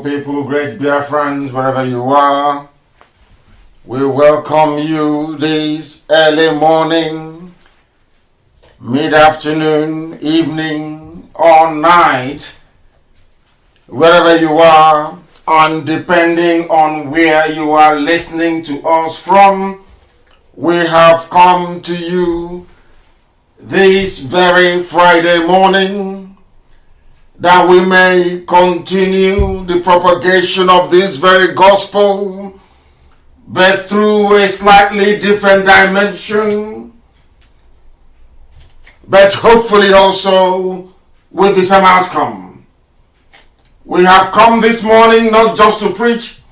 beautiful people, great Biafrans, wherever you are. We welcome you this early morning, mid-afternoon, evening, or night, wherever you are, and depending on where you are listening to us from, we have come to you this very Friday morning that we may continue the propagation of this very gospel, but through a slightly different dimension, but hopefully also with the same outcome. We have come this morning not just to preach,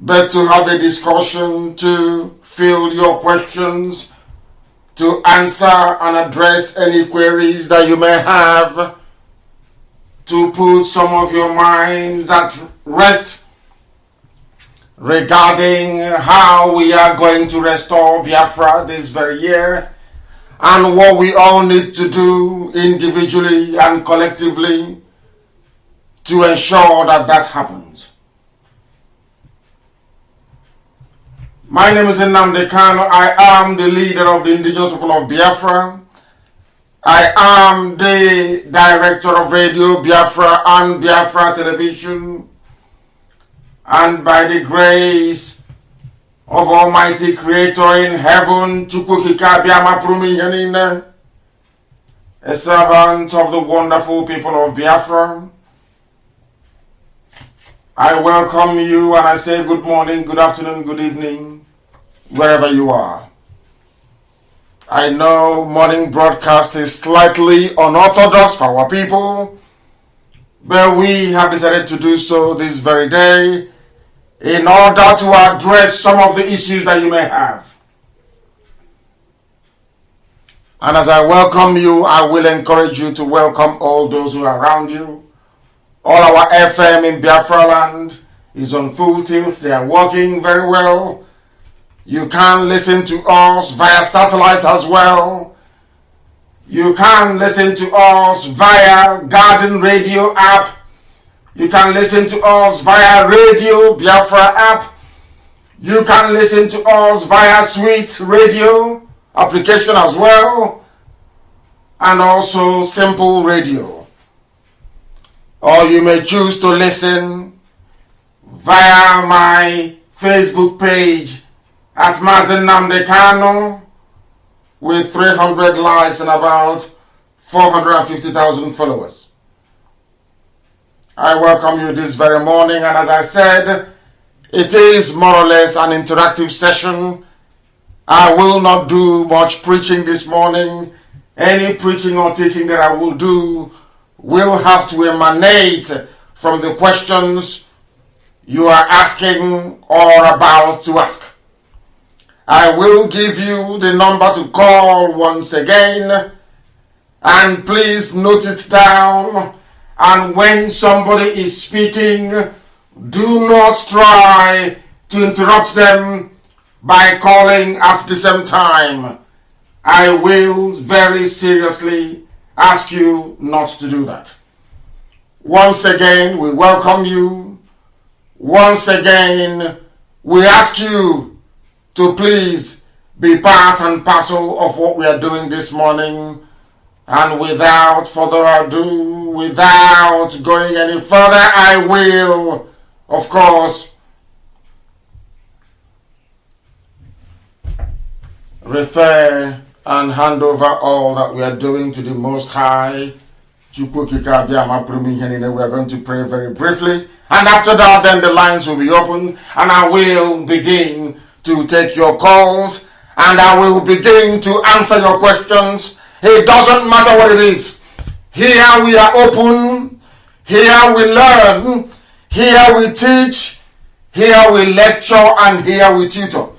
but to have a discussion, to field your questions, to answer and address any queries that you may have, to put some of your minds at rest regarding how we are going to restore Biafra this very year, and what we all need to do individually and collectively to ensure that that happens. My name is Nnamdi. I am the leader of the indigenous people of Biafra. I am the director of Radio Biafra and Biafra Television. And by the grace of Almighty Creator in heaven, a servant of the wonderful people of Biafra, I welcome you and I say good morning, good afternoon, good evening, wherever you are. I know morning broadcast is slightly unorthodox for our people, but we have decided to do so this very day in order to address some of the issues that you may have. And as I welcome you, I will encourage you to welcome all those who are around you. All our FM in Biafra land is on full tilt. They are working very well. You can listen to us via satellite as well. You can listen to us via Garden Radio app. You can listen to us via Radio Biafra app. You can listen to us via Sweet Radio application as well. And also Simple Radio. Or you may choose to listen via my Facebook page at Mazi Nnamdi with 300 likes and about 450,000 followers. I welcome you this very morning, and as I said, it is more or less an interactive session. I will not do much preaching this morning. Any preaching or teaching that I will do will have to emanate from the questions you are asking or about to ask. I will give you the number to call once again, and please note it down. And when somebody is speaking, do not try to interrupt them by calling at the same time. I will very seriously ask you not to do that. Once again, we welcome you. Once again, we ask you to please be part and parcel of what we are doing this morning. And without further ado, without going any further, I will, of course, refer and hand over all that we are doing to the Most High. We are going to pray very briefly, and after that then the lines will be open, and I will begin to take your calls, and I will begin to answer your questions. It doesn't matter what it is. Here we are open, here we learn, here we teach, here we lecture, and here we tutor.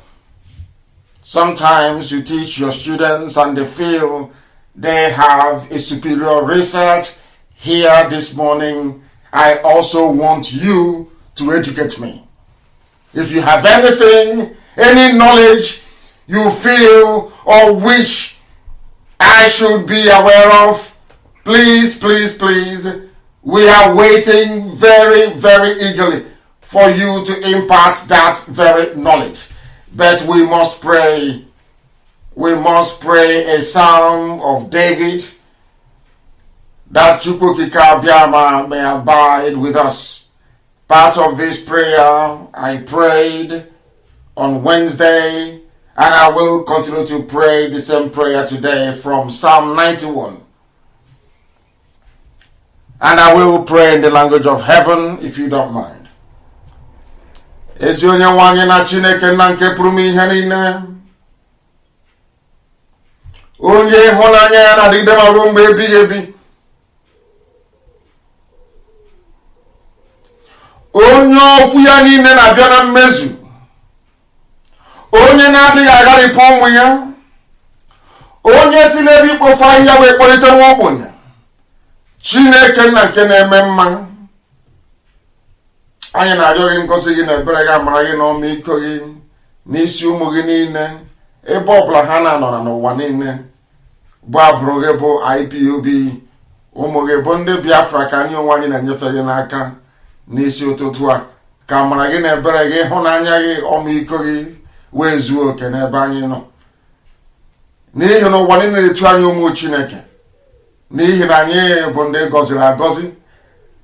Sometimes you teach your students and they feel they have a superior research. Here this morning, I also want you to educate me. If you have anything, any knowledge you feel or wish I should be aware of, please We are waiting very, very eagerly for you to impart that very knowledge. But we must pray. We must pray a psalm of David that Chukwukika Biama may abide with us. Part of this prayer I prayed on Wednesday, and I will continue to pray the same prayer today from Psalm 91. And I will pray in the language of heaven, if you don't mind. Ezi onye nwanyị na Chineke na nke pụrụ m ihe niile. Onye ịhụnanya ya na-adịgide ma ruo mgbe ebighị ebi. Onye okwu ya niile na-abịa na mmezu. Onye na-adịghị agharịpụ ụmụ ya. Onye si n'ebe ikpofu ahịhịa wee kpọlite nwa ogbenye. Chineke nna nke na-eme mma. Anyị na-arịọ gị ngọzi gị na ebere gị, amara gị na ọmịiko gị n'isi ụmụ gị niile, ebe ọbụla ha na-anọ n'ụwa niile, bụ abụrụ gị bụ Ipob, ụmụ gị bụ ndị Biafra ka anyị onwe anyị na-enyefe gị n'aka n'isi ụtụtụ a, ka amara gị na ebere gị, ịhụnanya gị, ọmịiko gị wee zuo oke n'ebe anyị nọ. N'ihi na ụwa niile na-etu anyị ụmụ Chineke, n'ihi na anyị bụ ndị gọziri agọzi,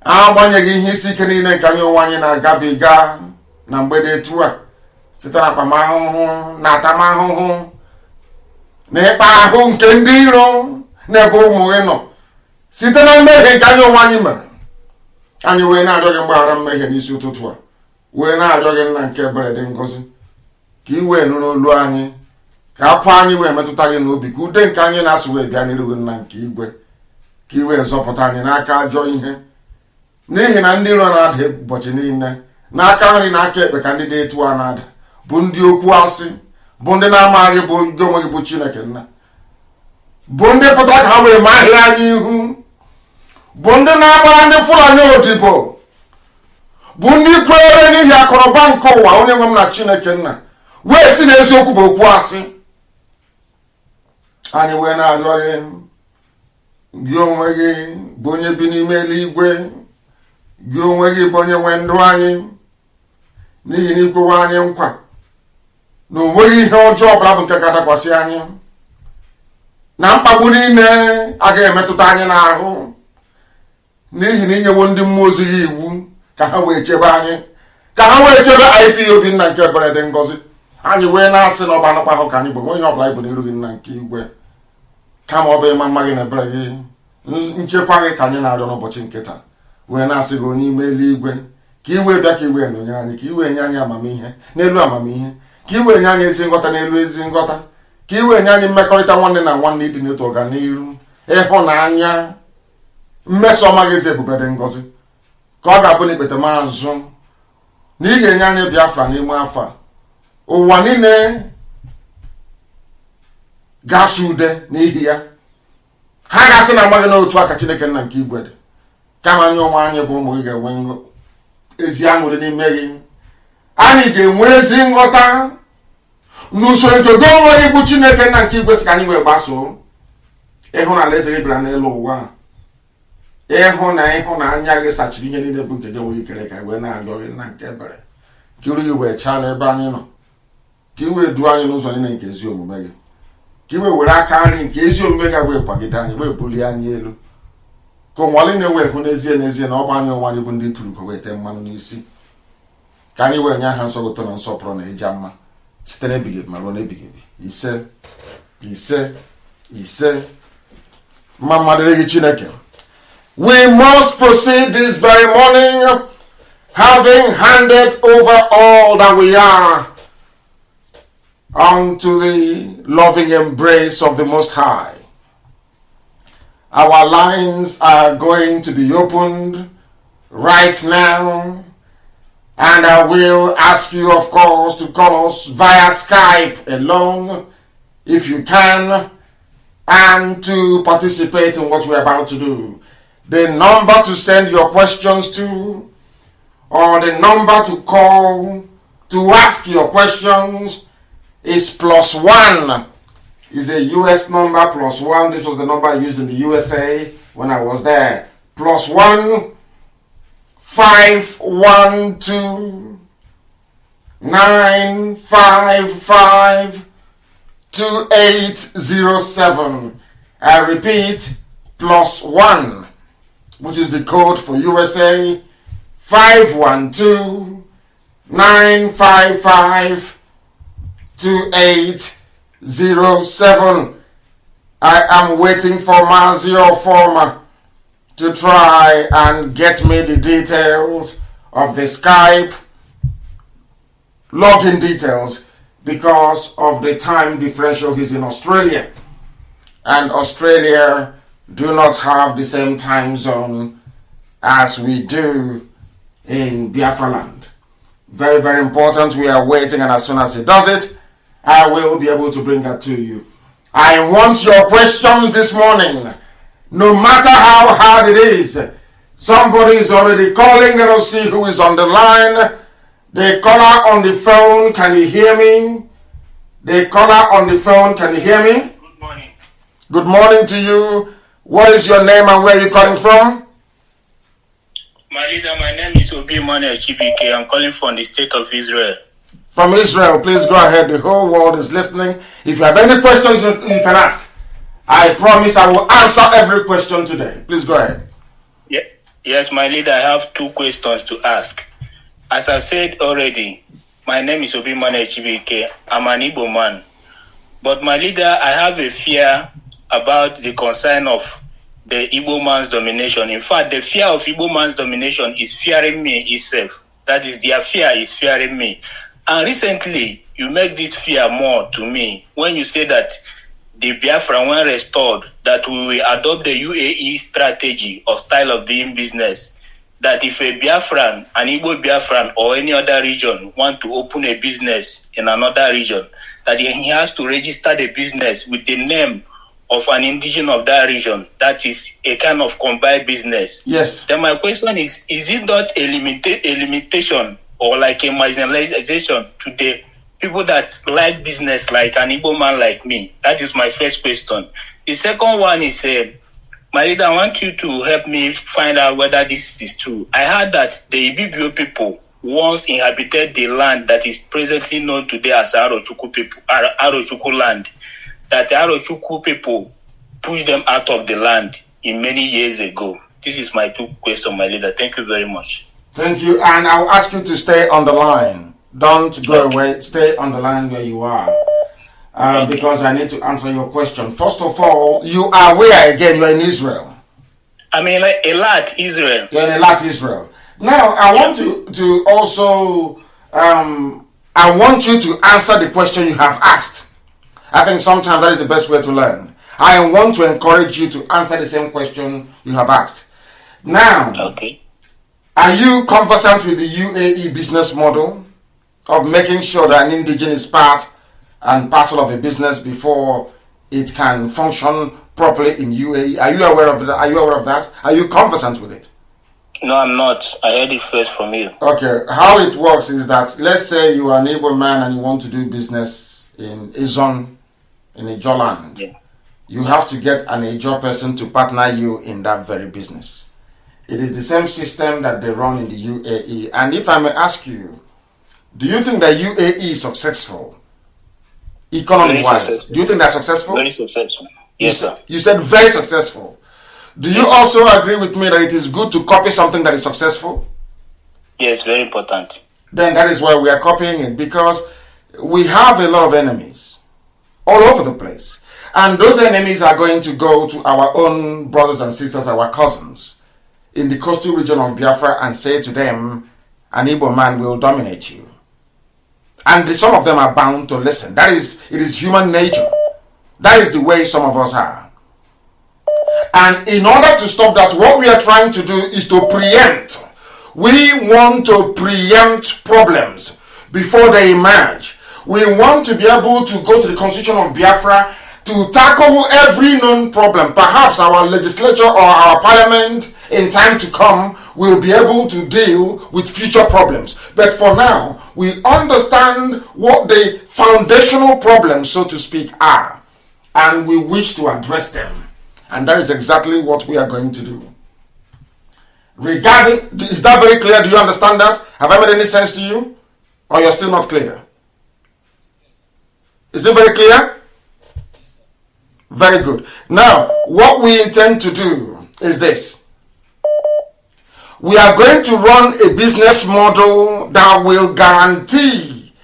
agbanyeghị ihe isi ike niile nke anyị onwe anyị na-agabiga na mgbede etu a, site na akpamahụhụ na atamahụhụ na ịkpa ahụ nke ndị iro n'ebe ụmụ gị nọ, site na mmehie nke anyị onwe anyị mere. Anyị wee na-arịọ gị mgbaghara mmehie n'isi ụtụtụ a, wee na-arịọ gị nna nke ebere dị ngọzi, ka i wee nụrụ olu anyị, ka akwa anyị wee metụta gị n'obi, ka ude nke anyị na-asụ wee bịa n'iru gị nna nke igwe, ka i wee zọpụta anyị n'aka ajọ ihe. N'ihi na ndị iro na-ada ụbọchị niile, n'aka nri na aka ekpe ka ndị dị etu a na-ada, bụ ndị okwu asị, bụ ndị na-amaghị bụ ndị onwe gị bụ Chineke nna, bụ ndị pụtara ka ha were ma ahịa anyị ihu, bụ ndị na-agbara ndị Fulani odibo, bụ ndị kwere n'ihi akụrụba nke ụwa onye nwe m na Chineke nna, wee si n'eziokwu bụ okwu asị. Anyị wee na-arịọ gị onwe gị bụ onye bi n'ime eluigwe, gị onwe gị bụ onye nwe ndụ anyị, n'ihi na ikwewe anyị nkwa na o nweghị ihe ọjọọ ọbụla bụ nke ga-adakwasị anyị, na mkpagbu niile agaghị emetụta anyị n'ahụ, n'ihi na inyewo ndị mmụọ ozi gị iwu ka ha wee chebe anyị, ka ha wee chebe Ipob nna nke ebere dị ngọzi. Anyị wee na-asị na ọba anụkwa ahụ ka anyị bụ nwe ihe ọbụla ibu n'iru gị nna nke igwe, kama ọ bụ ịma mma gị na ebere gị, nchekwa gị ka anyị na-arịọ n'ụbọchị nke taa. Wee na-asị gị onye ime eluigwe, ka i wee bịa, ka i wee nọnyere anyị, ka i wee nye anyị amamihe n'elu amamihe, ka i wee nye anyị ezi nghọta n'elu ezi nghọta, ka i wee nye anyị mmekọrịta nwanne na nwanne ịdị n'otu ọganiru, ịhụnanya, mmeso ọma gị ezi ebube dị ngọzi, ka ọ ga-abụ n'ikpete maazụ na ị ga-enye anyị Biafra n'ime afọ a. Ụwa niile ga-asụ ude n'ihi ya. Ha ga-asị na amaghị n'otu aka Chineke nna nke igwe dị, kama anyị onwe anyị bụ ụmụ gị ga-enwe ezi aṅụrị n'ime gị. Anyị ga-enwe ezi nghọta n'usoro nke gị onwe gị bụ Chineke nna nke igwe si ka anyị wee gbasoo. Ịhụ na alaeze gị bịara n'elu ụwa, ịhụ na ịhụnanya gị sachiri ihe niile bụ nke gị nwere ikere ka wee na-arịọ gị nna nke ebere, ka iru gị wee chaa n'ebe anyị nọ, ka i wee duo anyị n'ụzọ niile nke ezi omume gị, ka i wee were aka nri nke ezi omume gị wee kwagide anyị, wee bulie anyị elu, ka ụnwale na-ewe hụ n'ezie n'ezie na ọ bụ anyị onwe anyị bụ ndị tụrụ ka wee tee mmanụ n'isi, ka anyị wee nye aha nsọ gị ụtọ na nsọpụrụ na ịja mma site n'ebighị ebi ma ruo n'ebighị ebi. Ise ise ise. Mma mmadụ gị Chineke. We must proceed this very morning, having handed over all that we are unto the loving embrace of the Most High. Our lines are going to be opened right now, and I will ask you, of course, to call us via Skype alone, if you can, and to participate in what we're about to do. The number to send your questions to, or the number to call to ask your questions, is +1. It's a US number, +1. This was the number I used in the USA when I was there. +1 512 955 2807. I repeat, +1, which is the code for USA, 512 955 2807. I am waiting for Mazi or Former to try and get me the details of the Skype login details because of the time differential. He's in Australia, and Australia do not have the same time zone as we do in Biafra land. Very, very important. We are waiting, and as soon as he does it, I will be able to bring that to you. I want your questions this morning, no matter how hard it is. Somebody is already calling. Let us see who is on the line. The caller on the phone, can you hear me? The caller on the phone, can you hear me? Good morning. Good morning to you. What is your name and where are you calling from? My leader, my name is Obi Manuel Chibike. I'm calling from the state of Israel. From Israel, please go ahead. The whole world is listening. If you have any questions, you can ask. I promise I will answer every question today. Please go ahead. Yeah. Yes, my leader, I have 2 questions to ask. As I said already, my name is Obi Manuel Chibike. I'm an Igbo man. But my leader, I have a fear about the concern of the Igbo man's domination. In fact, the fear of Igbo man's domination is fearing me itself. That is, their fear is fearing me. And recently, you make this fear more to me when you say that the Biafra, when restored, that we will adopt the UAE strategy or style of doing business. That if a Biafran, an Igbo Biafran or any other region want to open a business in another region, that he has to register the business with the name of an indigenous of that region. That is a kind of combined business. Yes. Then my question is it not a limitation or like a marginalization to the people that like business like an Igbo man like me? That is my first question. The second one is, my leader, I want you to help me find out whether this is true. I heard that the Ibibio people once inhabited the land that is presently known today as Arochukwu people, Arochukwu land. That the Arochukwu people pushed them out of the land in many years ago. This is my 2 questions, my leader. Thank you very much. Thank you, and I'll ask you to stay on the line. Don't go away. Stay on the line where you are, because I need to answer your question. First of all, you are where again? You're in Israel. I'm in Eilat, Israel. You're in Eilat, Israel. Now, I want to also, I want you to answer the question you have asked. I think sometimes that is the best way to learn. I want to encourage you to answer the same question you have asked. Now, okay. Are you conversant with the UAE business model of making sure that an indigenous is part and parcel of a business before it can function properly in UAE? Are you aware of that? Are you aware of that? Are you conversant with it? No, I'm not. I heard it first from you. Okay. How it works is that, let's say you are an Igbo man and you want to do business in Izon, in Ijo land. Yeah. You have to get an Ijo person to partner you in that very business. It is the same system that they run in the UAE. And if I may ask you, do you think that UAE is successful economy-wise? Do you think they're successful? Very successful. Yes, sir. You said very successful. Do you also agree with me that it is good to copy something that is successful? Yes, very important. Then that is why we are copying it, because we have a lot of enemies all over the place. And those enemies are going to go to our own brothers and sisters, our cousins, in the coastal region of Biafra and say to them, an Igbo man will dominate you. And some of them are bound to listen. It is human nature. That is the way some of us are. And in order to stop that, what we are trying to do is to preempt. We want to preempt problems before they emerge. We want to be able to go to the constitution of Biafra to tackle every known problem. Perhaps our legislature or our parliament in time to come will be able to deal with future problems. But for now, we understand what the foundational problems, so to speak, are. And we wish to address them. And that is exactly what we are going to do. Regarding, is that very clear? Do you understand that? Have I made any sense to you? Or you're still not clear? Is it very clear? Very good. Now, what we intend to do is this. We are going to run a business model that will guarantee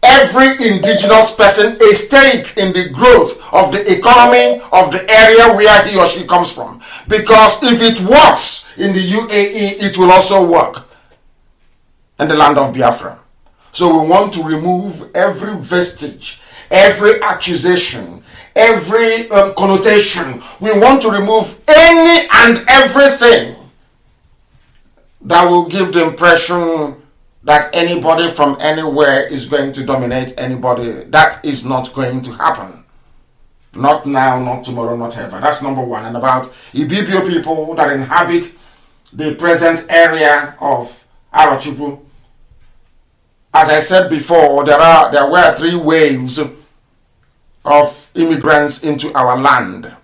every indigenous person a stake in the growth of the economy of the area where he or she comes from. Because if it works in the UAE, it will also work in the land of Biafra. So we want to remove every vestige, every accusation, every connotation. We want to remove any and everything that will give the impression that anybody from anywhere is going to dominate anybody. That is not going to happen. Not now, not tomorrow, not ever. That's number one. And about Ibibio people that inhabit the present area of Arochukwu. As I said before, there were 3 waves of immigrants into our land.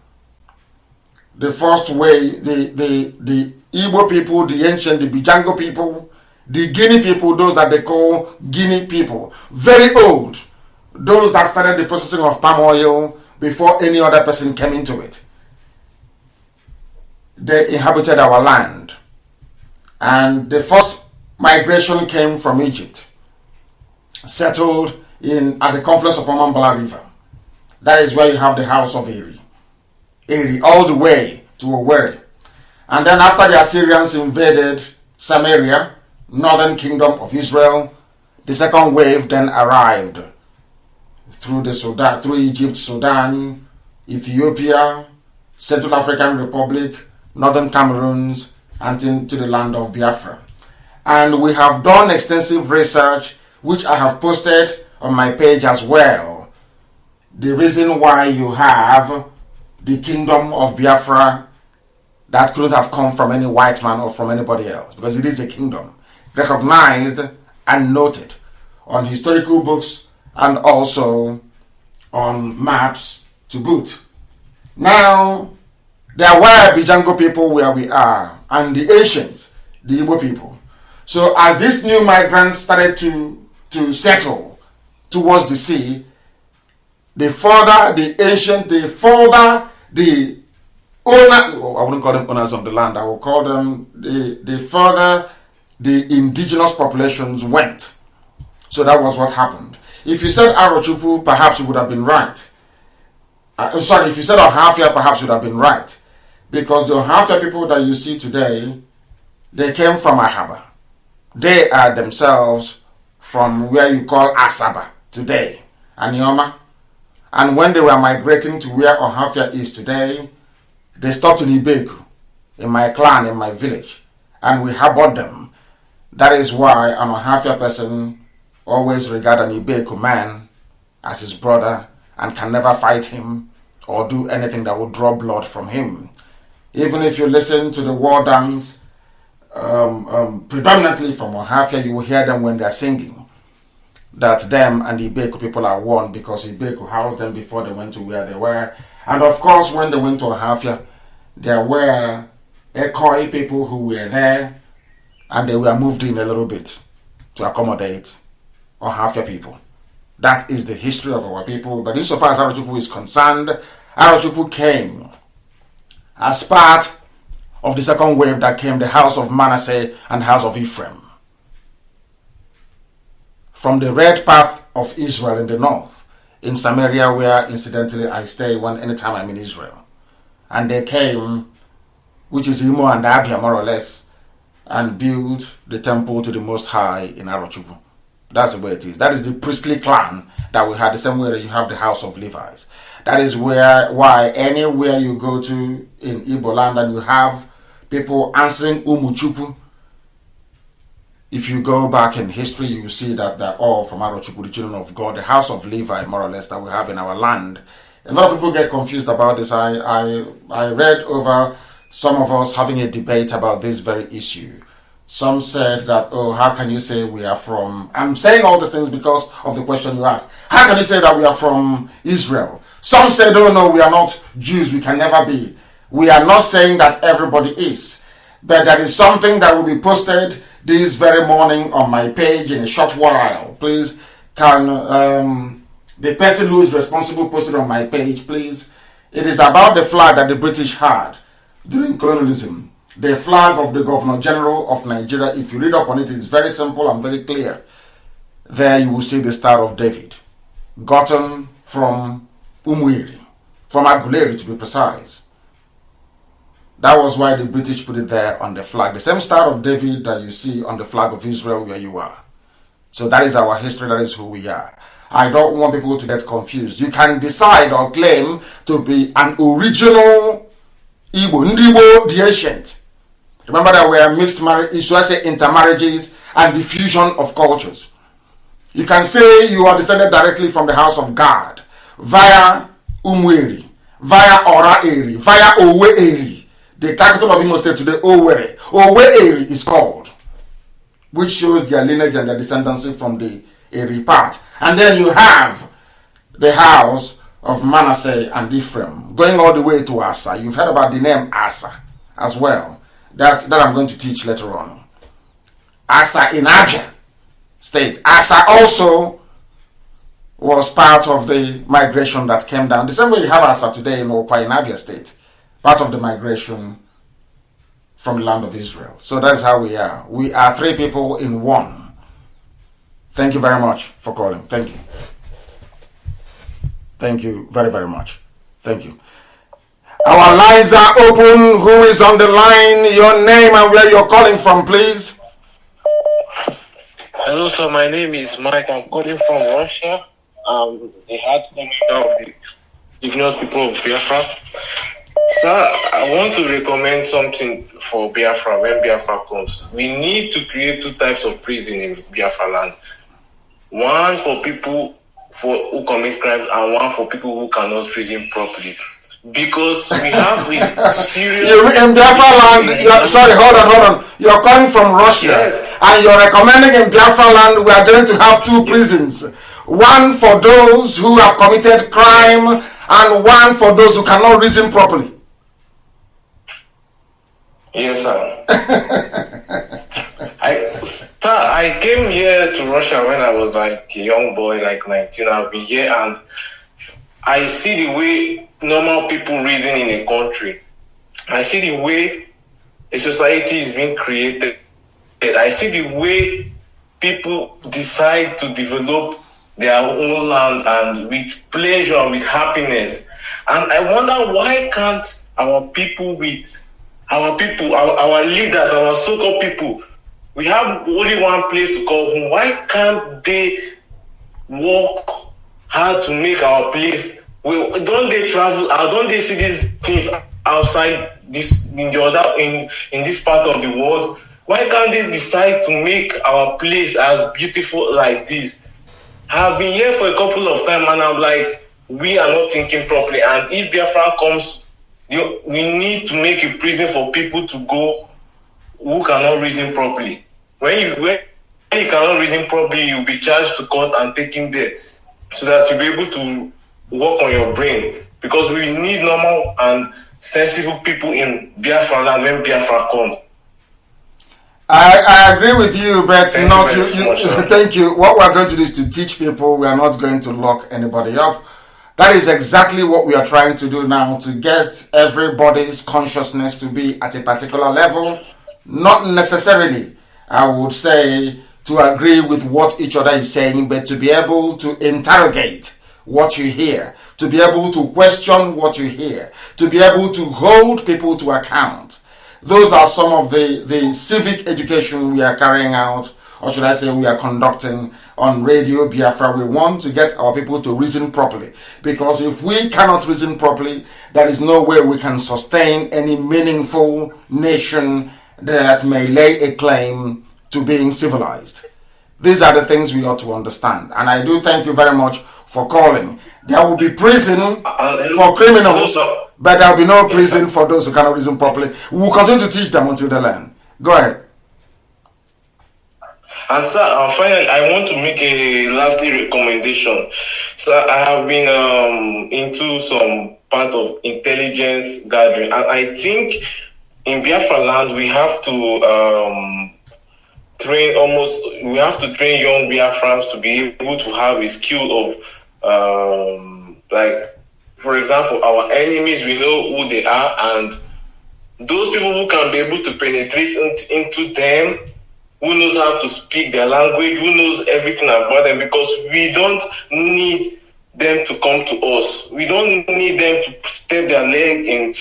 The first wave, the Igbo people, the ancient, the Bijango people, the Guinea people, those that they call Guinea people, very old, those that started the processing of palm oil before any other person came into it. They inhabited our land. And the first migration came from Egypt, settled at the confluence of Omambala River. That is where you have the house of Eri, all the way to Owerri. And then after the Assyrians invaded Samaria, northern kingdom of Israel, the second wave then arrived through Egypt, Sudan, Ethiopia, Central African Republic, northern Cameroons, and into the land of Biafra. And we have done extensive research, which I have posted on my page as well. The reason why you have the kingdom of Biafra that couldn't have come from any white man or from anybody else, because it is a kingdom recognized and noted on historical books and also on maps to boot. Now, there were Bijango people where we are, and the ancients, the Igbo people. So as these new migrants started to settle towards the sea, the further the ancient, the further the owner, I wouldn't call them owners of the land, I will call them the further the indigenous populations went. So that was what happened. If you said Arochukwu, perhaps you would have been right. If you said Ohafia, perhaps you would have been right. Because the Ohafia people that you see today, they came from Ahaba. They are themselves from where you call Asaba today, Anioma. And when they were migrating to where Ohafia is today, they stopped in Ibeku, in my clan, in my village, and we harbored them. That is why an Ohafia person always regard an Ibeku man as his brother and can never fight him or do anything that would draw blood from him. Even if you listen to the war dance, predominantly from Ohafia, you will hear them when they are singing that them and the Ibeku people are one, because Ibeku housed them before they went to where they were. And of course, when they went to Ohafia, there were Ekoi people who were there, and they were moved in a little bit to accommodate Ohafia people. That is the history of our people. But insofar as Arochukwu is concerned, Arochukwu came as part of the second wave that came, the house of Manasseh and house of Ephraim, from the red path of Israel in the north, in Samaria, where incidentally I stay anytime I'm in Israel. And they came, which is Imo and Abia more or less, and built the temple to the Most High in Arochukwu. That's the way it is. That is the priestly clan that we had, the same way that you have the house of Levites. That is why anywhere you go to in Igbo land and you have people answering Umuchupu, if you go back in history, you will see that they're all from Arochukwu, the children of God, the house of Levi, more or less, that we have in our land. A lot of people get confused about this. I read over some of us having a debate about this very issue. Some said that, oh, how can you say we are from... I'm saying all these things because of the question you asked. How can you say that we are from Israel? Some said, oh no, we are not Jews, we can never be. We are not saying that everybody is. but there is something that will be posted this very morning on my page in a short while. Please, can the person who is responsible post it on my page, please? It is about the flag that the British had during colonialism. The flag of the Governor General of Nigeria. If you read up on it, it's very simple and very clear. There you will see the Star of David, gotten from Umueri, from Aguleri to be precise. That was why the British put it there on the flag. The same Star of David that you see on the flag of Israel where you are. So that is our history, that is who we are. I don't want people to get confused. You can decide or claim to be an original Igbo, Ndibo the ancient. Remember that we are mixed marriage, should I say intermarriages and diffusion of cultures. You can say you are descended directly from the house of God via Umueri, via Ora-Eri, via Owe-Eri, the capital of Imo State today, Owerri. Owe-Eri is called, which shows their lineage and their descendancy from the Eri part. And then you have the house of Manasseh and Ephraim, going all the way to Asa. You've heard about the name Asa as well. That I'm going to teach later on. Asa in Abia State. Asa also was part of the migration that came down. The same way you have Asa today in Okwa in Abia State. Part of the migration from the land of Israel. So that's how we are. We are three people in one. Thank you very much for calling. Thank you. Thank you very, very much. Thank you. Our lines are open. Who is on the line? Your name and where you're calling from, please. Hello, sir. My name is Mike. I'm calling from Russia. The hard coming of the ignorant people of Biafra. Sir, I want to recommend something for Biafra when Biafra comes. We need to create two types of prison in Biafra land. One for people who commit crimes and one for people who cannot reason properly. Because we have serious... In Biafra land, sorry, hold on. You're coming from Russia, yes. And you're recommending in Biafra land we are going to have two prisons. One for those who have committed crime and one for those who cannot reason properly. Yes, sir. I came here to Russia when I was like a young boy, like 19. I've been here and I see the way normal people reason in a country. I see the way a society is being created. I see the way people decide to develop their own land and with pleasure and with happiness. And I wonder why can't our people our leaders, our so-called people, we have only one place to call home. Why can't they work hard to make our place? Don't they travel? Don't they see these things outside this in this part of the world? Why can't they decide to make our place as beautiful like this? I've been here for a couple of times and I'm like, we are not thinking properly. And if Biafra comes, we need to make a prison for people to go who cannot reason properly. When you cannot reason properly, you'll be charged to court and taken there so that you'll be able to work on your brain. Because we need normal and sensible people in Biafra land when Biafra comes. I agree with you, but not you. Thank you. What we're going to do is to teach people. We are not going to lock anybody up. That is exactly what we are trying to do now, to get everybody's consciousness to be at a particular level. Not necessarily, I would say, to agree with what each other is saying, but to be able to interrogate what you hear, to be able to question what you hear, to be able to hold people to account. Those are some of the civic education we are carrying out, or should I say we are conducting on Radio Biafra. We want to get our people to reason properly, because if we cannot reason properly, there is no way we can sustain any meaningful nation that may lay a claim to being civilized. These are the things we ought to understand. And I do thank you very much for calling. There will be prison for criminals, but there will be no prison for those who cannot reason properly. We will continue to teach them until they learn. Go ahead. And sir, finally, I want to make a lastly recommendation. So I have been into some part of intelligence gathering, and I think in Biafra land, we have to train young Biafrans to be able to have a skill of like, for example, our enemies, we know who they are, and those people who can be able to penetrate into them, who knows how to speak their language, who knows everything about them, because we don't need them to come to us. We don't need them to step their leg in.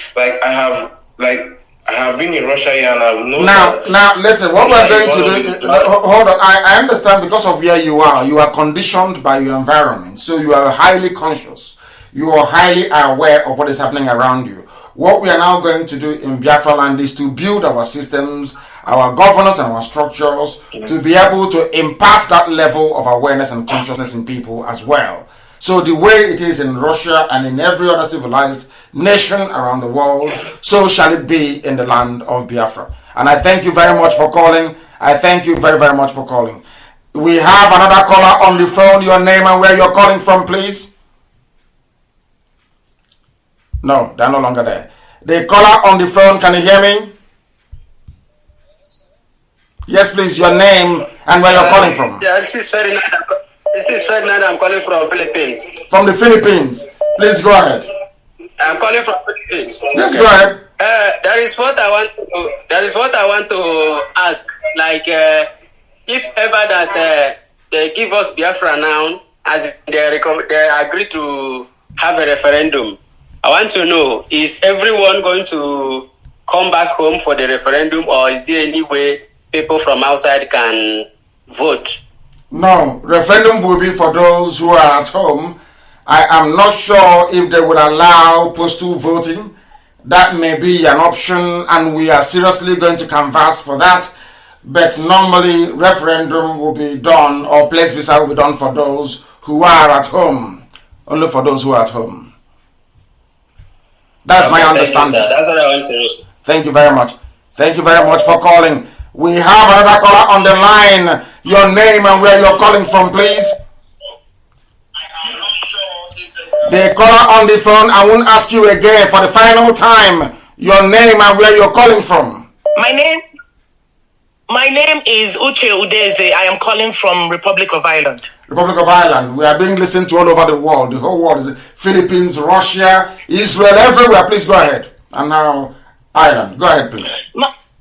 I have been in Russia here, and I know now listen, what we're going to do, hold on, I understand, because of where you are conditioned by your environment, so you are highly conscious, you are highly aware of what is happening around you. What we are now going to do in Biafra land is to build our systems, our governance and our structures, to be able to impart that level of awareness and consciousness in people as well. So the way it is in Russia and in every other civilized nation around the world, so shall it be in the land of Biafra. And I thank you very much for calling. I thank you very, very much for calling. We have another caller on the phone. Your name and where you're calling from, please. No, they're no longer there. The caller on the phone, can you hear me? Yes, please, your name and where you're calling from. Yeah, this is Ferdinand. I'm calling from Philippines. From the Philippines. Please go ahead. I'm calling from Philippines. Let's go ahead. That is what I want to ask. Like, if ever that they give us Biafra now, as they agree to have a referendum, I want to know, is everyone going to come back home for the referendum, or is there any way people from outside can vote? No, referendum will be for those who are at home. I am not sure if they will allow postal voting. That may be an option, and we are seriously going to canvass for that. But normally, referendum will be done, or place visa will be done for those who are at home. Only for those who are at home. That's my understanding. You, that's what I want to know. Thank you very much. Thank you very much for calling. We have another caller on the line. Your name and where you're calling from, please. The caller on the phone, I won't ask you again for the final time. Your name and where you're calling from. My name is Uche Udeze. I am calling from Republic of Ireland. Republic of Ireland. We are being listened to all over the world. The whole world is Philippines, Russia, Israel, everywhere. Please go ahead. And now, Ireland. Go ahead, please.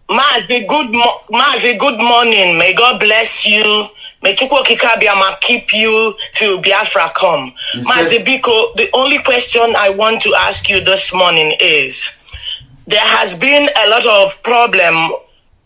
Mazi, good morning. May God bless you. May Chukwu Kikabiama keep you till Biafra come. Mazi Biko, the only question I want to ask you this morning is, there has been a lot of problem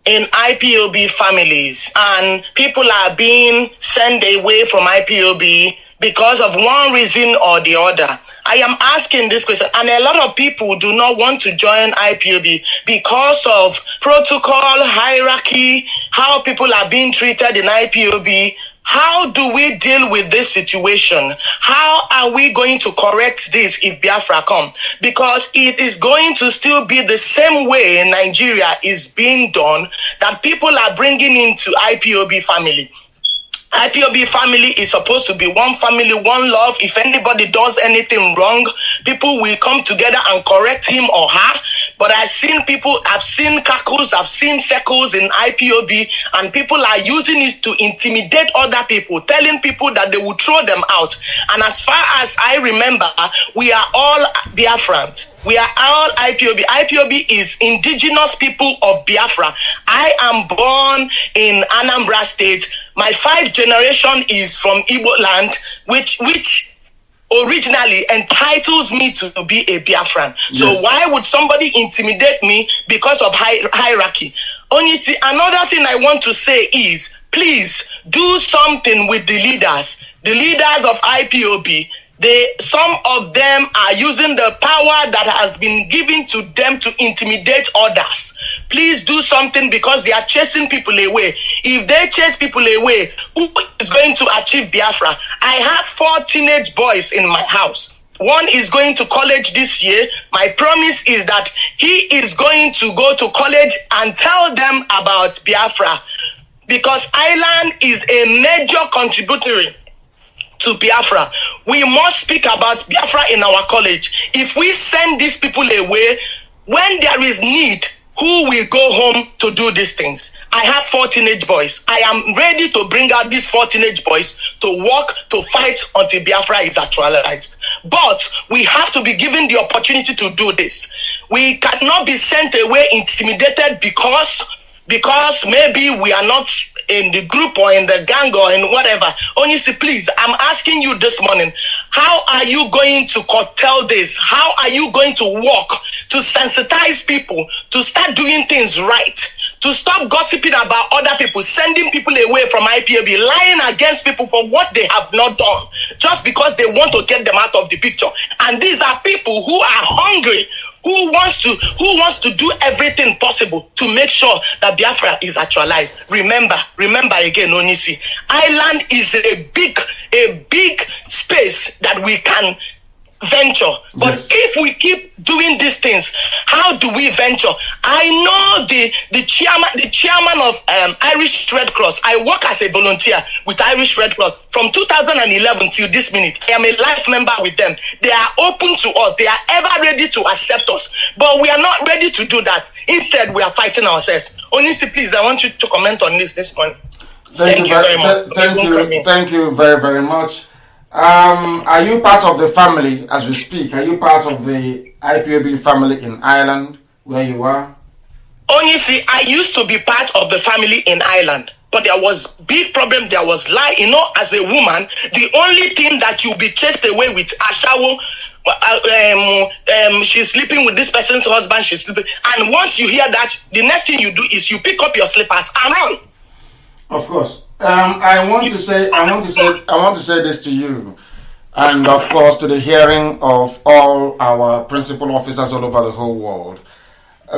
in IPOB families, and people are being sent away from IPOB because of one reason or the other. I am asking this question, and a lot of people do not want to join IPOB because of protocol, hierarchy, how people are being treated in IPOB. How do we deal with this situation? How are we going to correct this if Biafra come? Because it is going to still be the same way Nigeria is being done, that people are bringing into IPOB family. IPOB family is supposed to be one family, one love. If anybody does anything wrong, people will come together and correct him or her. But I've seen Kanu'S, I've seen circles in IPOB, and people are using it to intimidate other people, telling people that they will throw them out. And as far as I remember, we are all Biafrans. We are all IPOB. IPOB is indigenous people of Biafra. I am born in Anambra State. My 5th generation is from Igbo land, which originally entitles me to be a Biafran. Yes. So why would somebody intimidate me because of hierarchy? Only see, another thing I want to say is, please do something with the leaders of IPOB. Some of them are using the power that has been given to them to intimidate others. Please do something, because they are chasing people away. If they chase people away, who is going to achieve Biafra? I have 4 teenage boys in my house. One is going to college this year. My promise is that he is going to go to college and tell them about Biafra, because Ireland is a major contributory to Biafra. We must speak about Biafra in our college. If we send these people away, when there is need, who will go home to do these things. I have 4 teenage boys. I am ready to bring out these 4 teenage boys to work, to fight until Biafra is actualized. But we have to be given the opportunity to do this. We cannot be sent away intimidated because maybe we are not in the group or in the gang or in whatever. Onyisi, please, I'm asking you this morning, how are you going to curtail this? How are you going to work to sensitize people to start doing things right? To stop gossiping about other people, sending people away from IPOB, lying against people for what they have not done, just because they want to get them out of the picture. And these are people who are hungry, who wants to do everything possible to make sure that Biafra is actualized. Remember again, Onisi, Island is a big space that we can venture. But yes, if we keep doing these things, how do we venture? I know the chairman of Irish Red Cross. I work as a volunteer with Irish Red Cross from 2011 till this minute. I am a life member with them. They are open to us. They are ever ready to accept us. But we are not ready to do that. Instead, we are fighting ourselves. Onisi, please, I want you to comment on this morning. Thank you very much. Thank you very, very much. Are you part of the family as we speak? Are you part of the IPOB family in Ireland where you are? Onisi, I used to be part of the family in Ireland, but there was big problem. There was lie. You know, as a woman, the only thing that you'll be chased away with Ashawo, she's sleeping with this person's husband, she's sleeping. And once you hear that, the next thing you do is you pick up your slippers and run. Of course. I want to say this to you, and of course to the hearing of all our principal officers all over the whole world.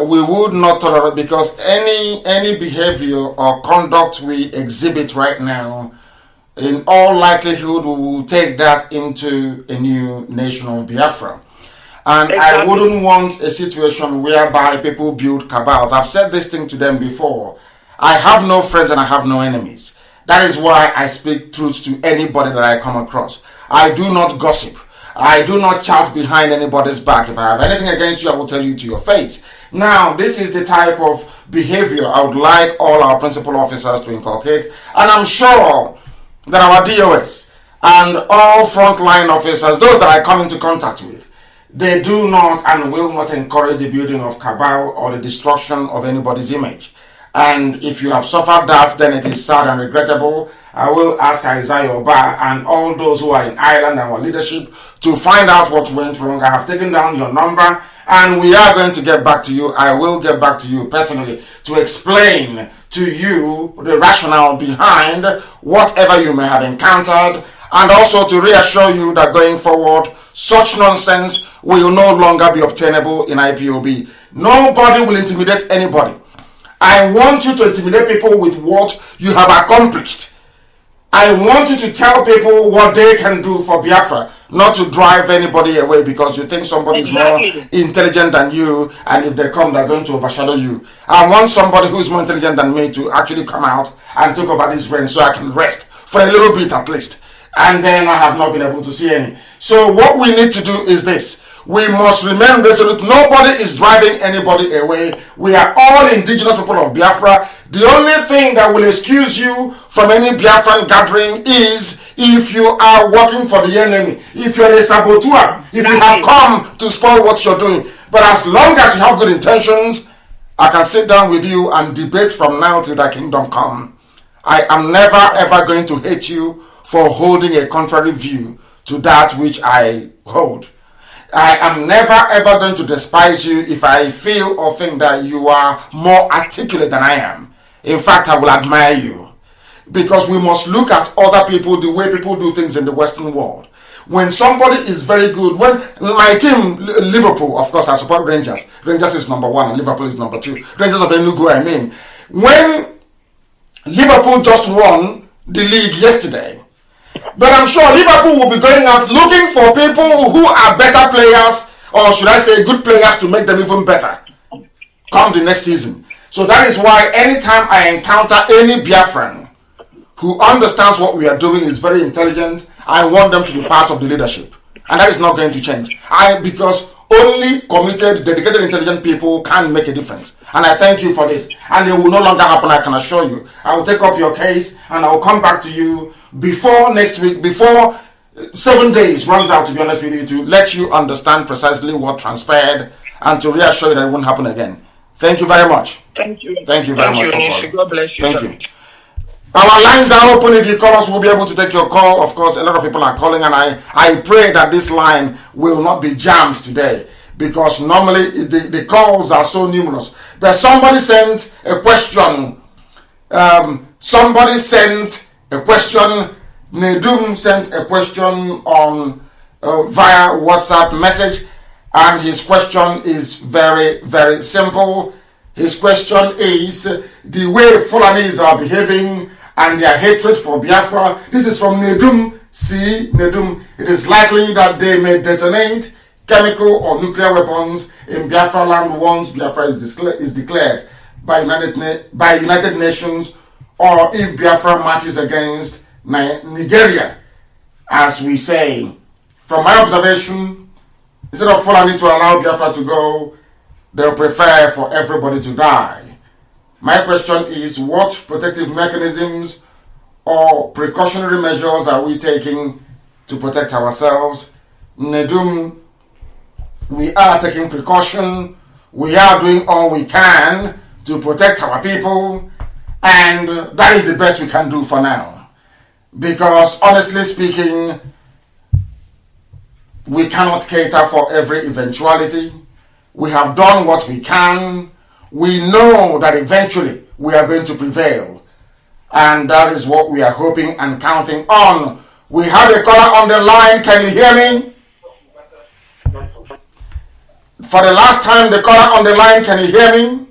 We would not tolerate, because any behavior or conduct we exhibit right now, in all likelihood, we will take that into a new nation of Biafra. And exactly. I wouldn't want a situation whereby people build cabals. I've said this thing to them before. I have no friends and I have no enemies. That is why I speak truth to anybody that I come across. I do not gossip. I do not chat behind anybody's back. If I have anything against you, I will tell you to your face. Now, this is the type of behavior I would like all our principal officers to inculcate. And I'm sure that our DOS and all frontline officers, those that I come into contact with, they do not and will not encourage the building of cabal or the destruction of anybody's image. And if you have suffered that, then it is sad and regrettable. I will ask Isaiah Oba and all those who are in Ireland and our leadership to find out what went wrong. I have taken down your number and we are going to get back to you. I will get back to you personally to explain to you the rationale behind whatever you may have encountered, and also to reassure you that going forward, such nonsense will no longer be obtainable in IPOB. Nobody will intimidate anybody. I want you to intimidate people with what you have accomplished. I want you to tell people what they can do for Biafra, not to drive anybody away because you think somebody is more intelligent than you, and if they come, they're going to overshadow you. I want somebody who is more intelligent than me to actually come out and take over this reign so I can rest for a little bit at least. And then I have not been able to see any. So what we need to do is this. We must remain resolute. Nobody is driving anybody away. We are all indigenous people of Biafra. The only thing that will excuse you from any Biafran gathering is if you are working for the enemy, if you're a saboteur, if you have come to spoil what you're doing. But as long as you have good intentions, I can sit down with you and debate from now till the kingdom come. I am never ever going to hate you for holding a contrary view to that which I hold. I am never ever going to despise you if I feel or think that you are more articulate than I am. In fact, I will admire you. Because we must look at other people the way people do things in the Western world. When somebody is very good, when my team, Liverpool, of course I support Rangers. Rangers is number 1 and Liverpool is number 2. Rangers of Enugu, I mean. When Liverpool just won the league yesterday, but I'm sure Liverpool will be going out looking for people who are better players, or should I say good players, to make them even better come the next season. So that is why anytime I encounter any Biafran who understands what we are doing, is very intelligent, I want them to be part of the leadership. And that is not going to change. Because Only committed, dedicated, intelligent people can make a difference. And I thank you for this. And it will no longer happen, I can assure you. I will take up your case and I will come back to you before next week, before 7 days runs out, to be honest with you, to let you understand precisely what transpired and to reassure you that it won't happen again. Thank you very much. Thank you. Thank you very much. God bless you. Thank you. Our lines are open. If you call us, we'll be able to take your call. Of course, a lot of people are calling, and I pray that this line will not be jammed today, because normally the calls are so numerous. But somebody sent a question. Nedum sent a question on via WhatsApp message, and his question is very, very simple. His question is, the way Fulanis are behaving and their hatred for Biafra. This is from Nedum. See, Nedum, it is likely that they may detonate chemical or nuclear weapons in Biafra land once Biafra is declared by United Nations, or if Biafra marches against Nigeria, as we say. From my observation, instead of Fulani to allow Biafra to go, they'll prefer for everybody to die. My question is, what protective mechanisms or precautionary measures are we taking to protect ourselves? Nedum, we are taking precaution. We are doing all we can to protect our people, and that is the best we can do for now. Because honestly speaking, we cannot cater for every eventuality. We have done what we can. We know that eventually we are going to prevail. And that is what we are hoping and counting on. We have a caller on the line. Can you hear me? For the last time, the caller on the line, can you hear me?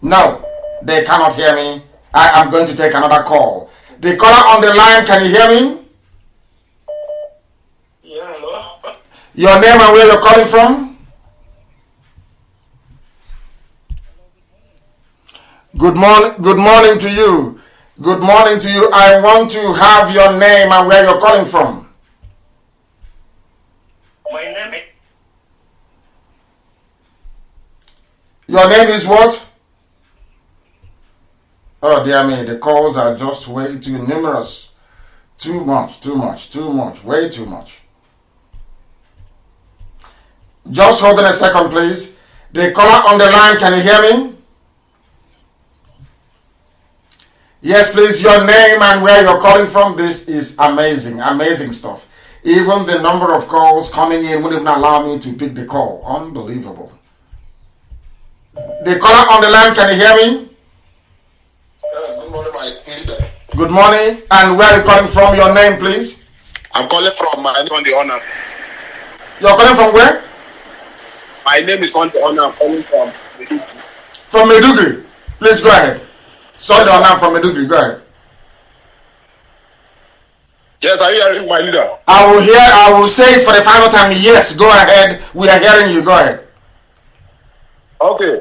No, they cannot hear me. I am going to take another call. The caller on the line, can you hear me? Yeah, hello. Your name and where you're calling from? Good morning to you. Good morning to you. I want to have your name and where you're calling from. My name is... Your name is what? Oh dear me, the calls are just way too numerous. Too much, way too much. Just hold on a second, please. The caller on the line, can you hear me? Yes, please, your name and where you're calling from. This is amazing stuff. Even the number of calls coming in wouldn't even allow me to pick the call. Unbelievable. The caller on the line, can you hear me? Yes, good morning, my leader. Good morning, and where are you calling from? Your name, please. I'm calling from my name on the honor. You're calling from where? My name is on the honor. I'm calling from Maiduguri. From Maiduguri. Please go ahead. Sunday honor from Maiduguri. Go ahead. Yes, are you hearing my leader? I will say it for the final time. Yes, go ahead. We are hearing you. Go ahead. Okay,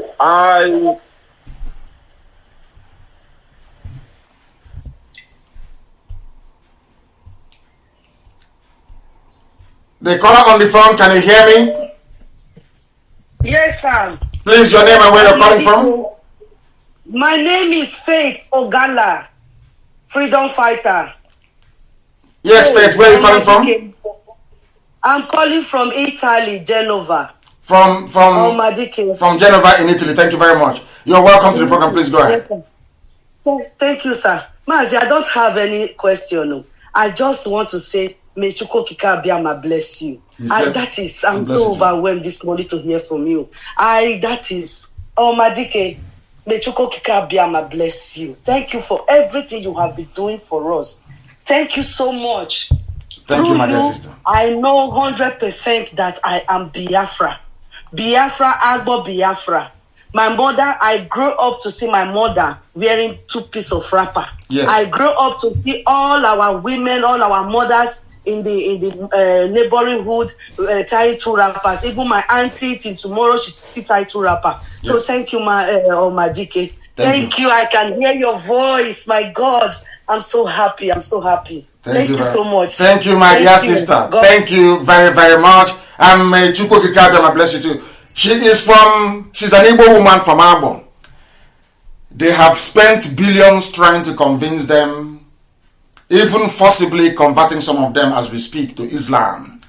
The caller on the phone, can you hear me? Yes, sir. Please, your name and where you're calling from? My name is Faith Ogala, freedom fighter. Yes, Faith, where are you calling from? I'm calling from Italy, Genova. From Genova in Italy. Thank you very much. You're welcome to the program. Please go ahead. Thank you, sir. Mazi, I don't have any question. I just want to say, may Chukwu Okike Abiama bless you. I'm so overwhelmed this morning to hear from you. Madike, may Chukwu Okike Abiama bless you. Thank you for everything you have been doing for us. Thank you so much. Thank you, my dear sister. I know 100% that I am Biafra. Biafra, Agbo Biafra. My mother, I grew up to see my mother wearing 2 pieces of wrapper. Yes. I grew up to see all our women, all our mothers in the neighborhood tying 2 wrappers. Even my auntie, till tomorrow, she still tie 2 wrappers. Yes. So thank you, my DK. Thank you. I can hear your voice. My God, I'm so happy. Thank you so much. Thank you, my dear sister. Thank you very, very much. And may Chukwu Kikabiyama bless you too. She's an Igbo woman from Abo. They have spent billions trying to convince them, even forcibly converting some of them as we speak to Islam.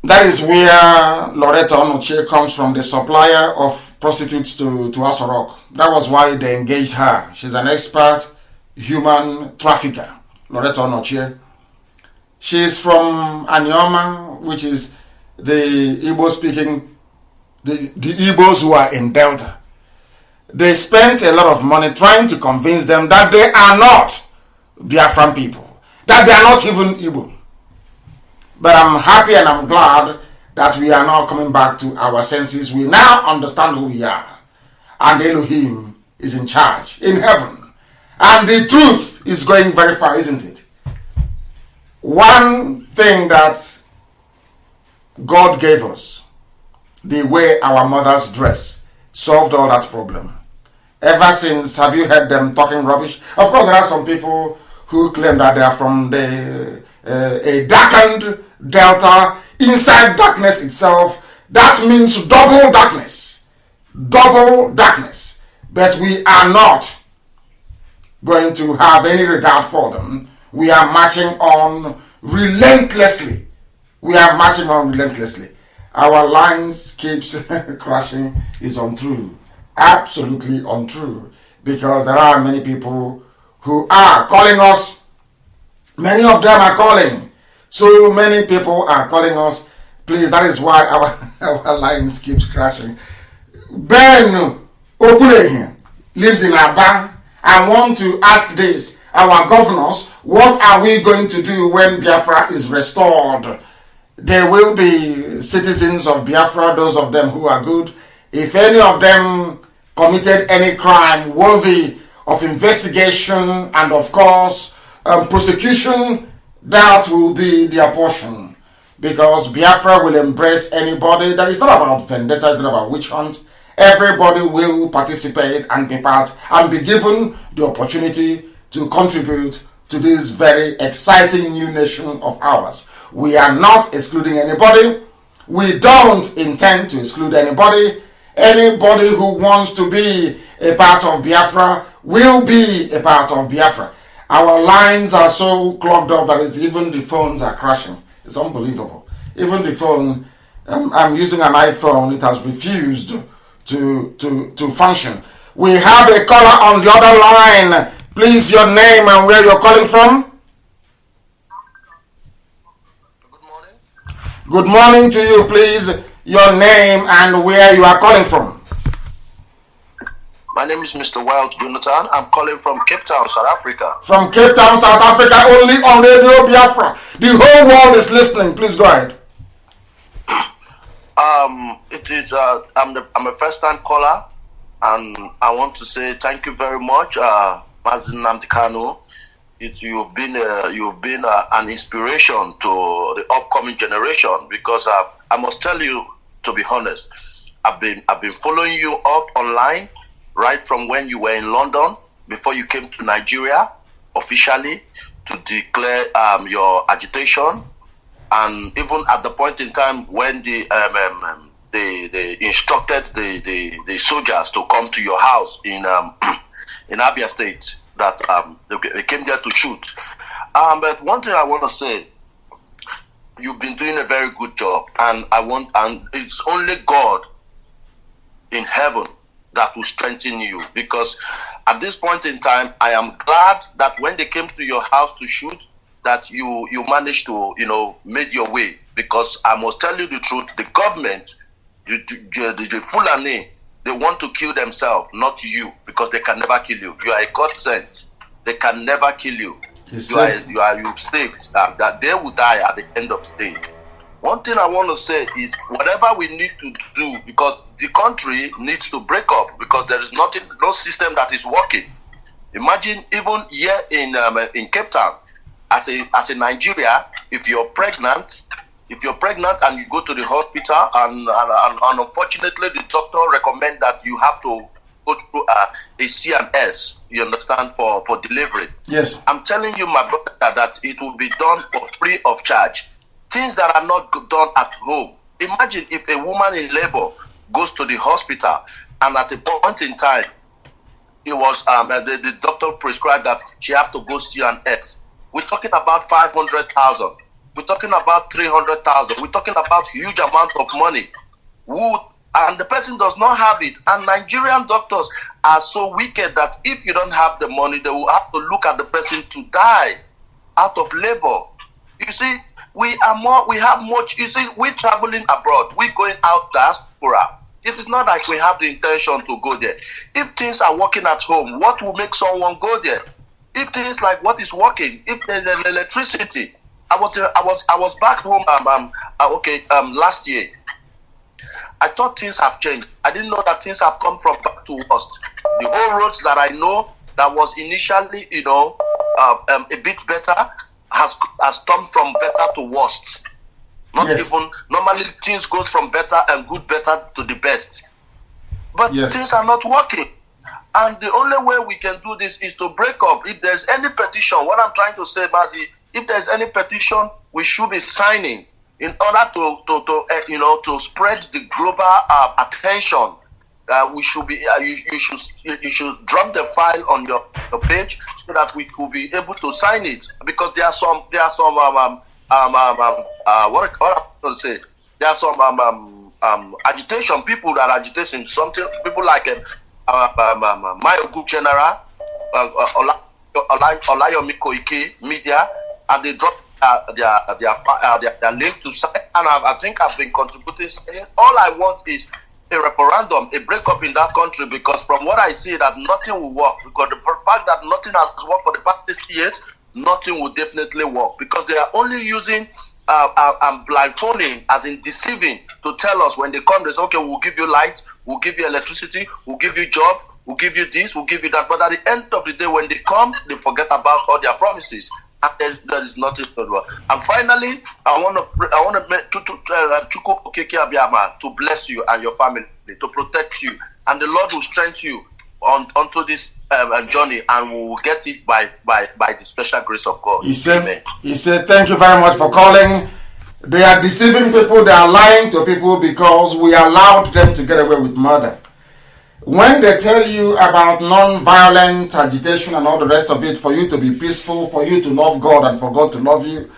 That is where Loretta Onochie comes from, the supplier of prostitutes to Asorok. That was why they engaged her. She's an expert human trafficker, Loretta Onochie. She's from Anioma, which is the Igbo speaking, the Igbos who are in Delta. They spent a lot of money trying to convince them that they are not Biafran people, that they are not even Igbo. But I'm happy and I'm glad that we are now coming back to our senses. We now understand who we are. And Elohim is in charge in heaven. And the truth is going very far, isn't it? One thing that God gave us, the way our mothers dress, solved all that problem. Ever since, have you heard them talking rubbish? Of course, there are some people who claim that they are from a darkened Delta, inside darkness itself. That means double darkness. Double darkness. But we are not going to have any regard for them. We are marching on relentlessly. We are marching on relentlessly. Our lines keeps crashing is untrue. Absolutely untrue. Because there are many people who are calling us. Many of them are calling. So many people are calling us. Please, that is why our lines keeps crashing. Ben Okulehi lives in Aba. I want to ask this. Our governors, what are we going to do when Biafra is restored? There will be citizens of Biafra, those of them who are good. If any of them committed any crime worthy of investigation and of course prosecution, that will be their portion. Because Biafra will embrace anybody. That is not about vendetta, it's not about witch hunt. Everybody will participate and be part and be given the opportunity to contribute to this very exciting new nation of ours. We are not excluding anybody. We don't intend to exclude anybody. Anybody who wants to be a part of Biafra will be a part of Biafra. Our lines are so clogged up that even the phones are crashing. It's unbelievable. Even the phone, I'm using an iPhone, it has refused to function. We have a caller on the other line. Please, your name and where you're calling from. Good morning. Good morning to you, please. Your name and where you are calling from. My name is Mr. Wild Jonathan. I'm calling from Cape Town, South Africa. From Cape Town, South Africa, only on Radio Biafra. The whole world is listening. Please go ahead. I'm a first-time caller, and I want to say thank you very much, Mazi Nnamdi Kanu. You've been an inspiration to the upcoming generation, because I must tell you, to be honest, I've been following you up online right from when you were in London, before you came to Nigeria officially to declare your agitation, and even at the point in time when they instructed the soldiers to come to your house in Abia State, that they came there to shoot. But one thing I want to say, you've been doing a very good job, and it's only God in heaven that will strengthen you, because at this point in time, I am glad that when they came to your house to shoot, that you managed to made your way, because I must tell you the truth, the government, the Fulani, they want to kill themselves, not you, because they can never kill you. You are a God sent. They can never kill you. You saved. That they will die at the end of the day. One thing I want to say is, whatever we need to do, because the country needs to break up, because there is no system that is working. Imagine even here in Cape Town, as a Nigeria, if you're pregnant and you go to the hospital, and unfortunately the doctor recommend that you have to go through a C&S, you understand, for delivery. Yes. I'm telling you, my brother, that it will be done for free of charge. things that are not done at home. Imagine if a woman in labor goes to the hospital and at a point in time, it was the doctor prescribed that she have to go see an earth. We're talking about 500,000. We're talking about 300,000. We're talking about huge amount of money. And the person does not have it. And Nigerian doctors are so wicked that if you don't have the money, they will have to look at the person to die out of labor. You see, we have much. You see, we're traveling abroad. We're going out diaspora. It is not like we have the intention to go there. If things are working at home, what will make someone go there? If things like what is working, if there's electricity, I was back home last year. I thought things have changed. I didn't know that things have come from bad to worst. The whole roads that I know that was initially, a bit better has come from better to worst. Normally things go from better to the best. But things are not working. And the only way we can do this is to break up. If there's any petition, what I'm trying to say, Mazi, if there's any petition, we should be signing in order to spread the global attention. We should be. You should drop the file on your page so that we could be able to sign it, because there are some what I'm going to say. There are some agitation people that are agitating something. People like my good general Olayomi Koiki Media, and they drop their link to sign. And I think I've been contributing. All I want is a referendum, a breakup in that country, because from what I see, that nothing will work. Because the fact that nothing has worked for the past 60 years, nothing will definitely work, because they are only using blindfolding, as in deceiving, to tell us when they come, they say, okay, we'll give you light, we'll give you electricity, we'll give you job, we'll give you this, we'll give you that. But at the end of the day, when they come, they forget about all their promises. And there is nothing to do. And finally, I want to make Chukwu Okeke Abiyama to bless you and your family, to protect you, and the Lord will strengthen you onto this journey, and we will get it by the special grace of God. He said, thank you very much for calling. They are deceiving people, they are lying to people, because we allowed them to get away with murder. When they tell you about non-violent agitation and all the rest of it, for you to be peaceful, for you to love God and for God to love you,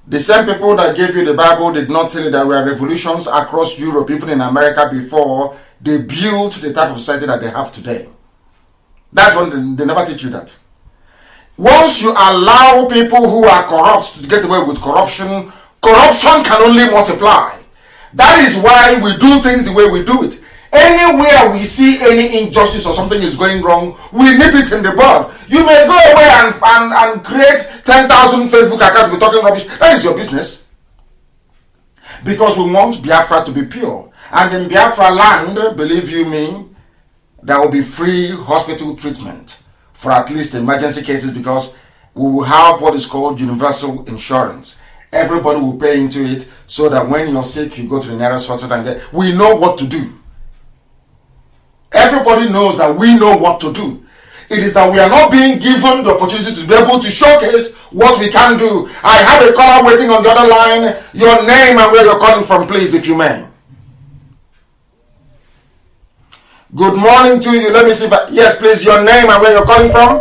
the same people that gave you the Bible did not tell you there were revolutions across Europe, even in America, before they built the type of society that they have today. That's when they never teach you that. Once you allow people who are corrupt to get away with corruption, corruption can only multiply. That is why we do things the way we do it. Anywhere we see any injustice or something is going wrong, we nip it in the bud. You may go away and create 10,000 Facebook accounts with talking rubbish. That is your business. Because we want Biafra to be pure. And in Biafra land, believe you me, there will be free hospital treatment for at least emergency cases, because we will have what is called universal insurance. Everybody will pay into it, so that when you're sick, you go to the nearest hospital and we know what to do. Everybody knows that we know what to do. It is that we are not being given the opportunity to be able to showcase what we can do. I have a caller waiting on the other line. Your name and where you're calling from, please, if you may. Good morning to you. Let me see if yes, please, your name and where you're calling from.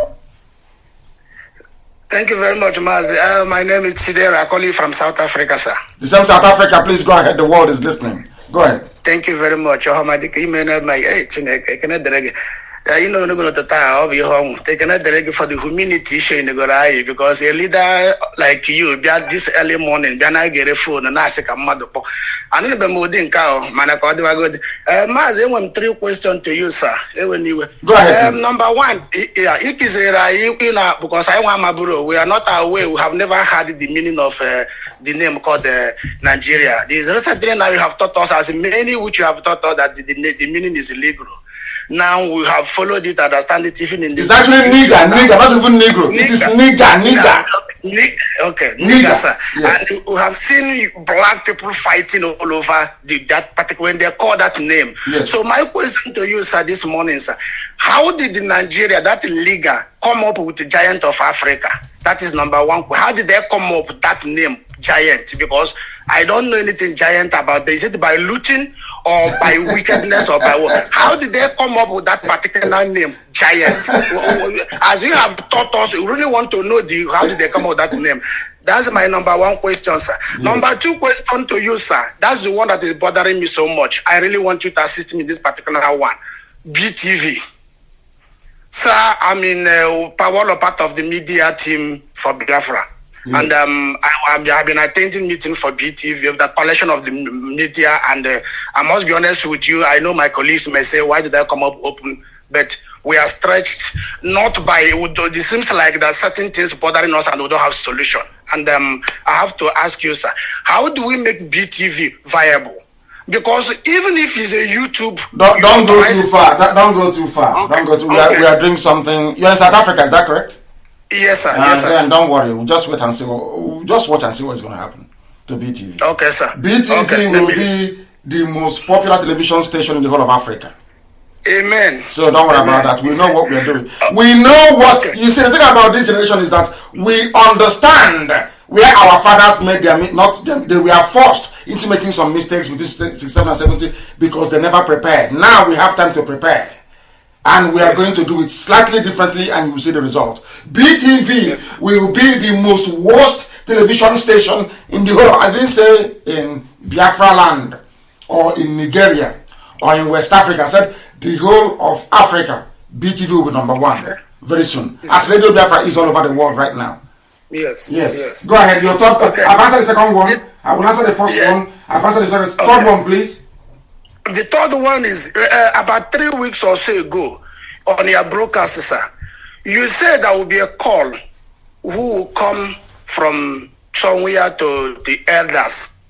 Thank you very much, Mazi. My name is Chidera, calling from South Africa, sir. The same South Africa, please go ahead. The world is listening. Go ahead. Thank you very much. You know, going to I'll be home. Taking a direct for the community issue in the Gorai, because a leader like you, this early morning, I get a phone and ask a mother. I never moved in cow, Manacodi. Mazi, I want 3 questions to you, sir. Go ahead. Number 1, because I want my bro. We are not aware, we have never had the meaning of the name called Nigeria. This recently now you have taught us, as many which you have taught us, that the meaning is illegal. Now we have followed it, understand it even in the... It's actually nigger, not even negro. It is nigger. Okay, nigger, sir. Yes. And we have seen black people fighting all over that particular, when they call that name. Yes. So my question to you, sir, this morning, sir, how did the Nigeria, that Liga, come up with the Giant of Africa? That is number one. How did they come up with that name, Giant? Because I don't know anything giant about this. Is it by looting or by wickedness or by what? How did they come up with that particular name, Giant? As you have taught us, we really want to know how did they come up with that name? That's my number one question, sir. Yes. Number two question to you, sir. That's the one that is bothering me so much. I really want you to assist me in this particular one. BTV. Sir, I'm in part of the media team for Biafra. And I've been attending meetings for BTV of the collection of the media, and I must be honest with you, I know my colleagues may say, why did I come up open? But we are stretched not by, it seems like there are certain things bothering us and we don't have solution. And I have to ask you, sir, how do we make BTV viable? Because even if it's a YouTube... Don't go too far. Don't go too far. Okay. Don't go too far. We are doing something... You're in South Africa, is that correct? Yes, sir. Yes, sir. Then don't worry. We'll just wait and see. We'll just watch and see what's going to happen to BTV. Okay, sir. BTV will be the most popular television station in the whole of Africa. Amen. So don't worry about that. We know what we are doing. We know what... You see, the thing about this generation is that we understand where our fathers made their... They were forced into making some mistakes between 67 and 70 because they never prepared. Now we have time to prepare. And we are going to do it slightly differently, and you will see the result. BTV will be the most watched television station in the whole. I didn't say in Biafra land or in Nigeria or in West Africa. I said the whole of Africa. BTV will be number one very soon. As Radio Biafra is all over the world right now. Yes. Go ahead. Your third. Okay. I've answered the second one. I will answer the first one. I've answered the third one, please. The third one is about 3 weeks or so ago on your broadcast, sir. You said there will be a call who will come from somewhere to the elders.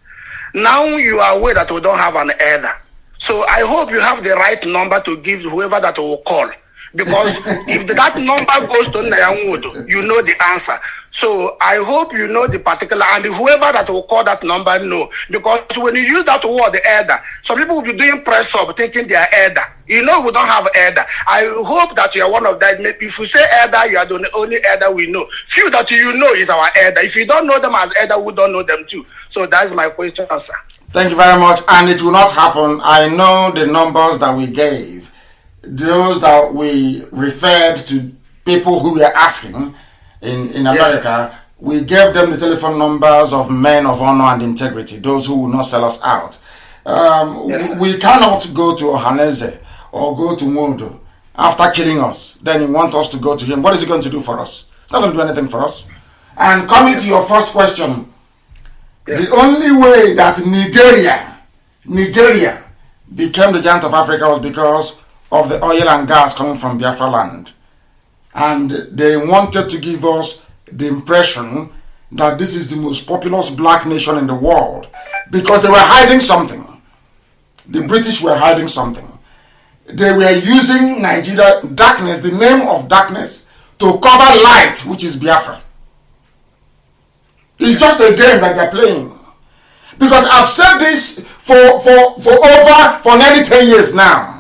Now you are aware that we don't have an elder. So I hope you have the right number to give whoever that will call. Because if that number goes to Nayangwood, you know the answer. So I hope you know the particular, and whoever that will call that number know. Because when you use that word, the elder, some people will be doing press up thinking they are elder. You know we don't have elder. I hope that you are one of that. If you say elder, you are the only elder we know. Few that you know is our elder. If you don't know them as elder, we don't know them too. So that's my question, sir. Thank you very much. And it will not happen. I know the numbers that we gave. Those that we referred to people who were asking in America, we gave them the telephone numbers of men of honor and integrity, those who will not sell us out. We cannot go to Ohaneze or go to Modo after killing us. Then you want us to go to him. What is he going to do for us? It's not going to do anything for us. And coming to your first question, the only way that Nigeria became the giant of Africa was because of the oil and gas coming from Biafra land. And they wanted to give us the impression that this is the most populous black nation in the world because they were hiding something. The British were hiding something. They were using Nigeria, darkness, the name of darkness, to cover light, which is Biafra. It's just a game that they're playing. Because I've said this for nearly 10 years now.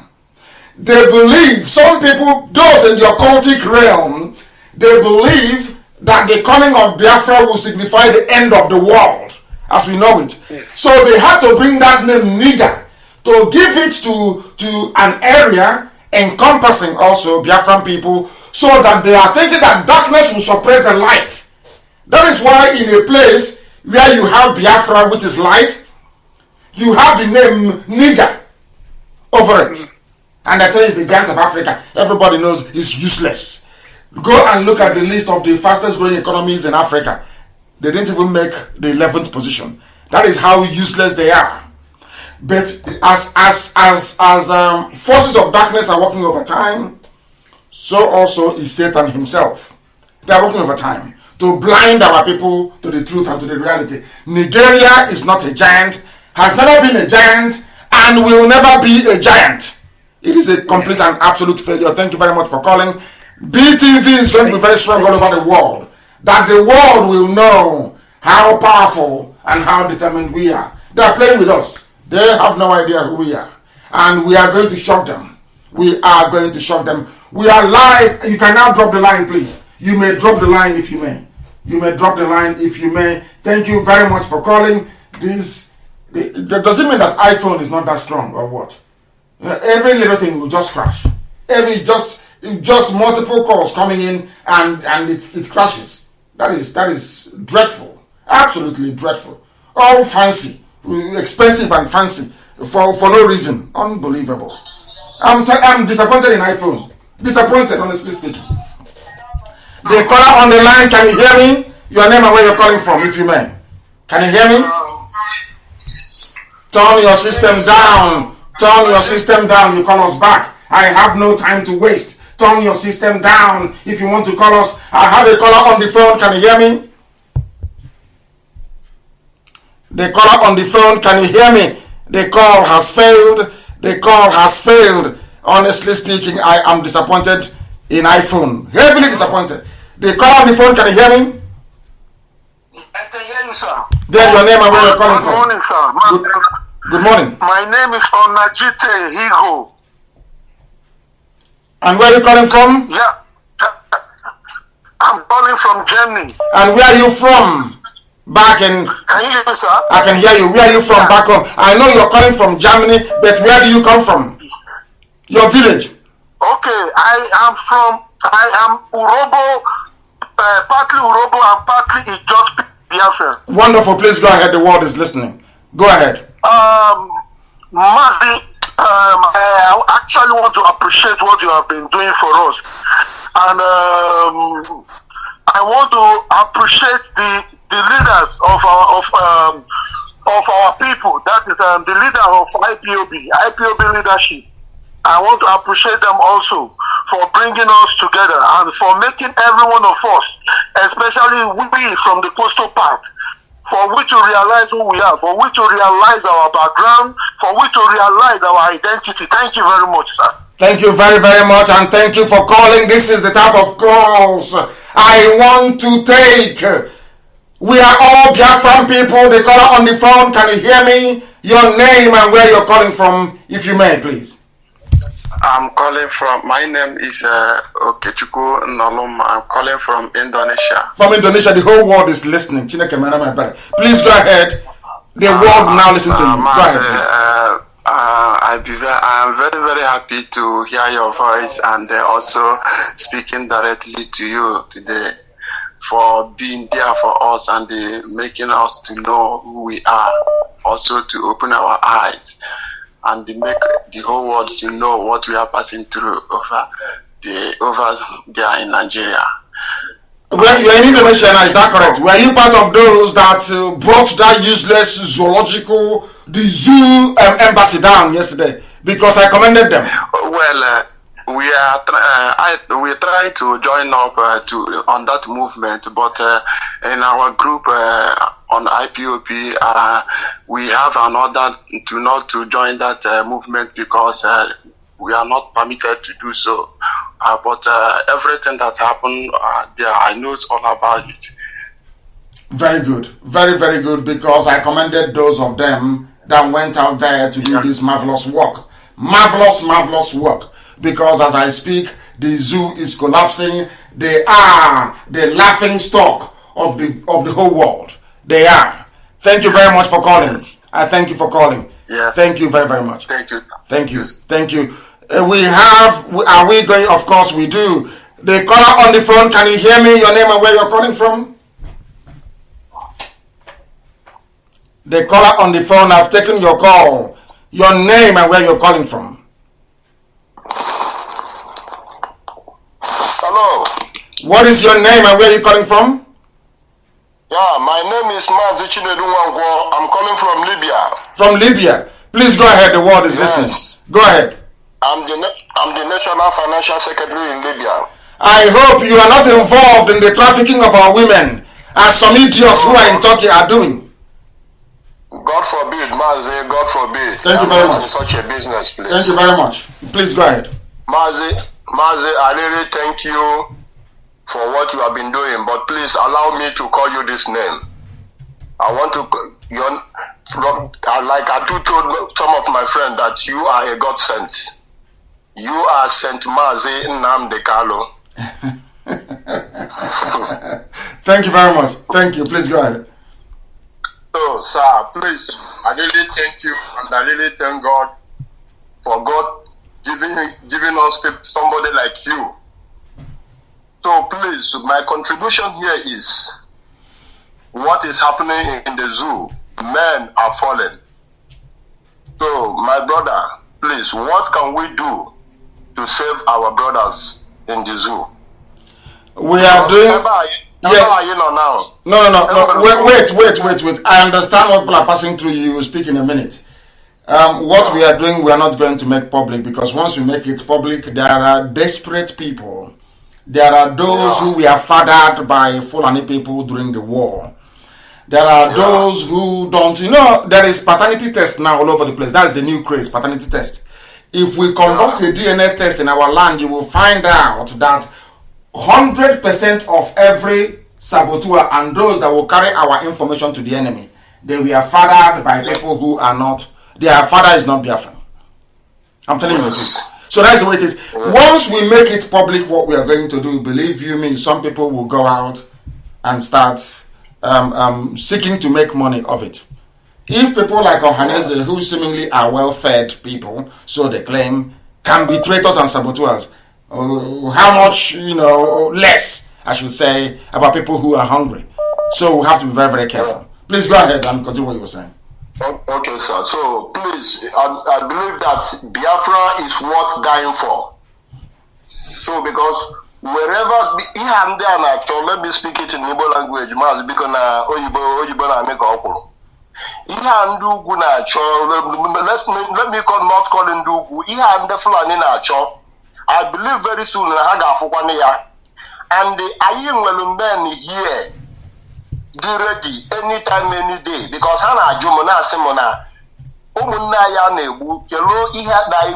They believe, some people, those in the occultic realm, they believe that the coming of Biafra will signify the end of the world as we know it. So they had to bring that name Niger to give it to an area encompassing also Biafran people, so that they are thinking that darkness will suppress the light. That is why in a place where you have Biafra, which is light, you have the name Niger over it. And that is the giant of Africa. Everybody knows it's useless. Go and look at the list of the fastest growing economies in Africa. They didn't even make the 11th position. That is how useless they are. But as forces of darkness are working over time, so also is Satan himself. They are working over time to blind our people to the truth and to the reality. Nigeria is not a giant, has never been a giant, and will never be a giant. It is a complete and absolute failure. Thank you very much for calling. BTV is going to be very strong all over the world. That the world will know how powerful and how determined we are. They are playing with us. They have no idea who we are. And we are going to shock them. We are going to shock them. We are live. You can now drop the line, please. You may drop the line if you may. You may drop the line if you may. Thank you very much for calling. Does it mean that iPhone is not that strong or what? Every little thing will just crash. Just multiple calls coming in and it crashes. That is dreadful. Absolutely dreadful. All fancy, expensive and fancy for no reason. Unbelievable. I'm disappointed in iPhone. Disappointed, honestly speaking. The caller on the line, can you hear me? Your name and where you're calling from, if you may. Can you hear me? Turn your system down. Turn your system down. You call us back. I have no time to waste. Turn your system down if you want to call us. I have a caller on the phone. Can you hear me? The caller on the phone, can you hear me? The call has failed. The call has failed. Honestly speaking, I am disappointed in iPhone. Heavily disappointed. The caller on the phone, can you hear me? I can hear you, sir. Then your name and where you're calling from. Good morning, sir. Good morning. My name is Onajite Higo. And where are you calling from? Yeah. I'm calling from Germany. And where are you from? Back in... Can you hear me, sir? I can hear you. Where are you from back home? I know you're calling from Germany, but where do you come from? Your village. Okay, I am Urobo, partly Urobo and partly Ijob Biafra. Wonderful. Please go ahead. The world is listening. Go ahead. Mazi, I actually want to appreciate what you have been doing for us. And I want to appreciate the leaders of our people. That is the leader of IPOB leadership. I want to appreciate them also for bringing us together and for making every one of us, especially we from the coastal part, for we to realize who we are, for we to realize our background, for we to realize our identity. Thank you very much, sir. Thank you very, very much, and thank you for calling. This is the type of calls I want to take. We are all Biafran people. The caller on the phone, can you hear me? Your name and where you're calling from, if you may, please. I'm calling from, my name is Okechukwu Nnalum. I'm calling from Indonesia. From Indonesia, the whole world is listening. Please go ahead. The world now listen to you. Go ahead, I am very, very happy to hear your voice and also speaking directly to you today for being there for us and making us to know who we are. Also to open our eyes and make the whole world to know what we are passing through over there in Nigeria. Well, you're in Indonesia now, is that correct? Were you part of those that brought that useless the zoo embassy down yesterday? Because I commended them. Well, we try to join up on that movement, but in our group on IPOP, we have an order not to join that movement because we are not permitted to do so. But everything that happened there, I know all about it. Very good. Very, very good, because I commended those of them that went out there to do this marvelous work. Marvelous work. Because as I speak, the zoo is collapsing. They are the laughing stock of the whole world. They are. Thank you very much for calling. I thank you for calling. Yeah. Thank you very, very much. Thank you. Thank you. Thank you. Are we going? Of course we do. The caller on the phone, can you hear me? Your name and where you're calling from? The caller on the phone, I've taken your call. Your name and where you're calling from. Hello. What is your name and where are you calling from? Yeah, my name is Mazi. I'm calling from Libya. From Libya. Please go ahead. The world is listening. Go ahead. I'm the National Financial Secretary in Libya. I hope you are not involved in the trafficking of our women, as some idiots who are in Turkey are doing. God forbid, Mazi. God forbid. Thank you very much. In such a business, please. Thank you very much. Please go ahead. Mazi, I really thank you for what you have been doing, but please allow me to call you this name. I want to, like I do told some of my friends that you are a God sent. You are Saint Mazi Nnamdi Kanu. Thank you very much. Thank you. Please go ahead. So, sir, please, I really thank you, and I really thank God for God giving us somebody like you. So, please, my contribution here is what is happening in the zoo. Men are falling. So, my brother, please, what can we do to save our brothers in the zoo? We are doing. Now. No. Wait. I understand what people are passing through. You will speak in a minute. What we are doing, we are not going to make public, because once we make it public, there are desperate people. There are those who were fathered by Fulani people during the war. There are those who don't. There is paternity test now all over the place. That's the new craze, paternity test. If we conduct a DNA test in our land, you will find out that 100% of every saboteur and those that will carry our information to the enemy, they were fathered by people who are not, their father is not Biafran. I'm telling you the truth. So that's the way it is. Once we make it public what we are going to do, believe you me, some people will go out and start seeking to make money of it. If people like Ohaneze, who seemingly are well-fed people, so they claim, can be traitors and saboteurs, how much, less, I should say, about people who are hungry. So we have to be very, very careful. Please go ahead and continue what you were saying. Okay, sir. So, please, I believe that Biafra is worth dying for. So, because wherever, let me speak it in Igbo language, because let me not call in Dugu. I believe very soon and the Ayin will men here be ready anytime, any day, because Hana Jumana Simona Umunaya Nebu, Yellow, he had that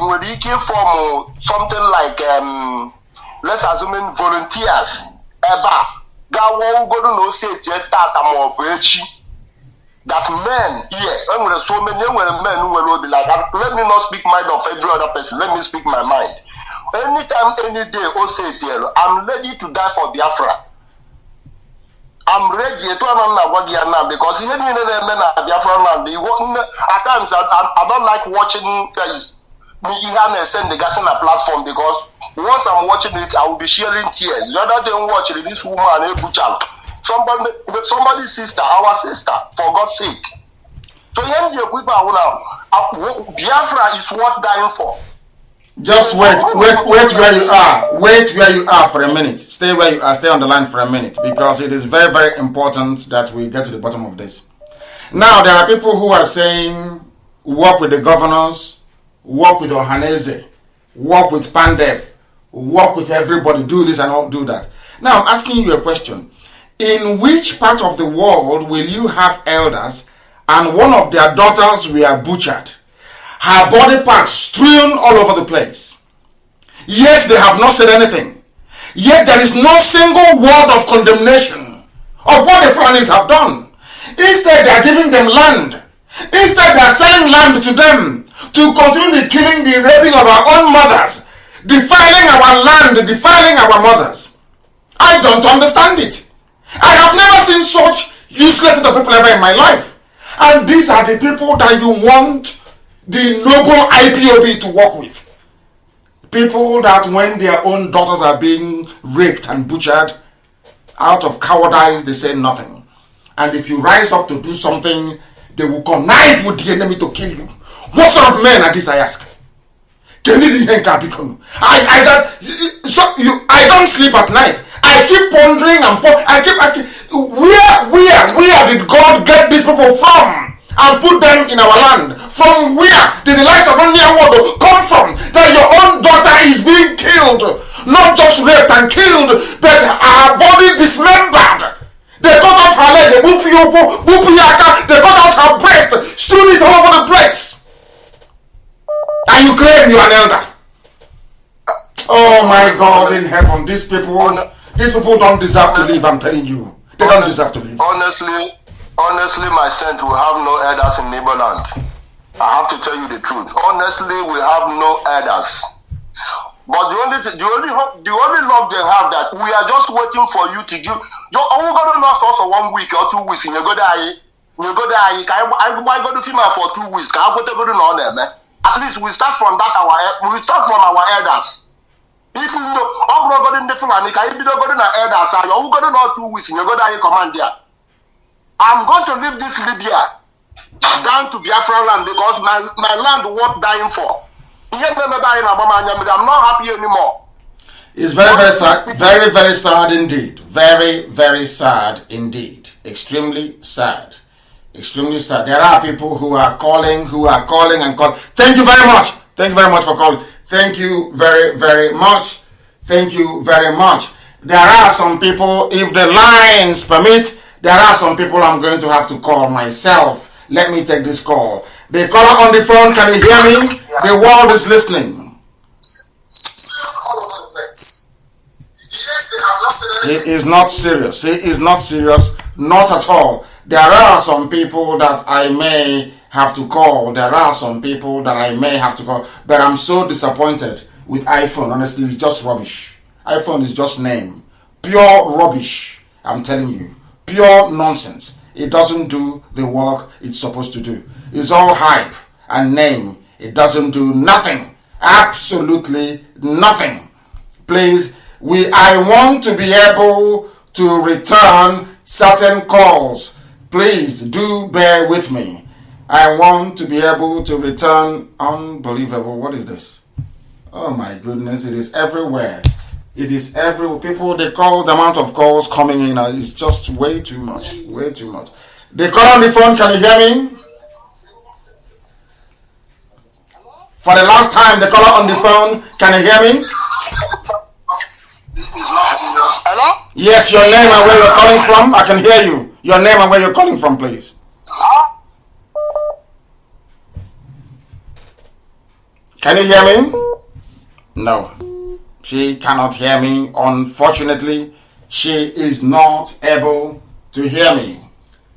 form something like let's assume volunteers. Eba Gawo go to no say Tata more Brechi. That men here, when there so many men who will be like, let me not speak mind of every other person, let me speak my mind. Anytime, any day, I'm ready to die for Biafra. I'm ready to because even at times I don't like watching me send the gas on a platform, because once I'm watching it, I will be sharing tears. The other day, watching this woman, somebody's sister, our sister, for God's sake. So Biafra is worth dying for. Just wait where you are. Wait where you are for a minute. Stay where you are. Stay on the line for a minute, because it is very, very important that we get to the bottom of this. Now, there are people who are saying, work with the governors, work with Ohaneze, work with Pandev, work with everybody, do this and all, do that. Now, I'm asking you a question. In which part of the world will you have elders and one of their daughters were butchered, her body parts strewn all over the place, yet they have not said anything? Yet there is no single word of condemnation of what the Fulanis have done. Instead, they are giving them land. Instead, they are selling land to them to continue the killing, the raping of our own mothers, defiling our land, defiling our mothers. I don't understand it. I have never seen such useless people ever in my life. And these are the people that you want the noble Ipob to work with. People that when their own daughters are being raped and butchered, out of cowardice, they say nothing. And if you rise up to do something, they will connive with the enemy to kill you. What sort of men are these, I ask? I don't sleep at night. I keep pondering and I keep asking, where did God get these people from and put them in our land? From where did the lives of Nnamdi come from? That your own daughter is being killed, not just raped and killed, but her body dismembered. They cut off her leg, they cut out her breast, strewn it all over the place. And you claim you're an elder. Oh my God in heaven, these people don't deserve to live, I'm telling you. They don't deserve to live. Honestly, my saint, we have no elders in Neighborland. I have to tell you the truth. Honestly, we have no elders. But the only love they have that we are just waiting for you to give. Oh, God lost us for 1 week or 2 weeks. You go there. You go there. I go to film for 2 weeks. Can I go to on them? At least we start from that. We start from our elders. If you know, I'm not going to the Fulani. Can you go to the elders? You go to not 2 weeks. You go there. Command there. I'm going to leave this Libya down to Biafra land because my land worth dying for. I'm not happy anymore. It's very, very sad. Very, very sad indeed. Very, very sad indeed. Extremely sad. Extremely sad. There are people who are calling and calling. Thank you very much. Thank you very much for calling. Thank you very, very much. Thank you very much. There are some people, if the lines permit, there are some people I'm going to have to call myself. Let me take this call. The caller on the phone, can you hear me? The world is listening. He is not serious. He is not serious. Not at all. There are some people that I may have to call. There are some people that I may have to call. But I'm so disappointed with iPhone. Honestly, it's just rubbish. iPhone is just name. Pure rubbish. I'm telling you. Pure nonsense. It doesn't do the work it's supposed to do. It's all hype and name. It doesn't do nothing. Absolutely nothing. Please, I want to be able to return certain calls. Please do bear with me. I want to be able to return. Unbelievable. What is this? Oh my goodness. It is everywhere. It is everywhere. People, they call, the amount of calls coming in is just way too much. Way too much. They call on the phone. Can you hear me? For the last time, the caller on the phone. Can you hear me? Hello? Yes, your name and where you're calling from. I can hear you. Your name and where you're calling from, please. Can you hear me? No. She cannot hear me. Unfortunately, she is not able to hear me.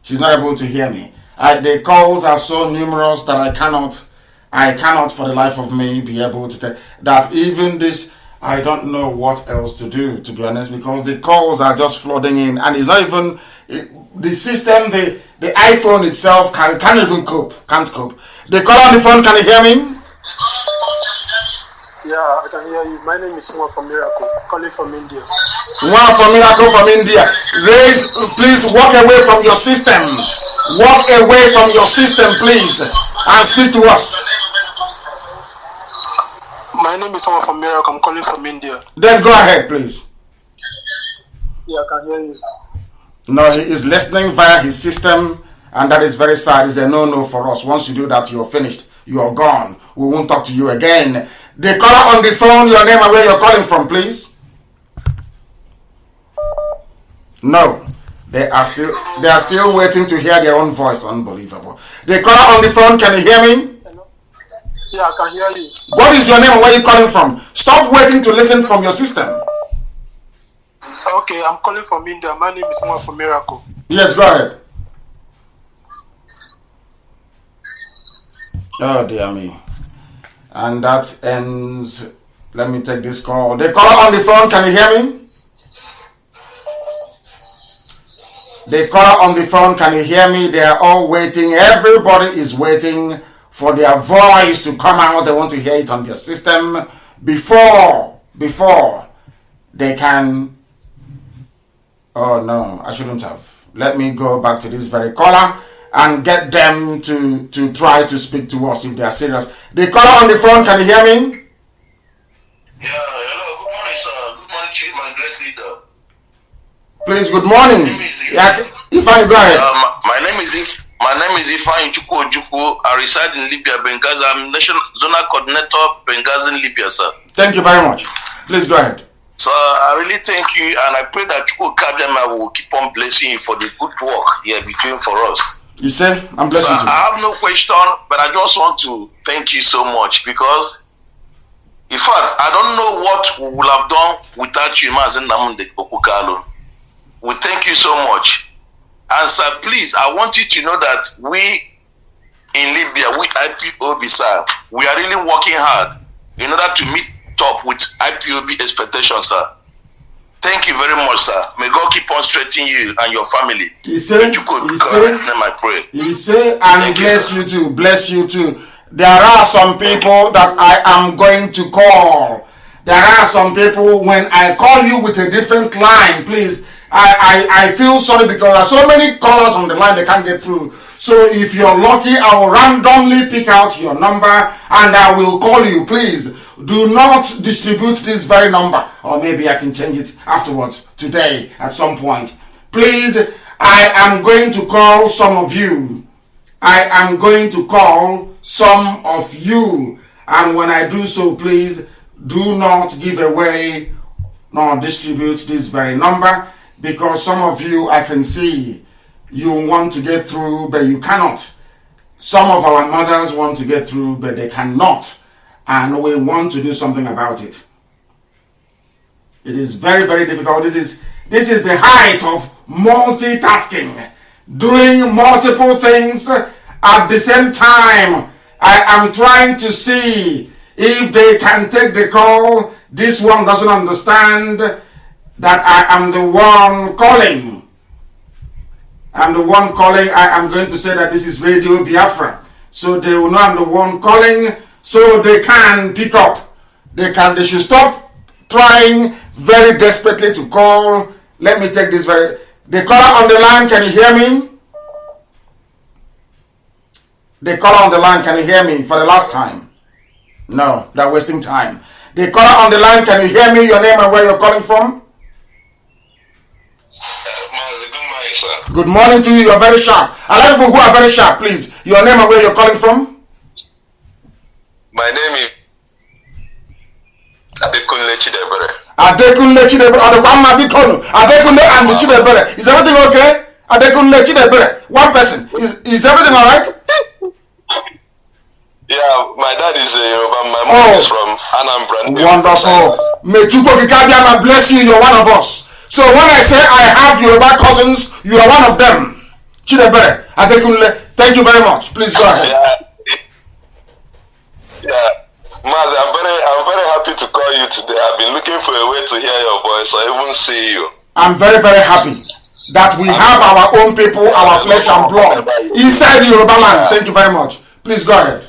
She's not able to hear me. The calls are so numerous that I cannot for the life of me be able to tell that even this, I don't know what else to do, to be honest, because the calls are just flooding in, and it's not even the system, the iPhone itself can't even cope, can't cope. The caller on the phone, can you hear me? Yeah, I can hear you. My name is Mwa from Miracle, calling from India. Mwa from Miracle from India. Please walk away from your system. Walk away from your system, please, and speak to us. My name is Mwa from Miracle. I'm calling from India. Then go ahead, please. Yeah, I can hear you. No, he is listening via his system, and that is very sad. It's a no-no for us. Once you do that, you're finished. You're gone. We won't talk to you again. The caller on the phone, your name and where you're calling from, please. No, they are still waiting to hear their own voice. Unbelievable. The caller on the phone, can you hear me? Hello? Yeah, I can hear you. What is your name and where you're calling from? Stop waiting to listen from your system. Okay, I'm calling from India. My name is Mwa from Miracle. Yes, go ahead. Oh dear me. And that ends. Let me take this call. The caller on the phone, can you hear me? The caller on the phone, can you hear me? They are all waiting. Everybody is waiting for their voice to come out. They want to hear it on their system before they can. Oh no, I shouldn't have. Let me go back to this very caller and get them to try to speak to us if they are serious. The caller on the phone, can you hear me? Yeah, hello, good morning, sir. Good morning, Chief, my great leader. Please, good morning. Ifeanyi, go ahead. My name is Ifeanyi Chukwu. I reside in Libya, Benghazi. I'm National Zonal Coordinator, Benghazi, in Libya, sir. Thank you very much. Please go ahead. So I really thank you, and I pray that Chukwu Kabiyama will keep on blessing you for the good work you're doing for us. You say, I'm blessing you. I have no question, but I just want to thank you so much because, in fact, I don't know what we would have done without you, Mazi Nnamdi. We thank you so much. And sir, please, I want you to know that we in Libya, we Ipob, sir, we are really working hard in order to meet top with IPOB expectations, sir. Thank you very much, sir. May God keep on strengthening you and your family. He said, I pray. He said, and bless you too. Bless you too. There are some people that I am going to call. There are some people, when I call you with a different line, please, I feel sorry because there are so many callers on the line they can't get through. So if you're lucky, I will randomly pick out your number and I will call you. Please do not distribute this very number, or maybe I can change it afterwards today at some point. Please, I am going to call some of you. I am going to call some of you, and when I do so, please do not give away nor distribute this very number, because some of you, I can see you want to get through, but you cannot. Some of our mothers want to get through, but they cannot, and we want to do something about it. It is very, very difficult. This is the height of multitasking, doing multiple things at the same time. I am trying to see if they can take the call. This one doesn't understand that I am the one calling. I'm the one calling. I am going to say that this is Radio Biafra, so they will know I'm the one calling, so they can pick up. They should stop trying very desperately to call. Let me take this the caller on the line, can you hear me? The caller on the line, can you hear me for the last time? No, they're wasting time. The caller on the line, can you hear me? Your name and where you're calling from? Mazi, good morning, sir. Good morning to you. You're very sharp. I like people who are very sharp, please. Your name and where you're calling from? My name is Adekunle Chidebere. Adekunle Chidebere. Adekunle and the Chidebere. Is everything okay? Adekunle Chidebere. One person. Is everything all right? Yeah, my dad is Yoruba. My mom is from Anambra. Wonderful. May Chuko Kikabiama bless you. You're one of us. So when I say I have Yoruba cousins, you are one of them. Chidebere, Adekunle, thank you very much. Please go ahead. Yeah. Mazi, I'm very happy to call you today. I've been looking for a way to hear your voice or even see you. I'm very, very happy that we have our own people, our flesh and blood inside Yoruba land. Thank you very much. Please go ahead.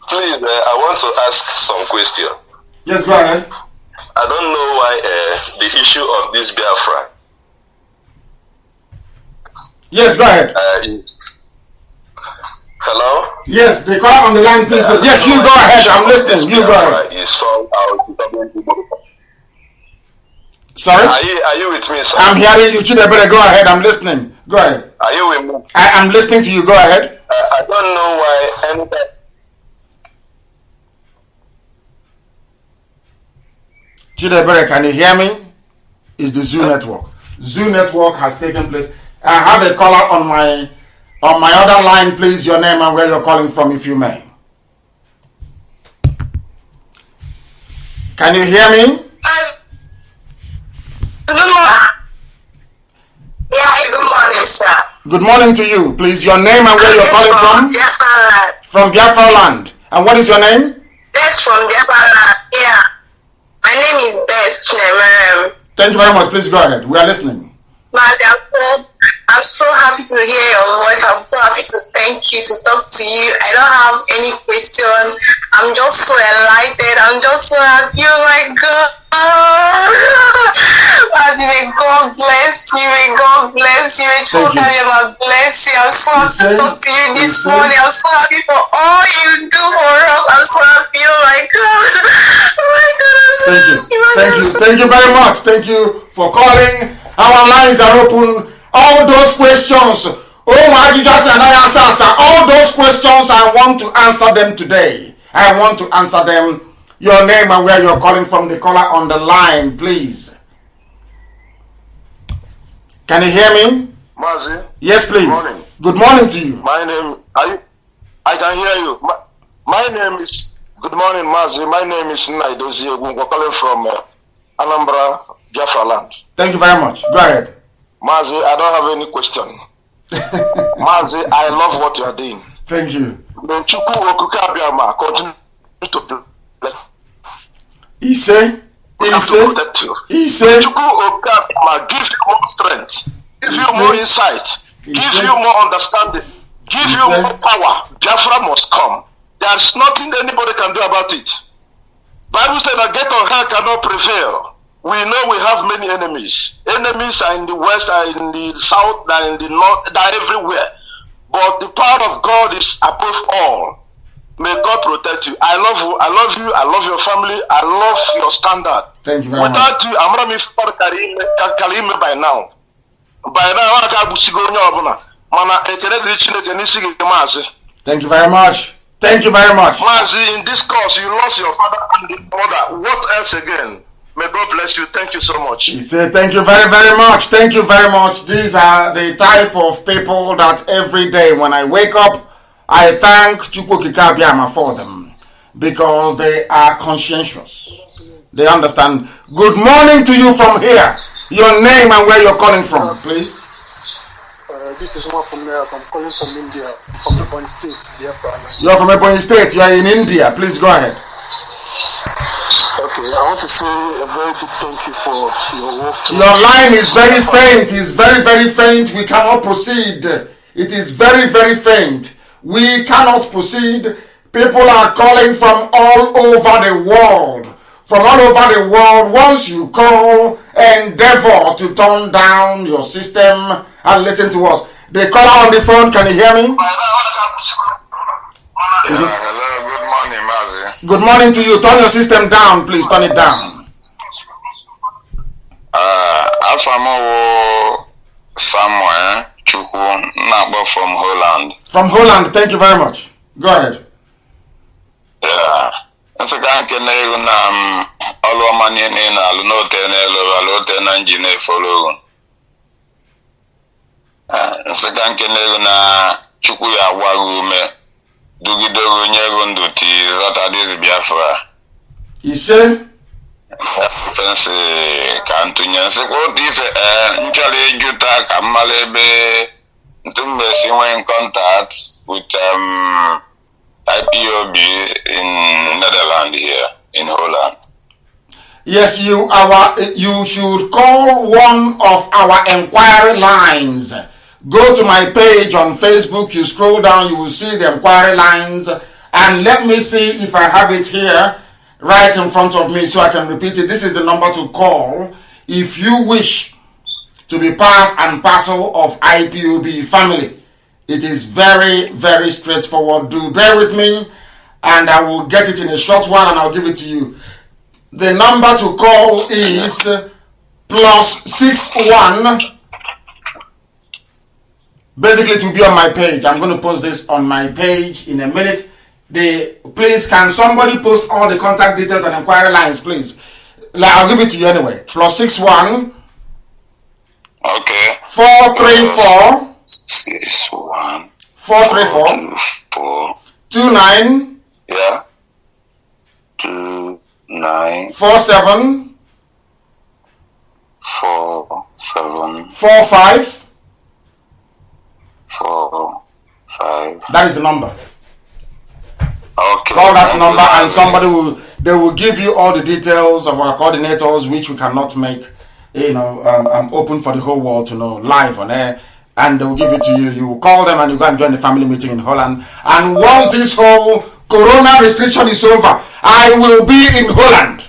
Please, I want to ask some question. Yes, go ahead. I don't know why the issue of this Biafra. Yes, go ahead. Hello? Yes, the caller on the line, please. Yes, you go ahead. I'm listening. You go ahead. Sorry? Are you with me, sir? I'm hearing you. Chidebere, go ahead. I'm listening. Go ahead. Are you with me? I am listening to you. Go ahead. I don't know why anybody. Chidebere, can you hear me? It's the Zoo network. Zoo network has taken place. I have a caller on my other line. Please, your name and where you're calling from, if you may. Can you hear me? Good morning. Yeah, good morning, sir. Good morning to you. Please, your name and where you're calling from? Biafra. From Biafra land. And what is your name? Beth from Biafra land. Yeah. My name is Beth. Thank you very much. Please go ahead. We are listening. I'm so happy to hear your voice. I'm so happy to thank you, to talk to you. I don't have any question. I'm just so enlightened. I'm just so happy. Oh my God. May God bless you. May God bless you. May God bless you. I'm so happy to talk to you this morning. I'm so happy for all you do for us. I'm so happy. Oh my God. Oh my God. Thank you very much. Thank you for calling. Our lines are open. All those questions, all those questions, I want to answer them today. I want to answer them. Your name and where you're calling from, the caller on the line, please. Can you hear me? Mazi? Yes, please. Good morning to you. My name, I can hear you. My name is, good morning, Mazi. My name is Nnamdi. We're calling from Anambra, Biafra land. Thank you very much. Go ahead. Mazi, I don't have any question. Mazi, I love what you are doing. Thank you. May Chukwu Okuke Abiama continue to bless. He said, protect you. Chukwu Okuke Abiama give you more strength, give you more insight, give you more understanding, give you more power. Biafra must come. There's nothing anybody can do about it. Bible said that gate of hell cannot prevail. We know we have many enemies. Enemies are in the west, are in the south, are in the north, they are everywhere. But the power of God is above all. May God protect you. I love you. I love you. I love your family. I love your standard. Thank you very much. Without you, I'm going to by now. By now, I can't Thank you very much. Thank you very much. Mazi, in this course, you lost your father and the mother. What else again? May God bless you. Thank you so much. He said, thank you very, very much. Thank you very much. These are the type of people that every day when I wake up, I thank Chukwu Kikabiama for them because they are conscientious. They understand. Good morning to you from here. Your name and where you're calling from, please. This is one from there. I'm calling from India, from Ebonyi State, Biafra. You're from Ebonyi State. You are in India. Please go ahead. Okay, I want to say a very big thank you for your work. Your line is very faint. It's very, very faint. We cannot proceed. It is very, very faint. We cannot proceed. People are calling from all over the world. From all over the world. Once you call, endeavor to turn down your system and listen to us. The caller on the phone, can you hear me? Hello, good morning, Mazi. Good morning to you. Turn your system down, please. Turn it down. Afamo Samuel Chukwu Nabo from Holland. From Holland, thank you very much. Go ahead. Yeah. Nso ka nke na ego na olu ọma niile na alu no te na elo alu te na njine follow. Nso ka nke na ego na Chukwu ya wagu ume dugidoro nyego nduti zata dizi Biafra. Ise fensi ka ntunye nsi ko dife nchale juta ka malebe ntumbe si in contact with Ipob in Netherlands here in Holland. Yes, you should call one of our inquiry lines. Go to my page on Facebook, you scroll down, you will see the inquiry lines, and let me see if I have it here right in front of me so I can repeat it. This is the number to call if you wish to be part and parcel of Ipob family. It is very, very straightforward. Do bear with me and I will get it in a short while and I'll give it to you. The number to call is +61. Basically, it will be on my page. I'm going to post this on my page in a minute. Please, can somebody post all the contact details and inquiry lines, please? I'll give it to you anyway. +61. Okay. 434. 61 434 29 yeah 29 47 45 That is the number. Okay. Call that number and somebody will give you all the details of our coordinators, which we cannot make. I'm open for the whole world to know live on air. And they will give it to you. You will call them and you go and join the family meeting in Holland. And once this whole corona restriction is over, I will be in Holland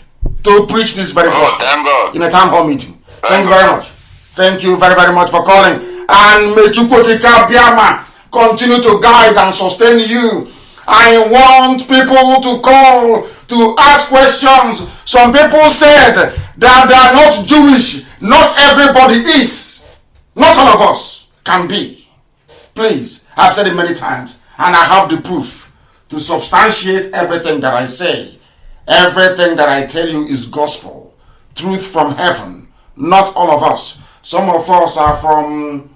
to preach this very gospel in a town hall meeting. Thank you very much. Thank you very, very much for calling. And may Chukwu Kikabiama continue to guide and sustain you. I want people to call to ask questions. Some people said that they are not Jewish. Not everybody is. Not all of us can be. Please, I've said it many times, and I have the proof to substantiate everything that I say. Everything that I tell you is gospel, truth from heaven. Not all of us. Some of us are from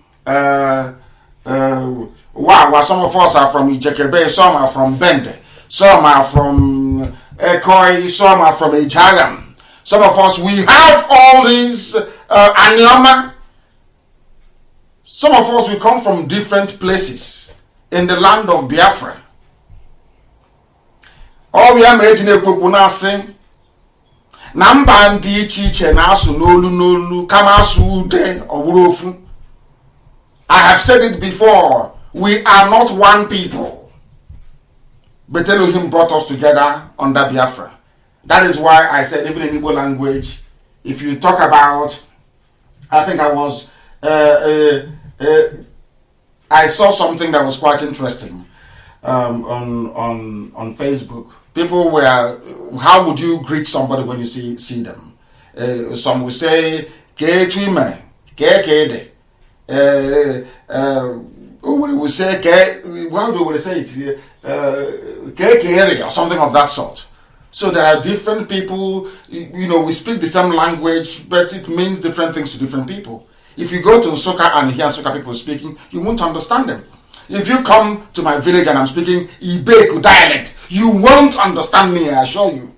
some of us are from Ijekebe, some are from Bende, some are from Ekoi, some are from Ejagam. Some of us, we have all these Anyama. Some of us, we come from different places in the land of Biafra. All we are making a kukunase. Namba ndi iche na asu n'olu kama asu ude oburofu. I have said it before. We are not one people. But Elohim brought us together under Biafra. That is why I said, even in Igbo language, if you talk about, I think I was, I saw something that was quite interesting on Facebook. People were, how would you greet somebody when you see them? Some will say, "Ke twimere, ke kede." We will say, how do we say it? Area or something of that sort. So there are different people, we speak the same language, but it means different things to different people. If you go to Nsukka and hear Nsukka people speaking, you won't understand them. If you come to my village and I'm speaking Ibeku dialect, you won't understand me, I assure you.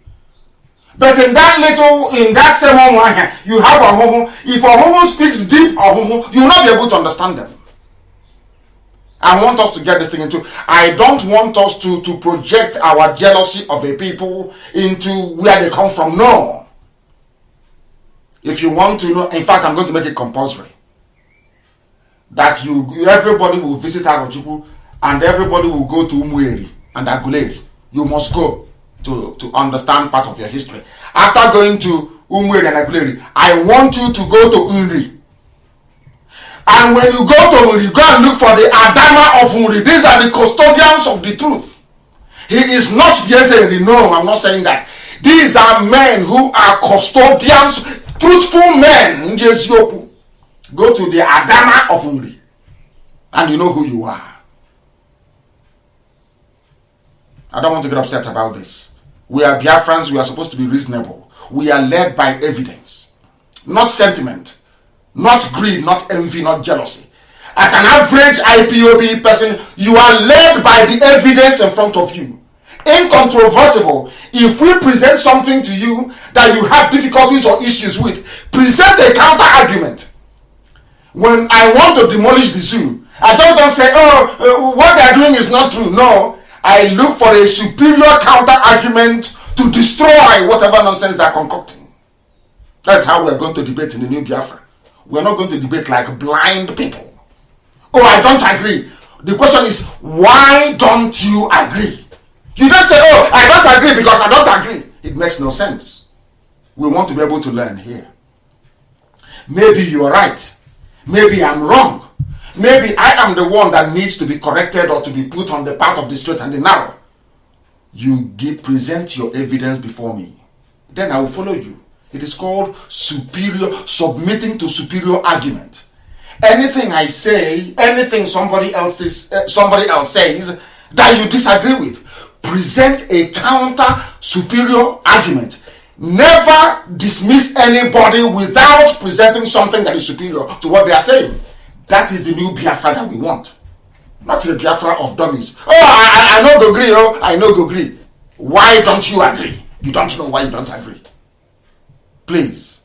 But in that same one, you have a Homo. If a Homo speaks deep or Homo, you will not be able to understand them. I want us to get this thing into. I don't want us to project our jealousy of a people into where they come from. No. If you want to know, in fact, I'm going to make it compulsory that everybody will visit Arochukwu and everybody will go to Umueri and Aguleri. You must go to understand part of your history. After going to Umueri and Aguleri, I want you to go to Unri. And when you go to Unri, go and look for the Adama of Unri. These are the custodians of the truth. He is not Yeseri. No, I'm not saying that. These are men who are custodians, truthful men. Go to the Adama of Unri. And you know who you are. I don't want to get upset about this. We are Biafrans. We are supposed to be reasonable. We are led by evidence, not sentiment. Not greed, not envy, not jealousy. As an average IPOB person, you are led by the evidence in front of you. Incontrovertible. If we present something to you that you have difficulties or issues with, present a counter argument. When I want to demolish the zoo, I just don't say, what they are doing is not true. No, I look for a superior counter argument to destroy whatever nonsense they are concocting. That's how we are going to debate in the new Biafra. We're not going to debate like blind people. Oh, I don't agree. The question is, why don't you agree? You don't say, oh, I don't agree because I don't agree. It makes no sense. We want to be able to learn here. Maybe you're right. Maybe I'm wrong. Maybe I am the one that needs to be corrected or to be put on the path of the straight and the narrow. You present your evidence before me. Then I will follow you. It is called submitting to superior argument. Anything I say, anything somebody else says that you disagree with, present a counter superior argument. Never dismiss anybody without presenting something that is superior to what they are saying. That is the new Biafra that we want. Not the Biafra of dummies. Oh, I know go agree. Oh, I know go agree. Why don't you agree? You don't know why you don't agree. Please,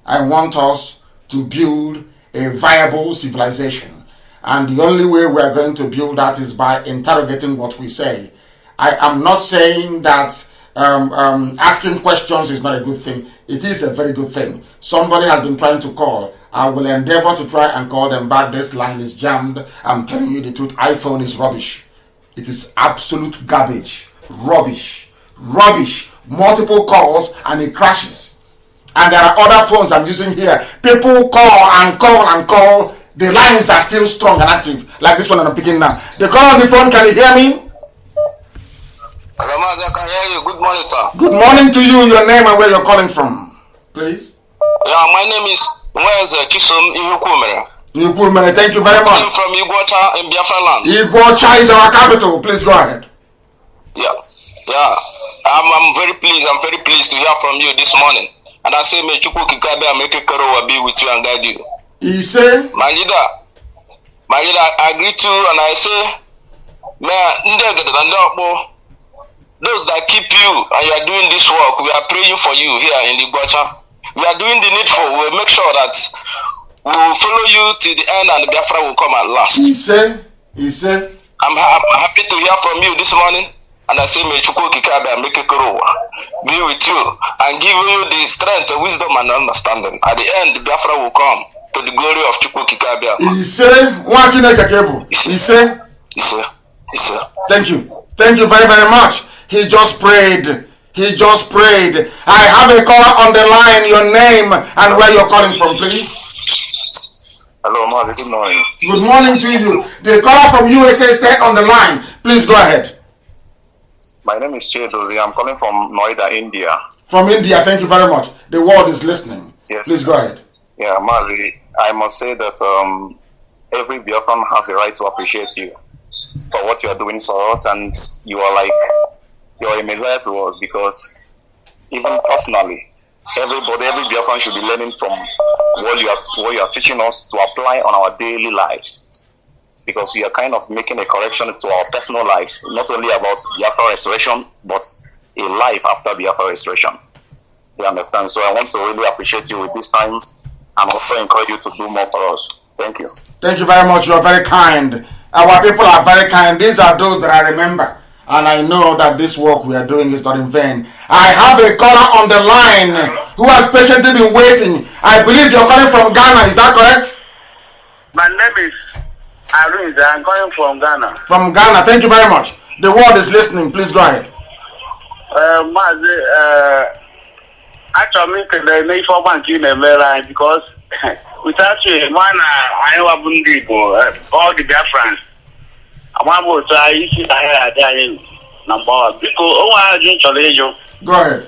I want us to build a viable civilization. And the only way we are going to build that is by interrogating what we say. I am not saying that asking questions is not a good thing. It is a very good thing. Somebody has been trying to call. I will endeavor to try and call them back. This line is jammed. I'm telling you the truth. iPhone is rubbish. It is absolute garbage. Rubbish. Rubbish. Multiple calls and it crashes. And there are other phones I'm using here. People call and call and call. The lines are still strong and active. Like this one that I'm picking now. They call on the phone. Can you hear me? Hello, Mazi, I can hear you. Good morning, sir. Good morning to you. Your name and where you're calling from, please. Yeah, my name is Chisom Ihukumere. Ihukumere, thank you very much. I'm from Iguacha in Biafra land. Iguacha is our capital. Please go ahead. Yeah. I'm very pleased. I'm very pleased to hear from you this morning. And I say, may Chukwu Kikabe Ameke Karo be with you and guide you. He say, my leader, I agree to, and I say, those that keep you and you are doing this work, we are praying for you here in Iguacha. We are doing the needful. We will make sure that we will follow you to the end and the Biafra will come at last. He said. I'm happy to hear from you this morning. And I say, may Chukwu Kikabia make be with you and give you the strength, wisdom, and understanding. At the end, Biafra will come to the glory of Chukwu Kikabia. He say, watching a cable. He say. Thank you. Thank you very, very much. He just prayed. I have a caller on the line. Your name and where you're calling from, please. Hello, Mazi. Good morning. Good morning to you. The caller from USA State on the line. Please go ahead. My name is Chedozi. I'm calling from Noida, India. From India, thank you very much. The world is listening. Yes. Please go ahead. Yeah, Mazi, I must say that every Biafran has a right to appreciate you for what you are doing for us, and you're a messiah to us, because even personally, every Biafran should be learning from what you are teaching us to apply on our daily lives. Because we are kind of making a correction to our personal lives, not only about Biafra restoration, but a life after Biafra restoration. You understand? So I want to really appreciate you with this time and also encourage you to do more for us. Thank you. Thank you very much. You are very kind. Our people are very kind. These are those that I remember. And I know that this work we are doing is not in vain. I have a caller on the line who has patiently been waiting. I believe you're calling from Ghana. Is that correct? My name is Arunza. I'm calling from Ghana. From Ghana. Thank you very much. The world is listening. Please go ahead. Mazi, actually, the Ipob bank in America, because without you, I know all the Biafrans. I'm able to see that number one. Because I didn't go ahead.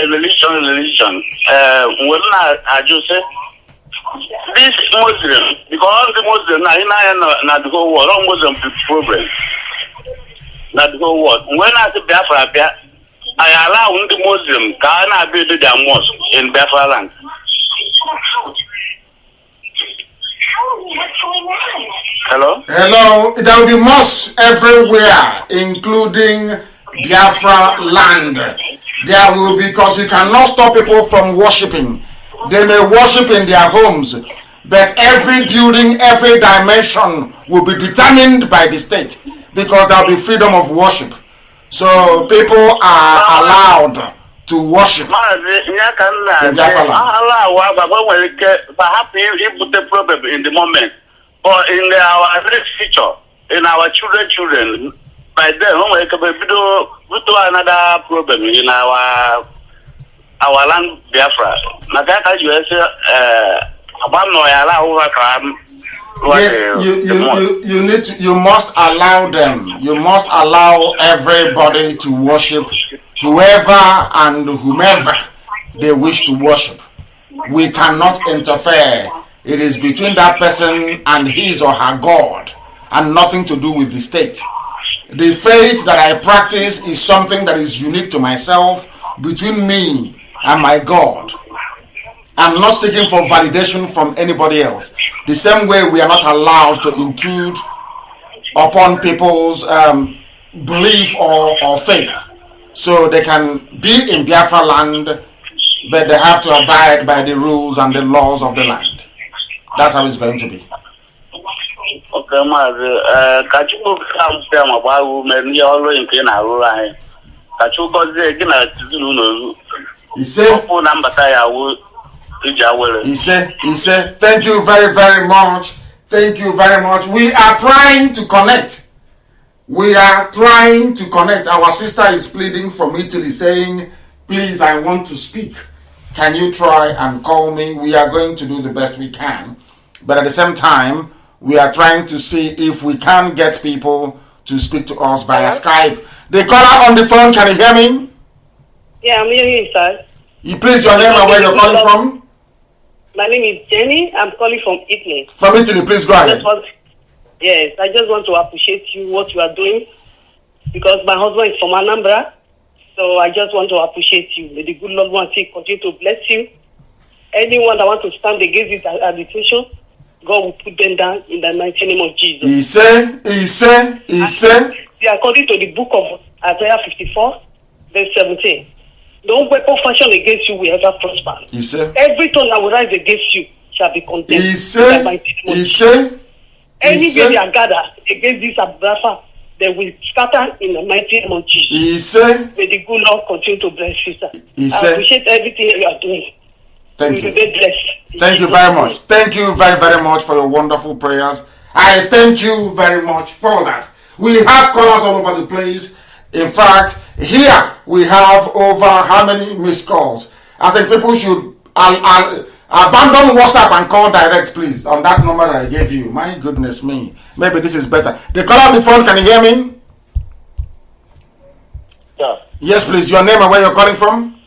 Religion. When I just say this Muslim, because the Muslim now the whole world, all Muslim problem. Not the whole world. When I say Biafra, I allow the Muslim can build their mosque in Biafra land. Hello? Hello. There will be mosques everywhere, including Biafra land. There will be, because you cannot stop people from worshiping. They may worship in their homes, but every building, every dimension will be determined by the state, because there will be freedom of worship. So people are allowed to worship. Perhaps you put the problem in the moment, but in our next future, in our children, by then we do another problem in our land Biafra. Yes, you must allow them. You must allow everybody to worship whoever and whomever they wish to worship. We cannot interfere. It is between that person and his or her God, and nothing to do with the state. The faith that I practice is something that is unique to myself, between me and my God. I'm not seeking for validation from anybody else. The same way we are not allowed to intrude upon people's belief or faith. So they can be in Biafra land, but they have to abide by the rules and the laws of the land. That's how it's going to be. Okay, Mazi. Can you come tell about women? You already in Kenya. Can you go there again? He said, thank you very, very much. Thank you very much. We are trying to connect. Our sister is pleading from Italy, saying, please, I want to speak. Can you try and call me? We are going to do the best we can. But at the same time, we are trying to see if we can get people to speak to us via Skype. The caller on the phone, can you hear me? Yeah, I'm hearing you, sir. You please your name and where you're calling from? My name is Jenny. I'm calling from Italy. From Italy, please go ahead. Yes, I just want to appreciate you, what you are doing, because my husband is from Anambra. So I just want to appreciate you. May the good Lord want to continue to bless you. Anyone that wants to stand against this agitation, God will put them down in the mighty name of Jesus. He said. According to the book of Isaiah 54, verse 17, no weapon fashioned against you will ever prosper. Every tongue that will rise against you shall be condemned. Anywhere they are gathered against this Biafra, they will scatter in the mighty name of Jesus. He said, may the good Lord continue to bless you, sir. I appreciate everything you are doing. Thank you. Be blessed. Thank you very much. Thank you very, very much for your wonderful prayers. I thank you very much for that. We have callers all over the place. In fact, here we have over how many missed calls? I think people should abandon WhatsApp and call direct, please, on that number that I gave you. My goodness me. Maybe this is better. The caller on the phone, can you hear me? Yeah. Yes, please. Your name and where you're calling from?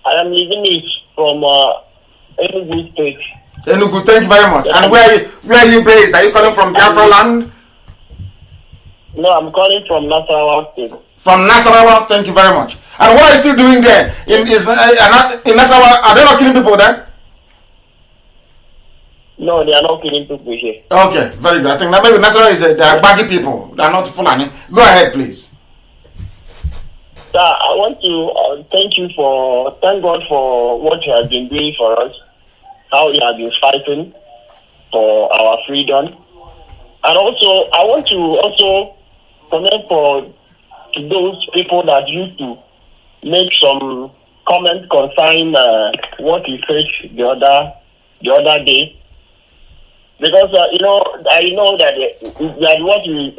I am living it from Enugu State. Enugu, thank you very much. And where are you based? Are you calling from Biafra land? No, I'm calling from Nasarawa State. From Nasarawa, thank you very much. And what are you still doing there? In Nasarawa, are they not killing people there? No, they are not killing people here. Okay, very good. I think that maybe Nasarawa is they are baggy people. They are not Fulani. Go ahead, please. Sir, I want to thank God for what you have been doing for us, how you have been fighting for our freedom. And also, I want to also comment for those people that used to make some comment concerning what he said the other day. Because I know that what he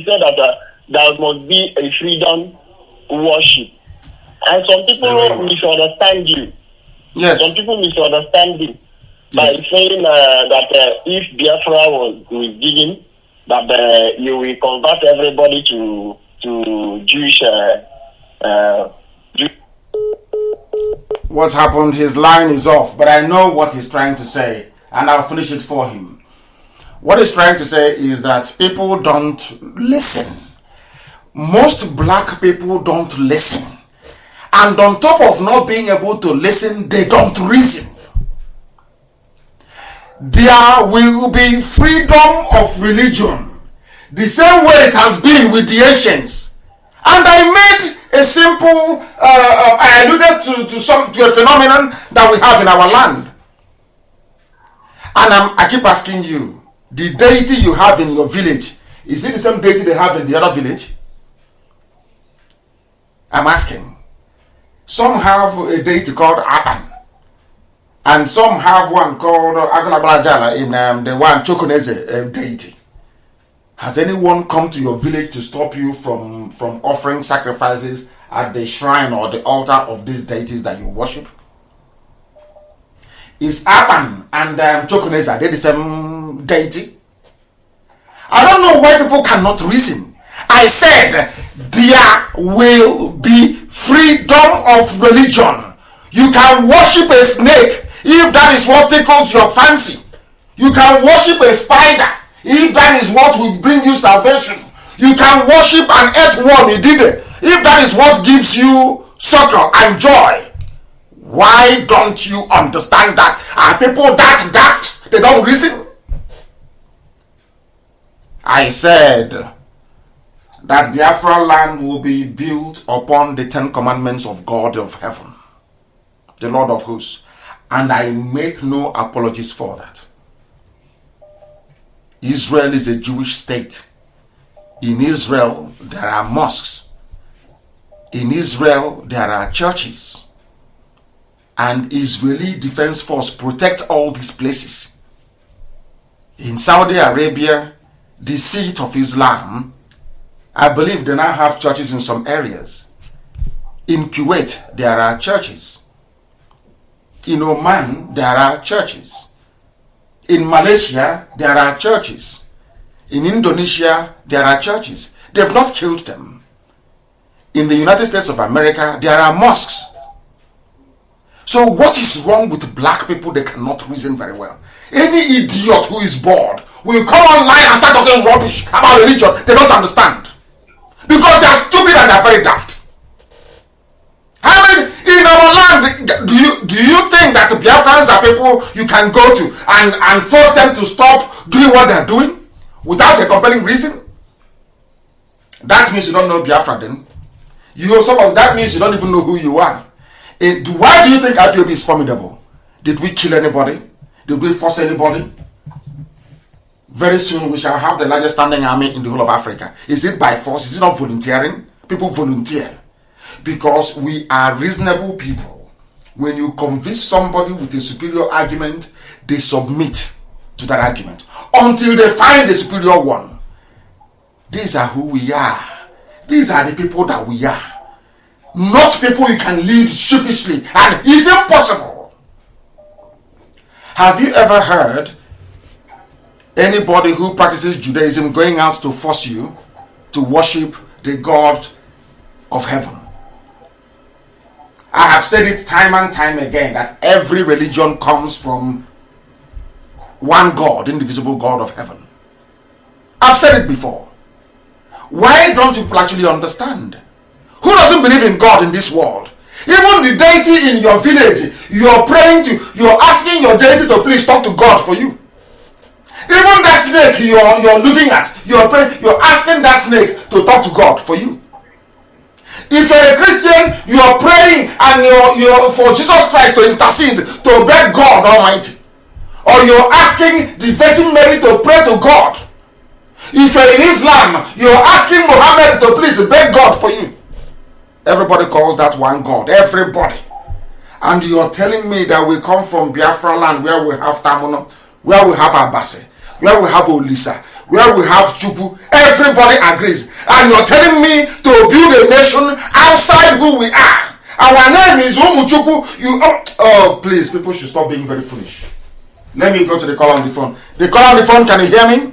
said that there must be a freedom worship, and some people misunderstand you. Yes. Some people misunderstand you by saying that if Biafra was given, that you will convert everybody to Jewish. What happened? His line is off, but I know what he's trying to say, and I'll finish it for him. What he's trying to say is that people don't listen. Most black people don't listen. And on top of not being able to listen, they don't reason. There will be freedom of religion, the same way it has been with the ancients. And I made a simple, I alluded to a phenomenon that we have in our land. And I keep asking you, the deity you have in your village, is it the same deity they have in the other village? I'm asking. Some have a deity called Atan, and some have one called Agalabalajala in the one Chokoneze deity. Has anyone come to your village to stop you from offering sacrifices at the shrine or the altar of these deities that you worship? Is Atan and Chokoneze, are they the same deity? I don't know why people cannot reason. I said there will be freedom of religion. You can worship a snake if that is what tickles your fancy. You can worship a spider if that is what will bring you salvation. You can worship an earthworm, if that is what gives you succor and joy. Why don't you understand that? Are people that daft? They don't reason? I said that Biafra land will be built upon the 10 commandments of God of heaven, the Lord of hosts, and I make no apologies for that. Israel is a Jewish state. In Israel, there are mosques. In Israel, there are churches. And Israeli Defense Force protect all these places. In Saudi Arabia, the seat of Islam, I believe they now have churches in some areas. In Kuwait, there are churches. In Oman, there are churches. In Malaysia, there are churches. In Indonesia, there are churches. They've not killed them. In the United States of America, there are mosques. So what is wrong with black people? They cannot reason very well. Any idiot who is bored will come online and start talking rubbish about religion. They don't understand. Because they are stupid and they are very daft. I mean, in our land, do you think that Biafrans are people you can go to and force them to stop doing what they are doing without a compelling reason? That means you don't know Biafra then. That means you don't even know who you are. Why do you think Ipob is formidable? Did we kill anybody? Did we force anybody? Very soon we shall have the largest standing army in the whole of Africa. Is it by force? Is it not volunteering? People volunteer because we are reasonable people. When you convince somebody with a superior argument, they submit to that argument until they find the superior one. These are who we are. These are the people that we are. Not people you can lead sheepishly, and it's impossible. Have you ever heard anybody who practices Judaism going out to force you to worship the God of heaven? I have said it time and time again that every religion comes from one God, indivisible God of heaven. I've said it before. Why don't people actually understand? Who doesn't believe in God in this world? Even the deity in your village, you're praying to, you're asking your deity to please talk to God for you. Even that snake you're looking at, you're praying, you're asking that snake to talk to God for you. If you're a Christian, you're praying and you're for Jesus Christ to intercede, to beg God Almighty. Or you're asking the Virgin Mary to pray to God. If you're in Islam, you're asking Muhammad to please beg God for you. Everybody calls that one God. Everybody. And you're telling me that we come from Biafra land where we have Tamuno, where we have Abase, where we have Olisa, where we have Chupu. Everybody agrees. And you're telling me to build a nation outside who we are. Our name is Umuchuku. Oh, please, people should stop being very foolish. Let me go to the call on the phone. The call on the phone, can you hear me?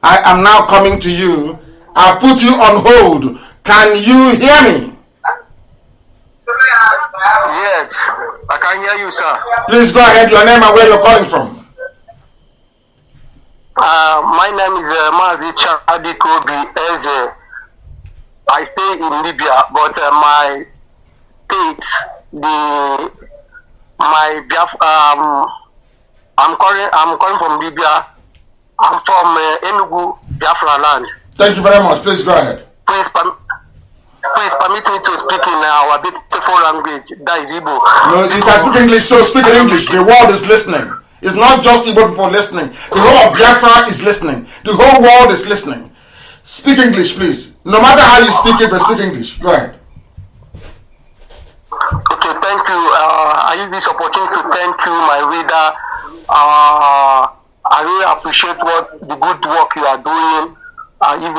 I am now coming to you. I've put you on hold. Can you hear me? Yes, I can hear you, sir. Please go ahead, your name and where you're calling from. My name is Mazi Chadikobi Eze. I stay in Libya, but my state, I'm calling from Libya. I'm from Enugu, Biafra land. Thank you very much. Please go ahead. Please permit me to speak in our beautiful language, that is Igbo. No, you can speak English, so speak in English. The world is listening. It's not just Igbo people listening. The whole of Biafra is listening. The whole world is listening. Speak English, please. No matter how you speak it, but speak English. Go ahead. Okay, thank you. I use this opportunity to thank you, my reader. I really appreciate the good work you are doing. Even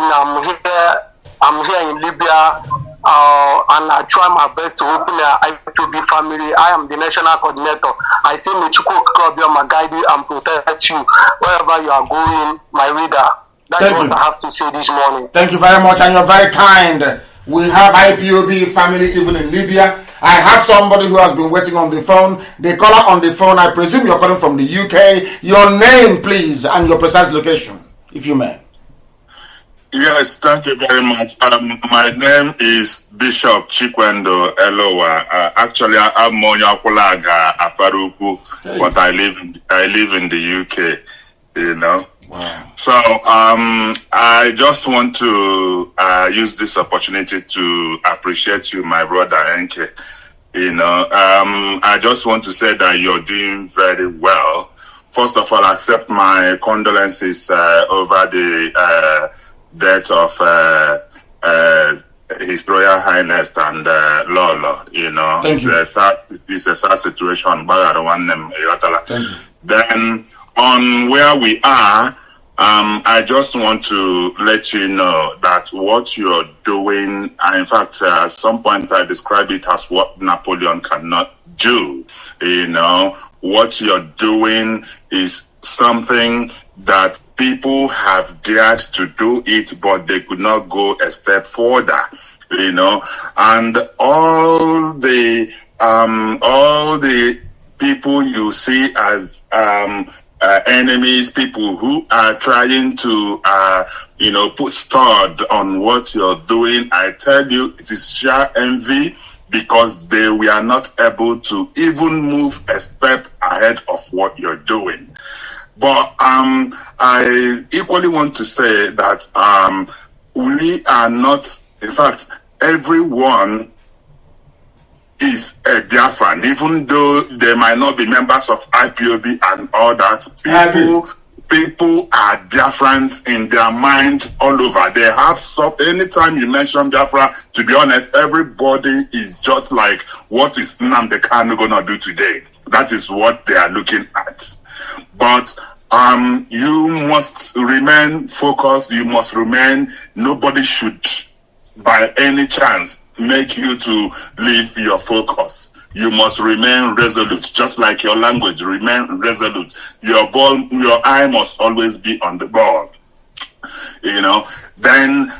I'm here in Libya, and I try my best to open a Ipob family. I am the national coordinator. I say Mechuko Krobia guide you and protect you wherever you are going, my reader. That's what I have to say this morning. Thank you very much, and you're very kind. We have Ipob family even in Libya. I have somebody who has been waiting on the phone. The caller on the phone, I presume you're calling from the UK. Your name, please, and your precise location, if you may. Yes, thank you very much. My name is Bishop Chikwendo Elowa. Actually, I'm Monya Kulaga Aparuku, but I live in the UK, you know. Wow. So I just want to use this opportunity to appreciate you, my brother Enke. You know, I just want to say that you're doing very well. First of all, accept my condolences over the death of His Royal Highness and Lolo. You know, it's a sad situation. Then on where we are, I just want to let you know that what you're doing, in fact, at some point I describe it as what Napoleon cannot do. You know, what you're doing is something that people have dared to do it, but they could not go a step further. You know, and all the people you see as enemies, people who are trying to, put stud on what you're doing, I tell you, it is sheer envy, because they were not able to even move a step ahead of what you're doing. But I equally want to say that we are not, in fact, everyone is a Biafran, even though they might not be members of IPOB and all that. People are Biafrans in their minds all over. They have anytime you mention Biafra, to be honest, everybody is just like, what is Nnamdi gonna do today? That is what they are looking at. But you must remain focused. You must remain. Nobody should, by any chance, make you to leave your focus. You must remain resolute, just like your language. Remain resolute. Your eye must always be on the ball. You know. Then,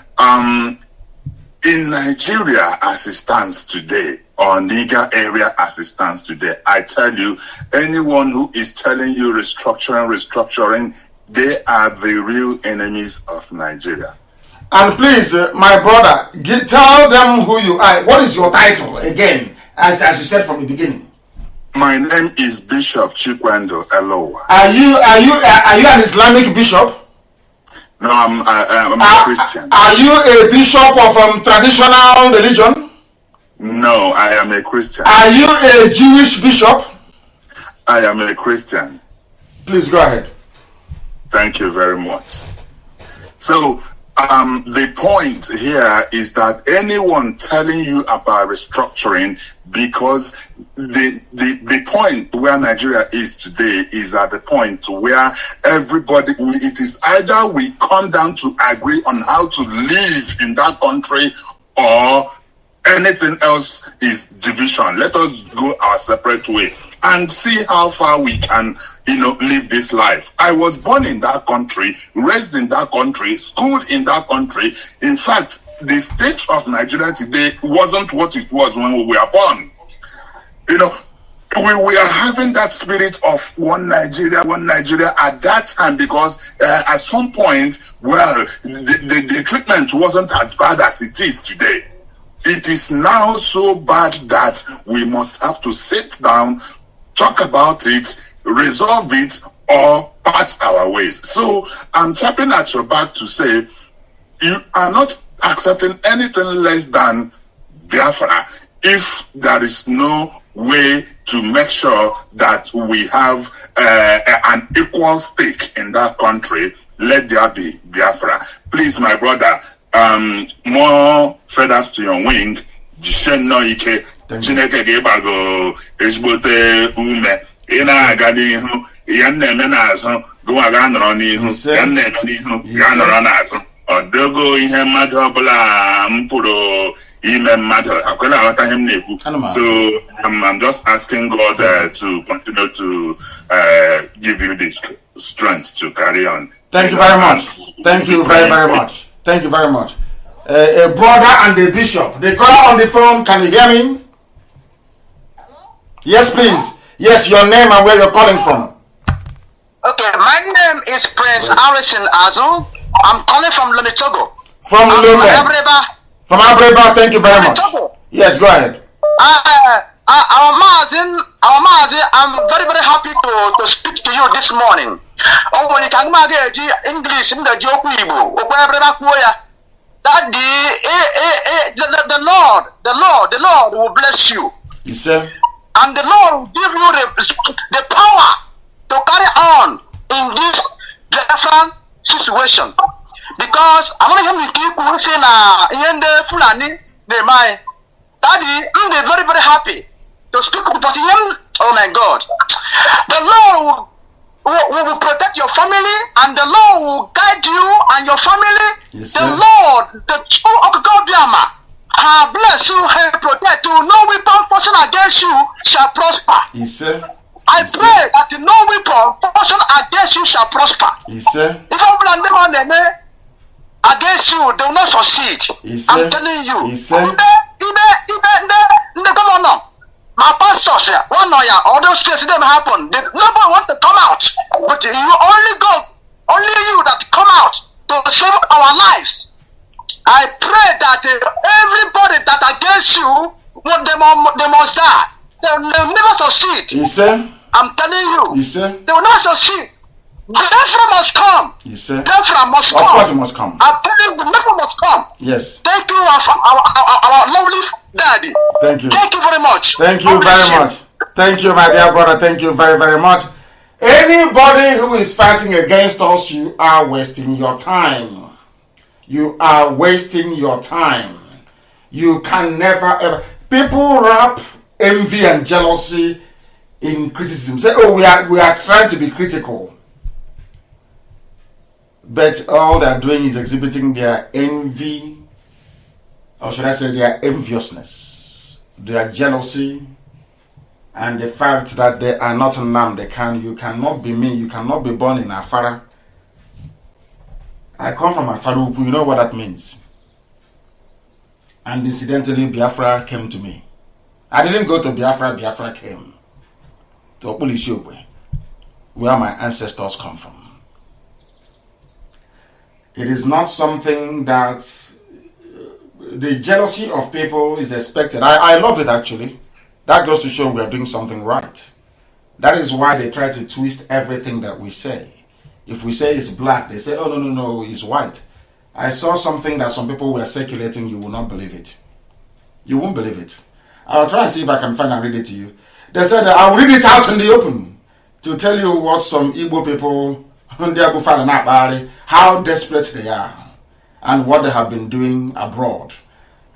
in Nigeria, as it stands today, or Niger area as it stands today, I tell you, anyone who is telling you restructuring, they are the real enemies of Nigeria. And please, my brother, tell them who you are. What is your title again, as you said from the beginning? My name is Bishop Chikwendo Elowa. Are you an Islamic bishop? No, I'm a Christian. Are you a bishop of traditional religion? No, I am a Christian. Are you a Jewish bishop? I am a Christian. Please go ahead. Thank you very much. So, the point here is that anyone telling you about restructuring, because the point where Nigeria is today is at the point where everybody, it is either we come down to agree on how to live in that country, or anything else is division. Let us go our separate way and see how far we can, live this life. I was born in that country, raised in that country, schooled in that country. In fact, the state of Nigeria today wasn't what it was when we were born. We are having that spirit of one Nigeria at that time, because at some point, the treatment wasn't as bad as it is today. It is now so bad that we must have to sit down, talk about it, resolve it, or part our ways. So I'm tapping at your back to say, you are not accepting anything less than Biafra if there is no way to make sure that we have an equal stake in that country. Let there be Biafra. Please, my brother, more feathers to your wing. Chineke ga-ịgbago ezigbote ume. Ị na-aga n'ihu, ya na-eme n'azụ, gụwa ga-anọrọ n'ihu, ya na-eme n'ihu, ga-anọrọ n'azụ. Ọ dịgo ihe mmadụ ọbụla m pụrụ ime mmadụ. Akwela aghọta ihe m na-ekwu. So I'm just asking God to continue to give you this strength to carry on. Thank you very much. Thank you very, very much. Thank you very much. A brother and a bishop. The caller on the phone, can you hear me? Hello? Yes, please. Yes, your name and where you're calling from. Okay, my name is Prince Harrison Azo. I'm calling from Lome, Togo. From Lome. From Abreba, thank you very much. Togo. Yes, go ahead. Our Mazi, I'm very, very happy to speak to you this morning. Oh, when you can English in the joke, that the Lord will bless you. Yes, sir. And the Lord will give you the power to carry on in this different situation. Because I want him to keep saying, Fulani, Daddy, I'm very, very happy to speak about him. Oh my God. The Lord will protect your family, and the Lord will guide you and your family. Yes, the Lord, the true of God, bless you and protect you. No weapon portion against you shall prosper. Yes, sir. I pray that no weapon portion against you shall prosper. Yes, sir. If I'm blaming against you, they will not succeed. Yes, I'm telling you. Yes, sir. My pastors, one lawyer, all those cases didn't happen. Nobody want to come out, but you only you that come out to save our lives. I pray that everybody that against you, they must die. They will never succeed. Yes, sir. I'm telling you. Yes, sir. They will not succeed. Biafra must come. Yes, sir. Biafra must come. Of course it must come. I'm telling you, Biafra must come. Yes. Thank you, our lovely Daddy. Thank you. Thank you very much. Thank you very much. Thank you, my dear brother. Thank you very, very much. Anybody who is fighting against us, you are wasting your time. You are wasting your time. You can never ever. People wrap envy and jealousy in criticism. Say, oh, we are trying to be critical. But all they're doing is exhibiting their envy, or should I say their enviousness, their jealousy, and the fact that they are not Nnamdi. You cannot be me. You cannot be born in Afara. I come from Afara. You know what that means. And incidentally, Biafra came to me. I didn't go to Biafra. Biafra came to Opulishiogwe, where my ancestors come from. It is not something that the jealousy of people is expected. I love it, actually. That goes to show we are doing something right. That is why they try to twist everything that we say. If we say it's black, they say, oh, no, it's white. I saw something that some people were circulating. You will not believe it. You won't believe it. I'll try and see if I can find and read it to you. They said, I'll read it out in the open to tell you what some Igbo people, how desperate they are, and what they have been doing abroad,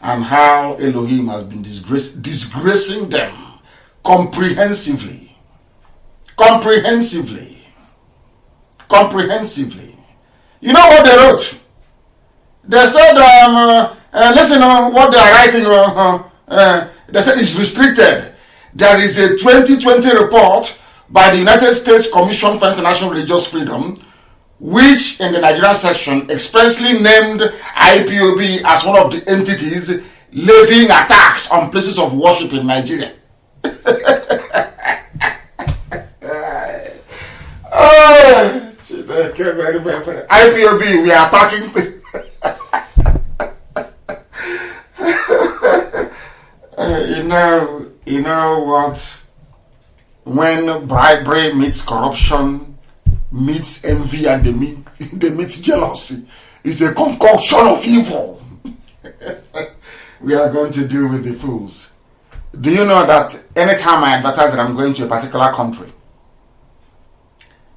and how Elohim has been disgracing them comprehensively. You know what they wrote? They said, listen to what they are writing. They said it's restricted. There is a 2020 report by the United States Commission for International Religious Freedom, which in the Nigerian section expressly named IPOB as one of the entities levying attacks on places of worship in Nigeria. IPOB, we are attacking. You know what? When bribery meets corruption, meets envy, and they meet jealousy, it's a concoction of evil. We are going to deal with the fools. Do you know that anytime I advertise that I'm going to a particular country,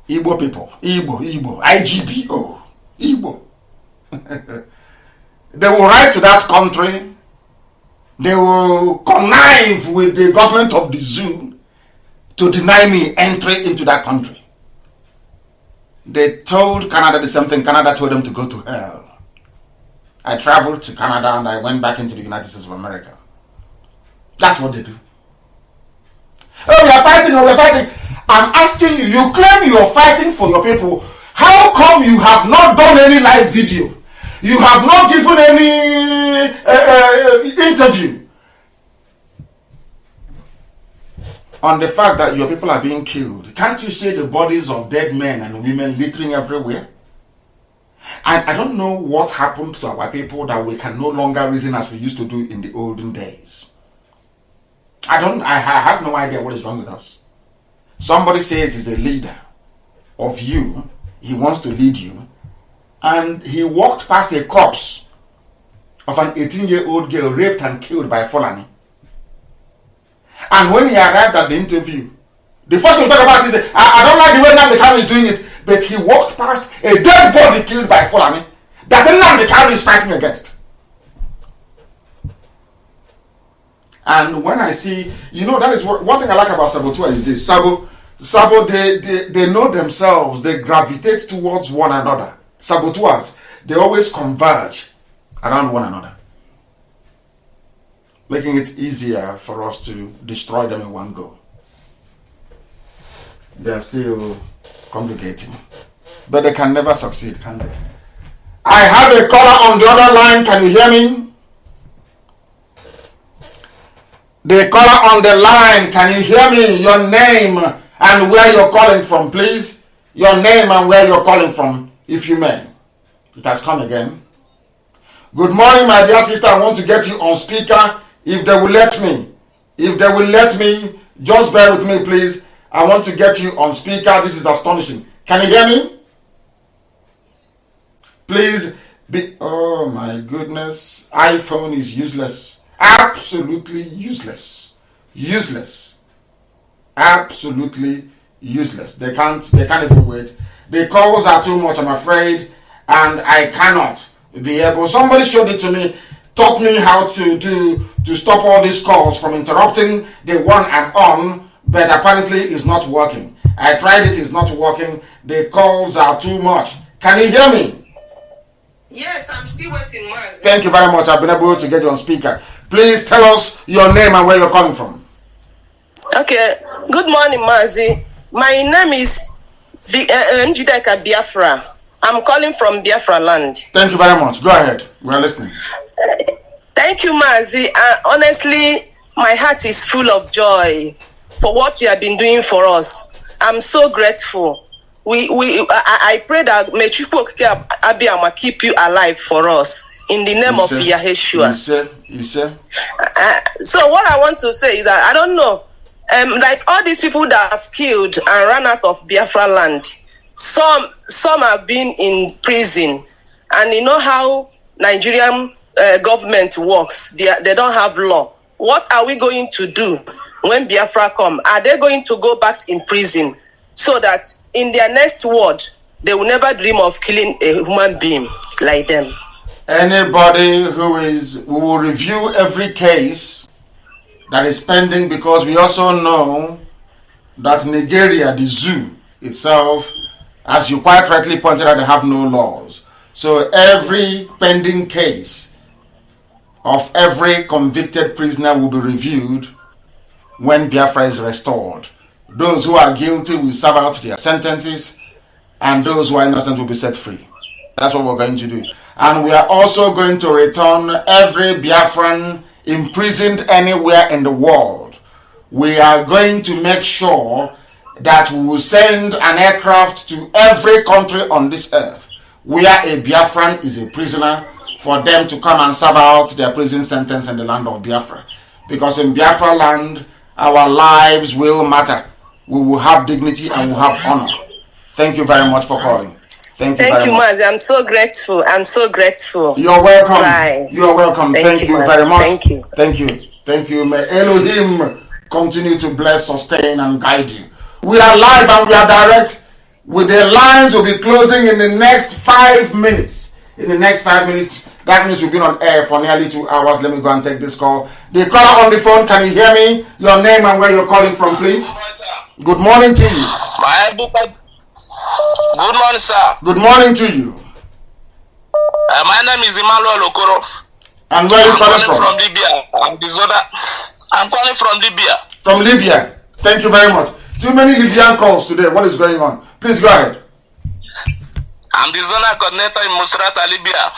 Igbo people, Igbo, IGBO, Igbo, they will write to that country, they will connive with the government of the zoo to deny me entry into that country. They told Canada the same thing. Canada told them to go to hell. I traveled to Canada and I went back into the United States of America. That's what they do. Oh, we are fighting, I'm asking you, you claim you are fighting for your people. How come you have not done any live video? You have not given any interview on the fact that your people are being killed? Can't you see the bodies of dead men and women littering everywhere? And I don't know what happened to our people that we can no longer reason as we used to do in the olden days. I have no idea what is wrong with us. Somebody says he's a leader of you, he wants to lead you, and he walked past a corpse of an 18-year-old girl raped and killed by Fulani. And when he arrived at the interview, the first thing he talked about is, I don't like the way Nnamdi is doing it, but he walked past a dead body killed by Fulani that Nnamdi is fighting against. And when I see, that is one thing I like about Sabotua is this. Sabo, they know themselves, they gravitate towards one another. Sabotuas, they always converge around one another, making it easier for us to destroy them in one go. They are still congregating, but they can never succeed, can they? I have a caller on the other line. Can you hear me? The caller on the line, can you hear me? Your name and where you're calling from, please. Your name and where you're calling from, if you may. It has come again. Good morning, my dear sister. I want to get you on speaker if they will let me. If they will let me, just bear with me, please. I want to get you on speaker. This is astonishing. Can you hear me? Please be. Oh my goodness. iPhone is useless. Absolutely useless. Useless. Absolutely useless. They can't even wait. The calls are too much, I'm afraid, and I cannot be able. Somebody showed it to me, taught me how to stop all these calls from interrupting the one I'm on, but apparently it's not working. I tried it, it's not working. The calls are too much. Can you hear me? Yes, I'm still waiting, Mazi. Thank you very much. I've been able to get you on speaker. Please tell us your name and where you're calling from. Okay. Good morning, Mazi. My name is Njideka Biafra. I'm calling from Biafra land. Thank you very much. Go ahead. We're listening. Thank you, Mazi. Honestly, my heart is full of joy for what you have been doing for us. I'm so grateful. I pray that may Chukwu Abiyama keep you alive for us in the name of Yaheshua. So what I want to say is that I don't know, like all these people that have killed and run out of Biafra land, some have been in prison, and you know how Nigerian government works. They don't have law. What are we going to do when Biafra come? Are they going to go back in prison so that in their next word they will never dream of killing a human being like them? Anybody we will review every case that is pending, because we also know that Nigeria, the zoo itself, as you quite rightly pointed out, they have no laws. So every pending case of every convicted prisoner will be reviewed when Biafra is restored. Those who are guilty will serve out their sentences, and those who are innocent will be set free. That's what we're going to do. And we are also going to return every Biafran imprisoned anywhere in the world. We are going to make sure that we will send an aircraft to every country on this earth where a Biafran is a prisoner, for them to come and serve out their prison sentence in the land of Biafra. Because in Biafra land, our lives will matter. We will have dignity and we will have honor. Thank you very much for calling. Thank you, Mazi. I'm so grateful. I'm so grateful. You're welcome. Bye. You're welcome. Thank you very much. Thank you. Thank you. Thank you. May Elohim continue to bless, sustain, and guide you. We are live and we are direct. With the lines will be closing in the next 5 minutes. In the next 5 minutes, that means we've been on air for nearly 2 hours. Let me go and take this call. The caller on the phone, can you hear me? Your name and where you're calling from, please. Good morning to you. Good morning, sir. Good morning to you. My name is Emmanuel Okoro. And where are you calling from? From Libya. I'm calling from Libya. From Libya. Thank you very much. Too many Libyan calls today. What is going on? Please go ahead. I'm the zonal coordinator in Musrata, Libya.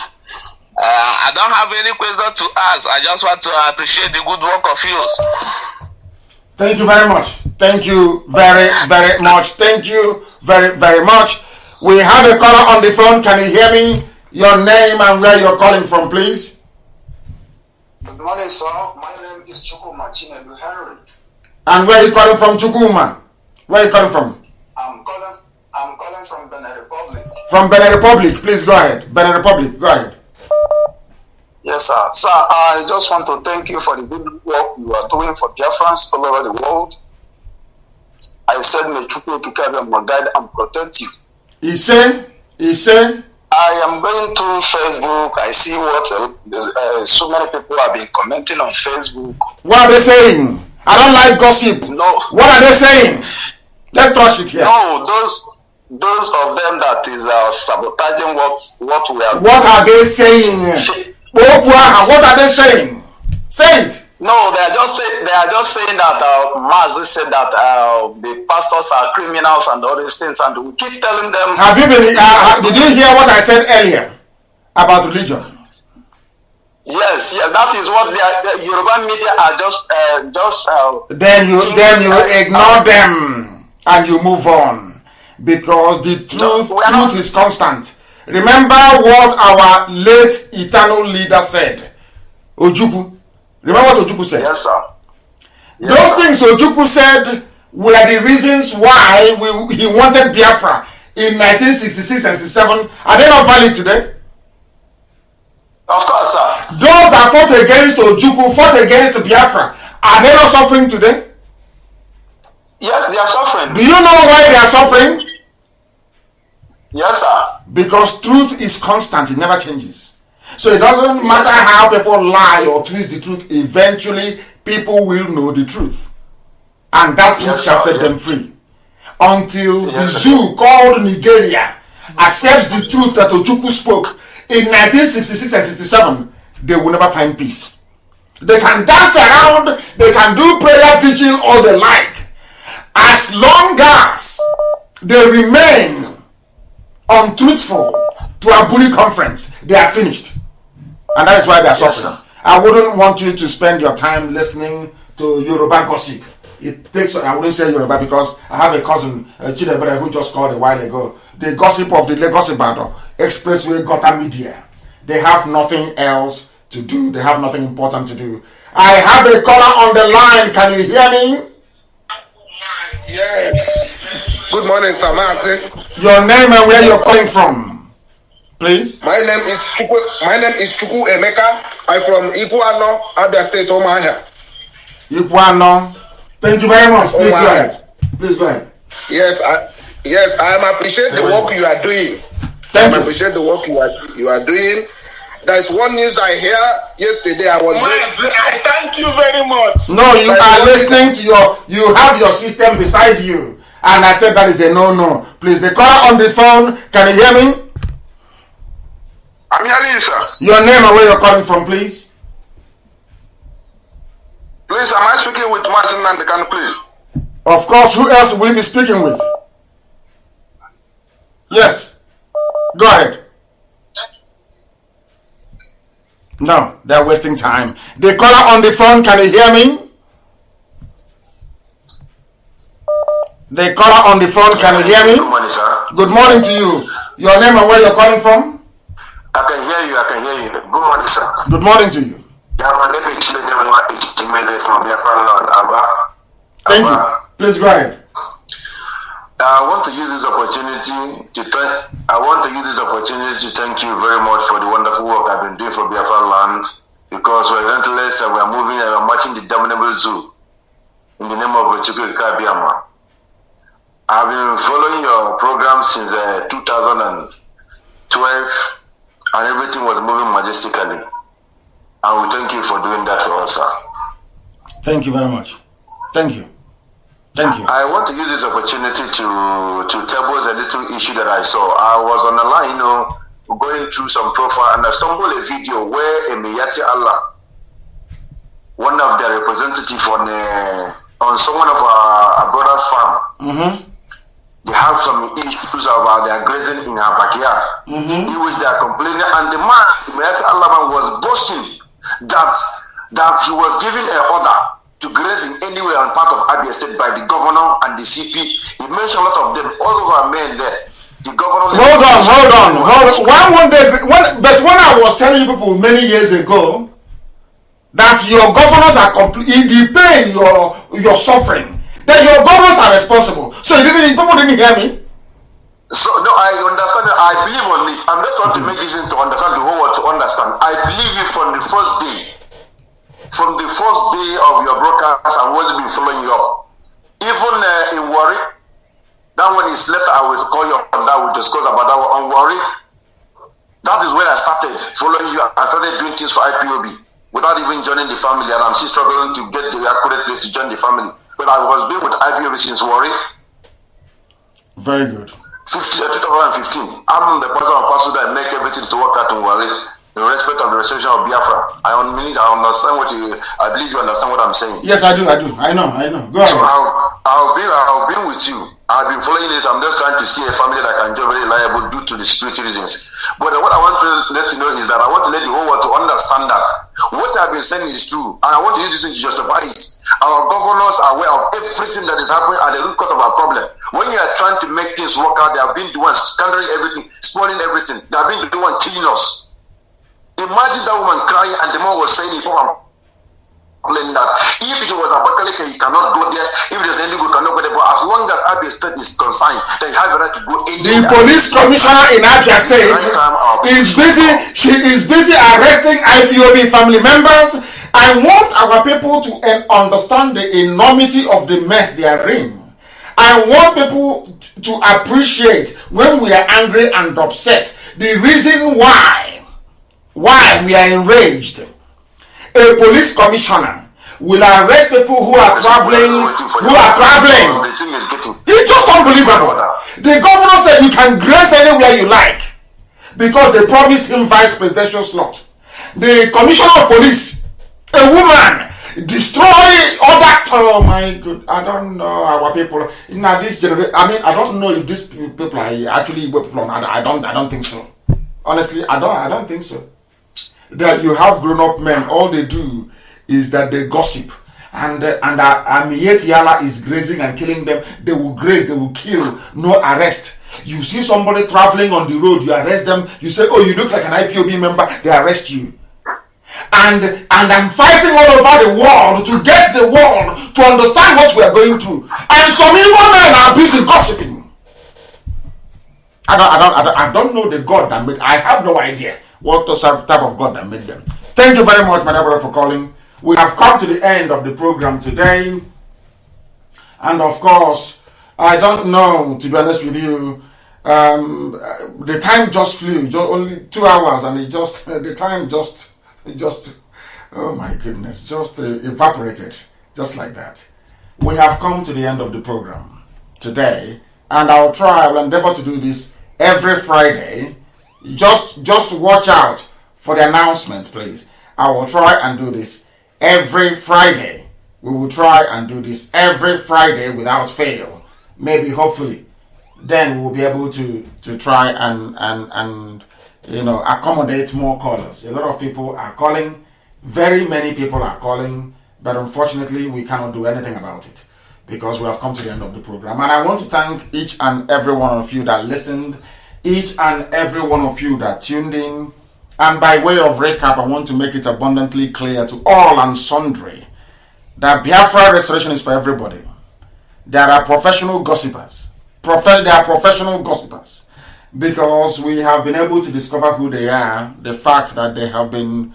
I don't have any question to ask. I just want to appreciate the good work of yours. Thank you very much. Thank you very, very much. Thank you very, very much. We have a caller on the phone. Can you hear me? Your name and where you're calling from, please. Good morning, sir. My name is Chukuma Chinedu Henry. And where are you calling from, Chukuma? Where are you calling from? I'm calling from Benin Republic. From Benin Republic. Please go ahead. Benin Republic. Go ahead. Yes, sir. Sir, I just want to thank you for the good work you are doing for Biafrans all over the world. I said, may Chukwu Kikabe guide and protect you. He said, I am going through Facebook. I see what so many people have been commenting on Facebook. What are they saying? I don't like gossip. No. What are they saying? Let's touch it here. No, those of them that is sabotaging what we are. What are they saying? What are they saying? Say it. No, they are just saying that Mazi said that the pastors are criminals and all these things, and we keep telling them. Have you been? Did you hear what I said earlier about religion? Yes, that is what the Yoruba media are just. Then you ignore them and you move on, because the truth is constant. Remember what our late eternal leader said, Ojukwu. Remember what Ojukwu said? Yes, sir. Those things Ojukwu said were the reasons why he wanted Biafra in 1966 and 67. Are they not valid today? Of course, sir. Those that fought against Ojukwu, fought against Biafra, are they not suffering today? Yes, they are suffering. Do you know why they are suffering? Yes, sir. Because truth is constant, it never changes. So it doesn't matter how people lie or twist the truth, eventually people will know the truth. And that truth shall set them free. Until the zoo called Nigeria accepts the truth that Ojukwu spoke in 1966 and 67, they will never find peace. They can dance around, they can do prayer, vigil, all they like. As long as they remain untruthful to a bully conference, they are finished. And that is why they are suffering. I wouldn't want you to spend your time listening to Yoruba gossip. It takes, I wouldn't say Yoruba because I have a cousin, Chidebere, who just called a while ago. The gossip of the Lagos Ibadan Expressway Gota Media. They have nothing else to do. They have nothing important to do. I have a caller on the line. Can you hear me? Yes. Good morning, Sir Mazi. Your name and where you're calling from, please. My name is Chuku Emeka. I'm from Iguano, Abia State, Omahia. Iguano. Thank you very much. Please go ahead. Please go ahead. Yes, I appreciate the work you are doing. I appreciate the work you are doing. There's one news I hear yesterday. I thank you very much. No, you are listening to you have your system beside you. And I said that is a no. Please, the caller on the phone, can you hear me? I'm hearing you, sir. Your name and where you're calling from, please. Please, am I speaking with Martin Nnamdi, please? Of course, who else will you be speaking with? Yes. Go ahead. No, they're wasting time. The caller on the phone, can you hear me? The caller on the phone, can you hear me? Good morning, sir. Good morning to you. Your name and where you're calling from? I can hear you. Good morning, sir. Good morning to you. Yeah, my name is from Biafra. Thank you. Please go ahead. I want to use this opportunity to thank you very much for the wonderful work I've been doing for Biafra land, because we're relentless and we're moving and we're marching the dominable zoo in the name of Chukwu Kabiama. I've been following your program since 2012 and everything was moving majestically. And we thank you for doing that for us, sir. Thank you very much. Thank you. I want to use this opportunity to table a little issue that I saw. I was on the line, going through some profile, and I stumbled a video where Emiyati Allah, one of the representatives on someone of our brother's farm, they have some issues about their grazing in her backyard, in which they are complaining, and the man, Emiyati Allah, was boasting that he was giving an order to grazing anywhere on part of Abia State by the governor and the CP. He mentioned a lot of them, all of our men there. The governor. Hold on. But when I was telling you people many years ago that your governors are the pain you're suffering, that your governors are responsible. So people didn't hear me. So no, I understand. I believe on it. I'm just trying to make this to understand the whole world to understand. I believe you from the first day. From the first day of your broadcast, I've always been following you up. Even in Warri, that one is later I will call you on that. We'll discuss about that one on Warri. That is where I started following you. I started doing things for IPOB without even joining the family, and I'm still struggling to get the accurate place to join the family. But I was being with IPOB since Warri. Very good. 2015. I'm the person of pastor that make everything to work out in Warri. In respect of the reception of Biafra, I understand I believe you understand what I'm saying. Yes, I do. I know. Go ahead. So I'll be with you. I've been following it. I'm just trying to see a family that can join very reliable due to the security reasons. But what I want to let you know is that I want to let the whole world to understand that what I've been saying is true, and I want to use this thing to justify it. Our governors are aware of everything that is happening at the root cause of our problem. When you are trying to make things work out, they have been the ones scattering everything, spoiling everything. They have been the ones killing us. Imagine that woman crying and the man was saying, that if it was Abakaliki, you cannot go there. If there's any good, cannot go there. But as long as Abia State is concerned, they have a right to go anywhere. The police commissioner in Abia State is busy. She is busy arresting IPOB family members. I want our people to understand the enormity of the mess they are in. I want people to appreciate when we are angry and upset. The reason why we are enraged. A police commissioner will arrest people who are traveling. It's just unbelievable. The governor said you can grace anywhere you like because they promised him vice presidential slot. The commissioner of police, a woman, destroy other. Oh my God! I don't know our people. Now this generation. I mean, I don't know if these people are actually people. I don't think so. Honestly, I don't think so. That you have grown-up men, all they do is that they gossip, and yet Yala is grazing and killing them. They will graze, they will kill, no arrest. You see somebody traveling on the road, you arrest them. You say, "Oh, you look like an IPOB member." They arrest you. And I'm fighting all over the world to get the world to understand what we are going through. And some evil men are busy gossiping. I don't know the God that made. I have no idea what type of God that made them. Thank you very much, my brother, for calling. We have come to the end of the program today. And of course, I don't know, to be honest with you, the time just flew, only 2 hours, and the time just, oh my goodness, just evaporated, just like that. We have come to the end of the program today, and I will endeavor to do this every Friday. Just watch out for the announcement, please. I will try and do this every Friday. We will try and do this every Friday without fail. Maybe, hopefully, then we'll be able to try and accommodate more callers. A lot of people are calling. Very many people are calling, but unfortunately, we cannot do anything about it because we have come to the end of the program. And I want to thank each and every one of you that listened, each and every one of you that tuned in. And by way of recap, I want to make it abundantly clear to all and sundry that Biafra restoration is for everybody. There are professional gossipers. There are professional gossipers because we have been able to discover who they are, the fact that they have been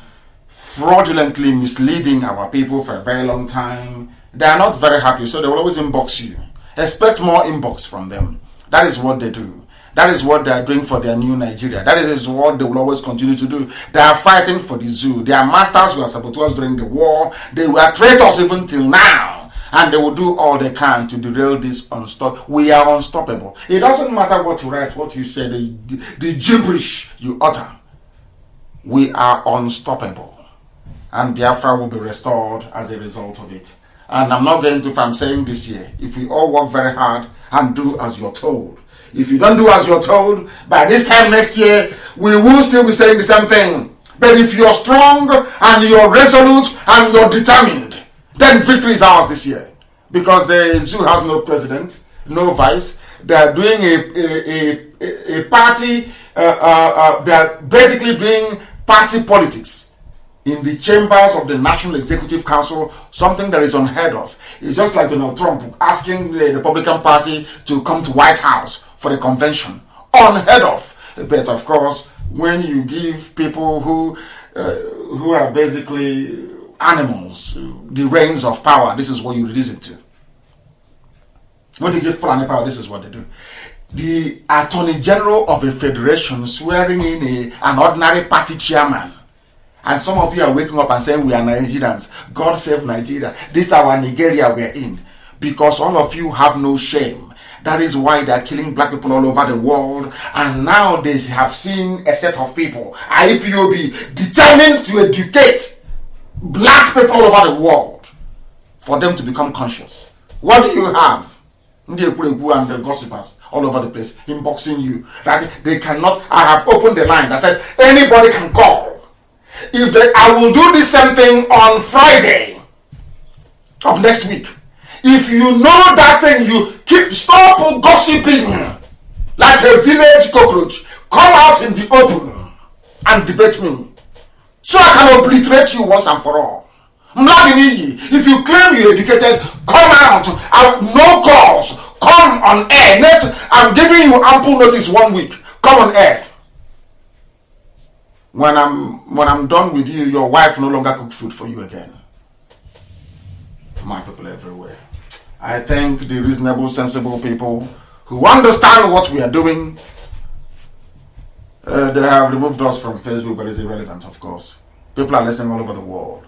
fraudulently misleading our people for a very long time. They are not very happy, so they will always inbox you. Expect more inbox from them. That is what they do. That is what they are doing for their new Nigeria. That is what they will always continue to do. They are fighting for the zoo. Their masters were saboteurs during the war. They were traitors even till now. And they will do all they can to derail this unstoppable. We are unstoppable. It doesn't matter what you write, what you say, the gibberish you utter. We are unstoppable. And Biafra will be restored as a result of it. And I'm not going to, if I'm saying this here, if we all work very hard and do as you're told. If you don't do as you're told, by this time next year, we will still be saying the same thing. But if you're strong and you're resolute and you're determined, then victory is ours this year. Because the zoo has no president, no vice. They're doing a party, they're basically doing party politics in the chambers of the National Executive Council, something that is unheard of. It's just like Donald Trump asking the Republican Party to come to White House for a convention. Unheard of. But of course, when you give people who are basically animals the reins of power, this is what you reduce it to. When you give Fulani power, this is what they do. The Attorney General of a federation swearing in an ordinary party chairman. And some of you are waking up and saying we are Nigerians. God save Nigeria. This is our Nigeria we are in. Because all of you have no shame. That is why they are killing black people all over the world. And now they have seen a set of people, IPOB, determined to educate black people all over the world for them to become conscious. What do you have? And the gossipers all over the place inboxing you. That they cannot. I have opened the lines. I said anybody can call. I will do the same thing on Friday of next week. If you know that thing, stop gossiping like a village cockroach. Come out in the open and debate me, so I can obliterate you once and for all. If you claim you're educated, come out. No calls. Come on air. Next, I'm giving you ample notice 1 week. Come on air. When I'm done with you, your wife no longer cooks food for you again. My people everywhere. I thank the reasonable, sensible people who understand what we are doing. They have removed us from Facebook, but it's irrelevant, of course. People are listening all over the world.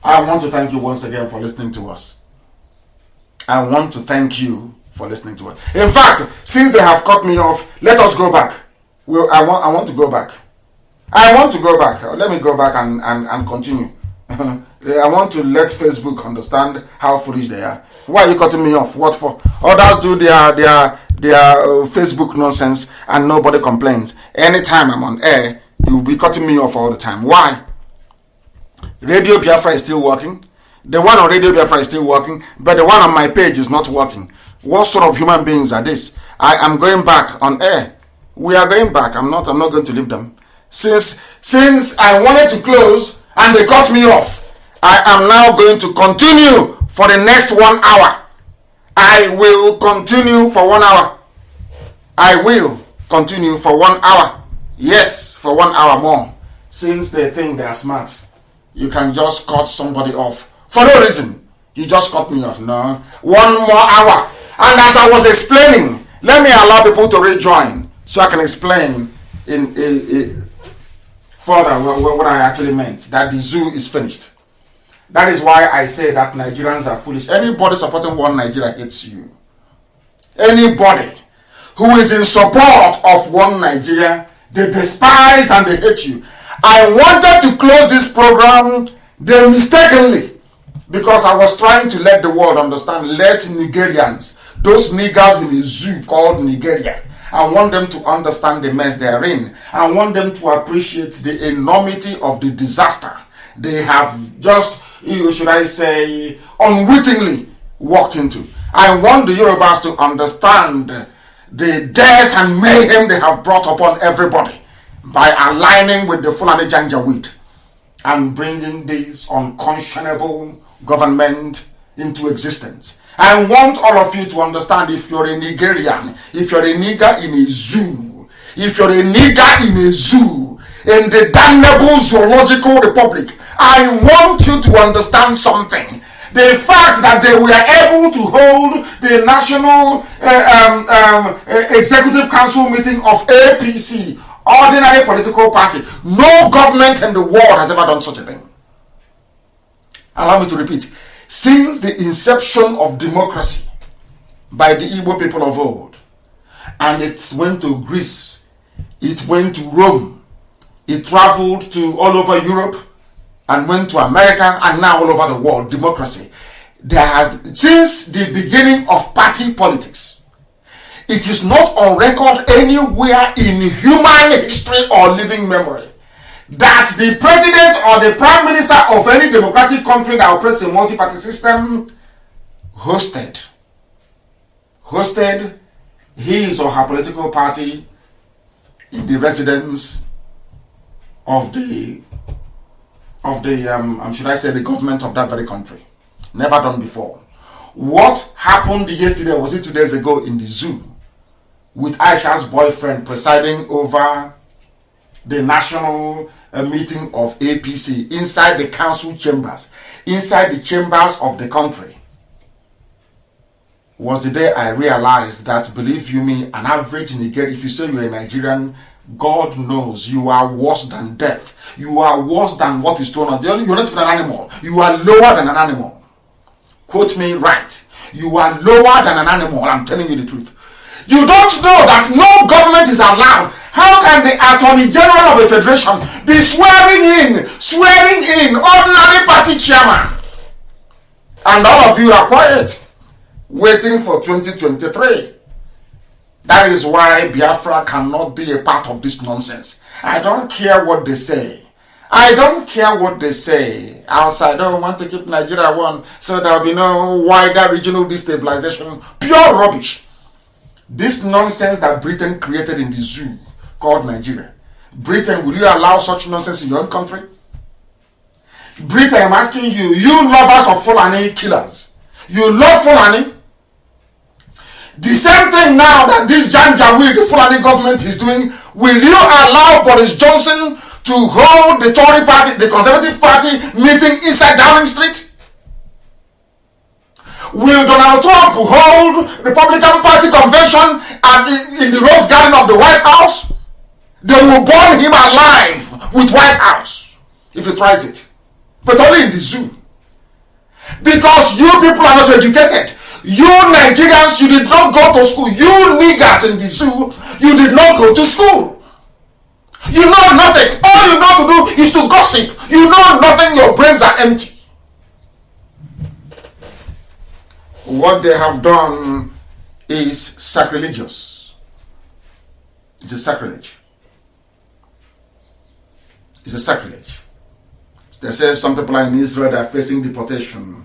I want to thank you once again for listening to us. I want to thank you for listening to us. In fact, since they have cut me off, let us go back. I want to go back. I want to go back. Let me go back and continue. I want to let Facebook understand how foolish they are. Why are you cutting me off? What for? Others do their Facebook nonsense and nobody complains. Anytime I'm on air, you'll be cutting me off all the time. Why? Radio Biafra is still working. The one on Radio Biafra is still working, but the one on my page is not working. What sort of human beings are this? I am going back on air. We are going back. I'm not going to leave them. Since I wanted to close and they cut me off, I am now going to continue for the next 1 hour. I will continue for 1 hour. I will continue for 1 hour. Yes, for 1 hour more. Since they think they are smart, you can just cut somebody off for no reason. You just cut me off. No, 1 more hour. And as I was explaining, let me allow people to rejoin so I can explain in further what I actually meant. That the zoo is finished. That is why I say that Nigerians are foolish. Anybody supporting one Nigeria hates you. Anybody who is in support of one Nigeria, they despise and they hate you. I wanted to close this program, they mistakenly, because I was trying to let the world understand, let Nigerians, those niggers in the zoo called Nigeria, I want them to understand the mess they are in. I want them to appreciate the enormity of the disaster they have just, should I say, unwittingly walked into. I want the Yorubas to understand the death and mayhem they have brought upon everybody by aligning with the Fulani Janjaweed and bringing this unconscionable government into existence. I want all of you to understand, if you're a Nigerian, if you're a nigger in a zoo, if you're a nigger in a zoo, in the damnable zoological republic, I want you to understand something. The fact that they were able to hold the National Executive Council meeting of APC, ordinary political party, no government in the world has ever done such a thing. Allow me to repeat. Since the inception of democracy by the Igbo people of old, and it went to Greece, it went to Rome, it traveled to all over Europe, and went to America, and now all over the world, democracy. There has, since the beginning of party politics, it is not on record anywhere in human history or living memory that the president or the prime minister of any democratic country that operates a multi-party system hosted his or her political party in the residence of the should I say, the government of that very country. Never done before. What happened yesterday, was it 2 days ago, in the zoo with Aisha's boyfriend presiding over the national meeting of APC inside the council chambers, inside the chambers of the country, was the day I realized that, believe you me, an average Nigerian, if you say you're a Nigerian, God knows you are worse than death. You are worse than what is thrown out. You're not even an animal. You are lower than an animal. Quote me right. You are lower than an animal. I'm telling you the truth. You don't know that no government is allowed. How can the Attorney General of a federation be swearing in ordinary party chairman? And all of you are quiet, waiting for 2023. That is why Biafra cannot be a part of this nonsense. I don't care what they say. I don't care what they say outside. Oh, want to keep Nigeria one so there will be no wider regional destabilization. Pure rubbish. This nonsense that Britain created in the zoo called Nigeria. Britain, will you allow such nonsense in your own country? Britain, I'm asking you, you lovers of Fulani killers, you love Fulani. The same thing now that this Janjaweed, the Fulani government is doing, will you allow Boris Johnson to hold the Tory party, the Conservative Party meeting inside Downing Street? Will Donald Trump hold Republican Party convention in the Rose Garden of the White House? They will burn him alive with White House if he tries it. But only in the zoo. Because you people are not educated. You Nigerians, you did not go to school. You niggers in the zoo, you did not go to school. You know nothing. All you know to do is to gossip. You know nothing. Your brains are empty. What they have done is sacrilegious. It's a sacrilege. It's a sacrilege. They say some people are in Israel that are facing deportation,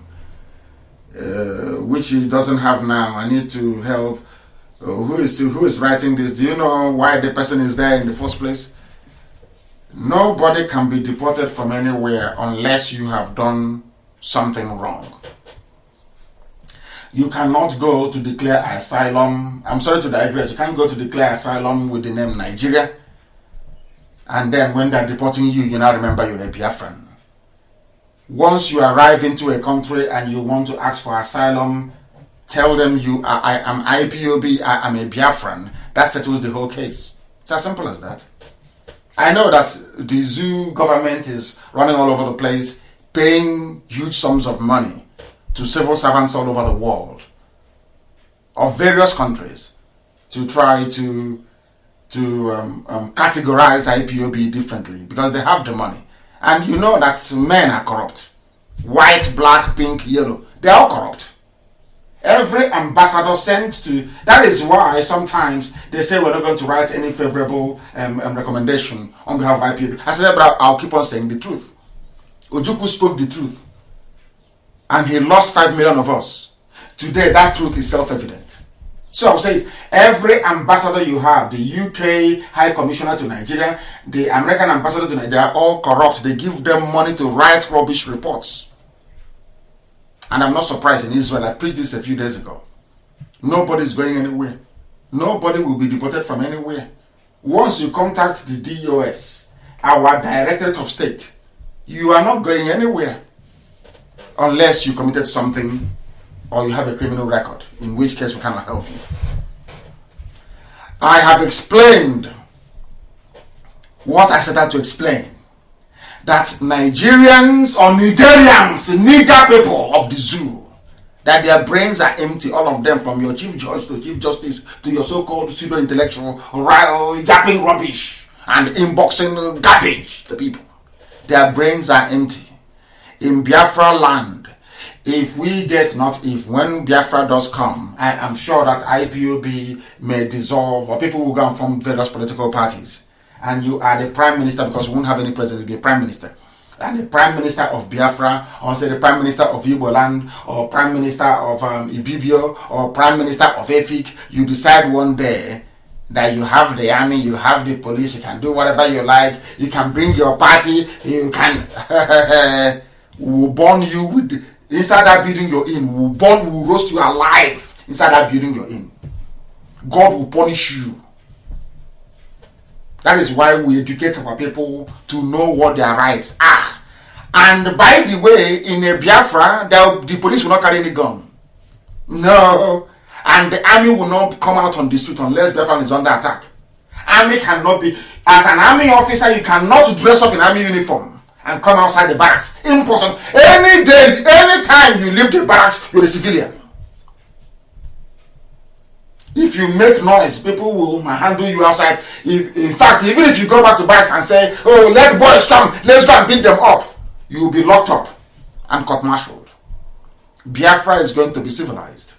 which he doesn't have now. I need to help. Who is writing this? Do you know why the person is there in the first place? Nobody can be deported from anywhere unless you have done something wrong. You cannot go to declare asylum. I'm sorry to digress. You can't go to declare asylum with the name Nigeria. And then when they're deporting you, you now remember you're a Biafran. Once you arrive into a country and you want to ask for asylum, tell them I am IPOB, I am a Biafran. That settles the whole case. It's as simple as that. I know that the zoo government is running all over the place, paying huge sums of money to civil servants all over the world of various countries to try to categorize IPOB differently because they have the money. And you know that men are corrupt. White, black, pink, yellow. They're all corrupt. Every ambassador sent to... That is why sometimes they say we're not going to write any favorable recommendation on behalf of IPOB. I said, but I'll keep on saying the truth. Ojukwu spoke the truth. And he lost 5 million of us. Today, that truth is self-evident. So I'll say, every ambassador you have, the UK High Commissioner to Nigeria, the American ambassador to Nigeria, they are all corrupt. They give them money to write rubbish reports. And I'm not surprised in Israel. I preached this a few days ago. Nobody is going anywhere. Nobody will be deported from anywhere. Once you contact the DOS, our Directorate of State, you are not going anywhere. Unless you committed something or you have a criminal record, in which case we cannot help you. I have explained what I set out to explain. That Nigerians or Nigerians, nigger people of the zoo, that their brains are empty, all of them, from your chief judge to chief justice to your so-called pseudo-intellectual, yapping rubbish and inboxing garbage to people. Their brains are empty. In Biafra land, when Biafra does come, I am sure that IPOB may dissolve, or people will go from various political parties. And you are the prime minister, because we won't have any president, you'll be a prime minister. And the prime minister of Biafra, or say the prime minister of Igbo land, or prime minister of Ibibio, or prime minister of Efik, you decide one day that you have the army, you have the police, you can do whatever you like, you can bring your party, you can... will burn you with inside that building you're in. Will roast you alive inside that building you're in. God will punish you. That is why we educate our people to know what their rights are. And by the way, in a Biafra, the police will not carry any gun. No. And the army will not come out on the street unless Biafra is under attack. Army cannot be... As an army officer, you cannot dress up in army uniform and come outside the barracks. Impossible. Any day, any time you leave the barracks, you're a civilian. If you make noise, people will handle you outside. In fact, even if you go back to barracks and say, oh, let boys come, let's go and beat them up, you will be locked up and court-martialed. Biafra is going to be civilized.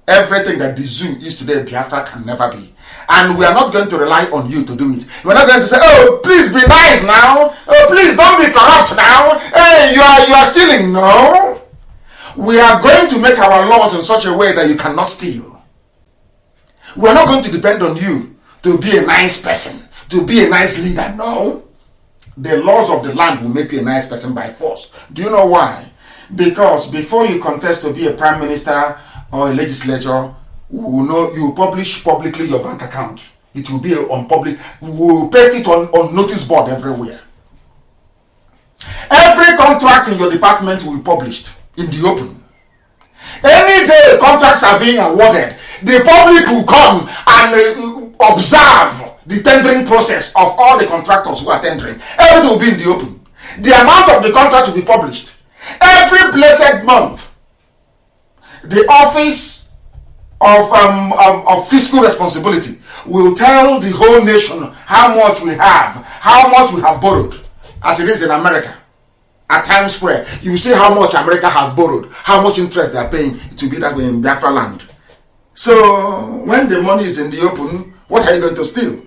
Everything that the zoo is today, Biafra can never be. And we are not going to rely on you to do it. We're not going to say, oh, please be nice now. Oh, please don't be corrupt now. Hey, you are stealing. No. We are going to make our laws in such a way that you cannot steal. We are not going to depend on you to be a nice person, to be a nice leader. No. the laws of the land will make you a nice person by force. Do you know why? Because before you contest to be a prime minister or a legislator, you publish publicly your bank account. It will be on public. We will paste it on notice board everywhere. Every contract in your department will be published in the open. Any day contracts are being awarded, the public will come and observe the tendering process of all the contractors who are tendering. Everything will be in the open. The amount of the contract will be published. Every blessed month, the office of fiscal responsibility will tell the whole nation how much we have, how much we have borrowed, as it is in America. At Times Square, you see how much America has borrowed, how much interest they are paying. It will be that way in Biafra land. So when the money is in the open, what are you going to steal?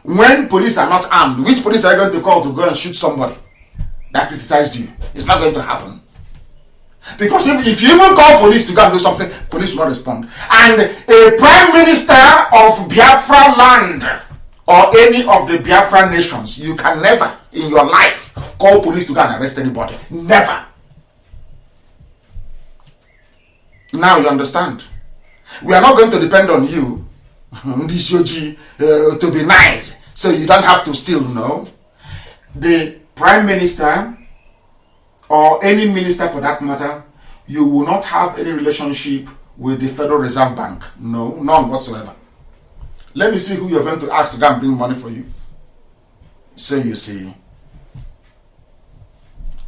When police are not armed, which police are you going to call to go and shoot somebody that criticized you? It's not going to happen. Because if you even call police to go and do something, police will not respond. And a prime minister of Biafra land or any of the Biafra nations, you can never in your life call police to go and arrest anybody. Never. Now you understand. We are not going to depend on you, to be nice, so you don't have to steal, no. The prime minister or any minister for that matter, you will not have any relationship with the Federal Reserve Bank. No, none whatsoever. Let me see who you're going to ask to go and bring money for you. So you see,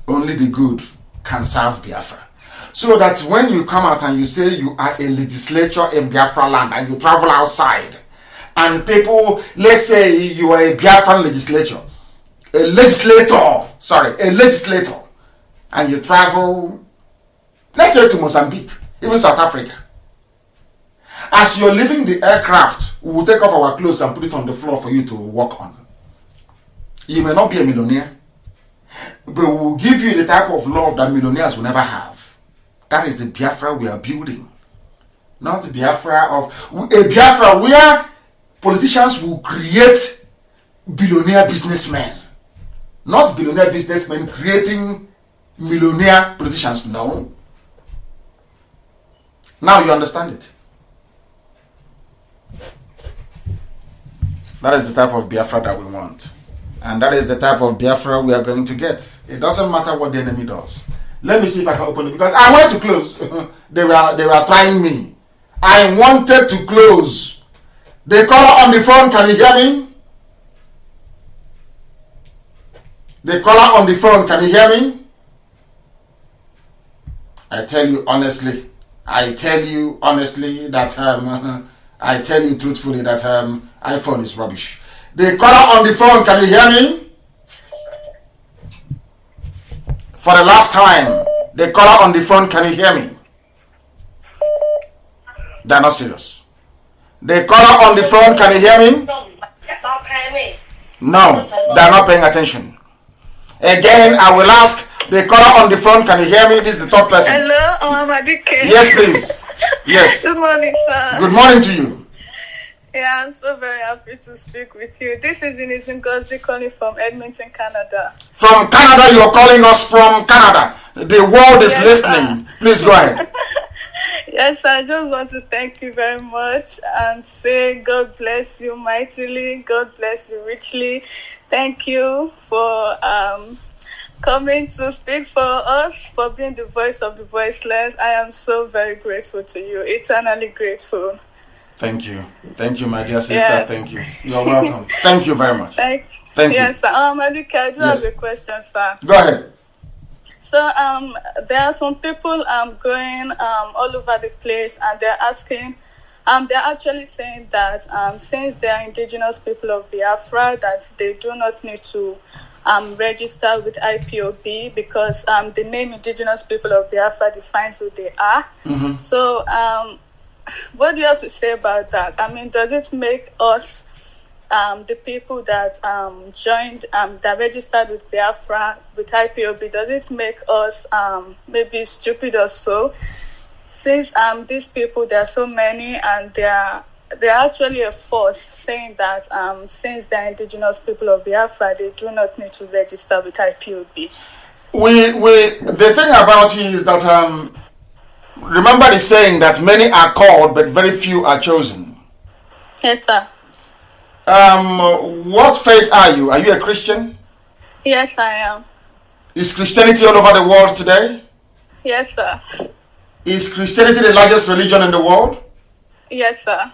only the good can serve Biafra. So that when you come out and you say you are a legislator in Biafra land and you travel outside, and people, let's say you are a Biafran legislator, and you travel, let's say to Mozambique, even South Africa. As you're leaving the aircraft, we will take off our clothes and put it on the floor for you to walk on. You may not be a millionaire, but we will give you the type of love that millionaires will never have. That is the Biafra we are building. Not the Biafra of... A Biafra where politicians will create billionaire businessmen. Not billionaire businessmen creating millionaire politicians. No. Now you understand it. That is the type of Biafra that we want. And that is the type of Biafra we are going to get. It doesn't matter what the enemy does. Let me see if I can open it, because I wanted to close. They were trying me. I wanted to close. The caller on the phone, can you hear me? The caller on the phone, can you hear me? I tell you honestly that I tell you truthfully that iPhone is rubbish. The caller on the phone, can you hear me? For the last time, the caller on the phone, can you hear me? They're not serious. The caller on the phone, can you hear me? No, they're not paying attention. Again, I will ask the caller on the phone, can you hear me? This is the third person. Hello, Amadike. Yes, please. Yes. Good morning, sir. Good morning to you. Yeah, I'm so very happy to speak with you. This is Nnamdi calling from Edmonton, Canada. From Canada, you're calling us from Canada. The world is listening. Sir. Please go ahead. Yes, I just want to thank you very much and say God bless you mightily. God bless you richly. Thank you for coming to speak for us, for being the voice of the voiceless. I am so very grateful to you, eternally grateful. Thank you. Thank you, my dear sister. Yes. Thank you. You're welcome. Thank you very much. Thank you. Yes, sir. Madika, I do Yes. have a question, sir. Go ahead. So there are some people going all over the place, and they're asking, they're actually saying that since they are indigenous people of Biafra, that they do not need to register with IPOB because the name indigenous people of Biafra defines who they are. Mm-hmm. So what do you have to say about that? I mean, does it make us the people that joined, that registered with Biafra, with IPOB, does it make us maybe stupid or so? Since these people, there are so many and they are they're actually a force saying that since they're indigenous people of Biafra, they do not need to register with IPOB. The thing about it is that remember the saying that many are called but very few are chosen. Yes, sir. What faith are you? Are you a Christian? Yes, I am. Is Christianity all over the world today? Yes, sir. Is Christianity the largest religion in the world? Yes, sir.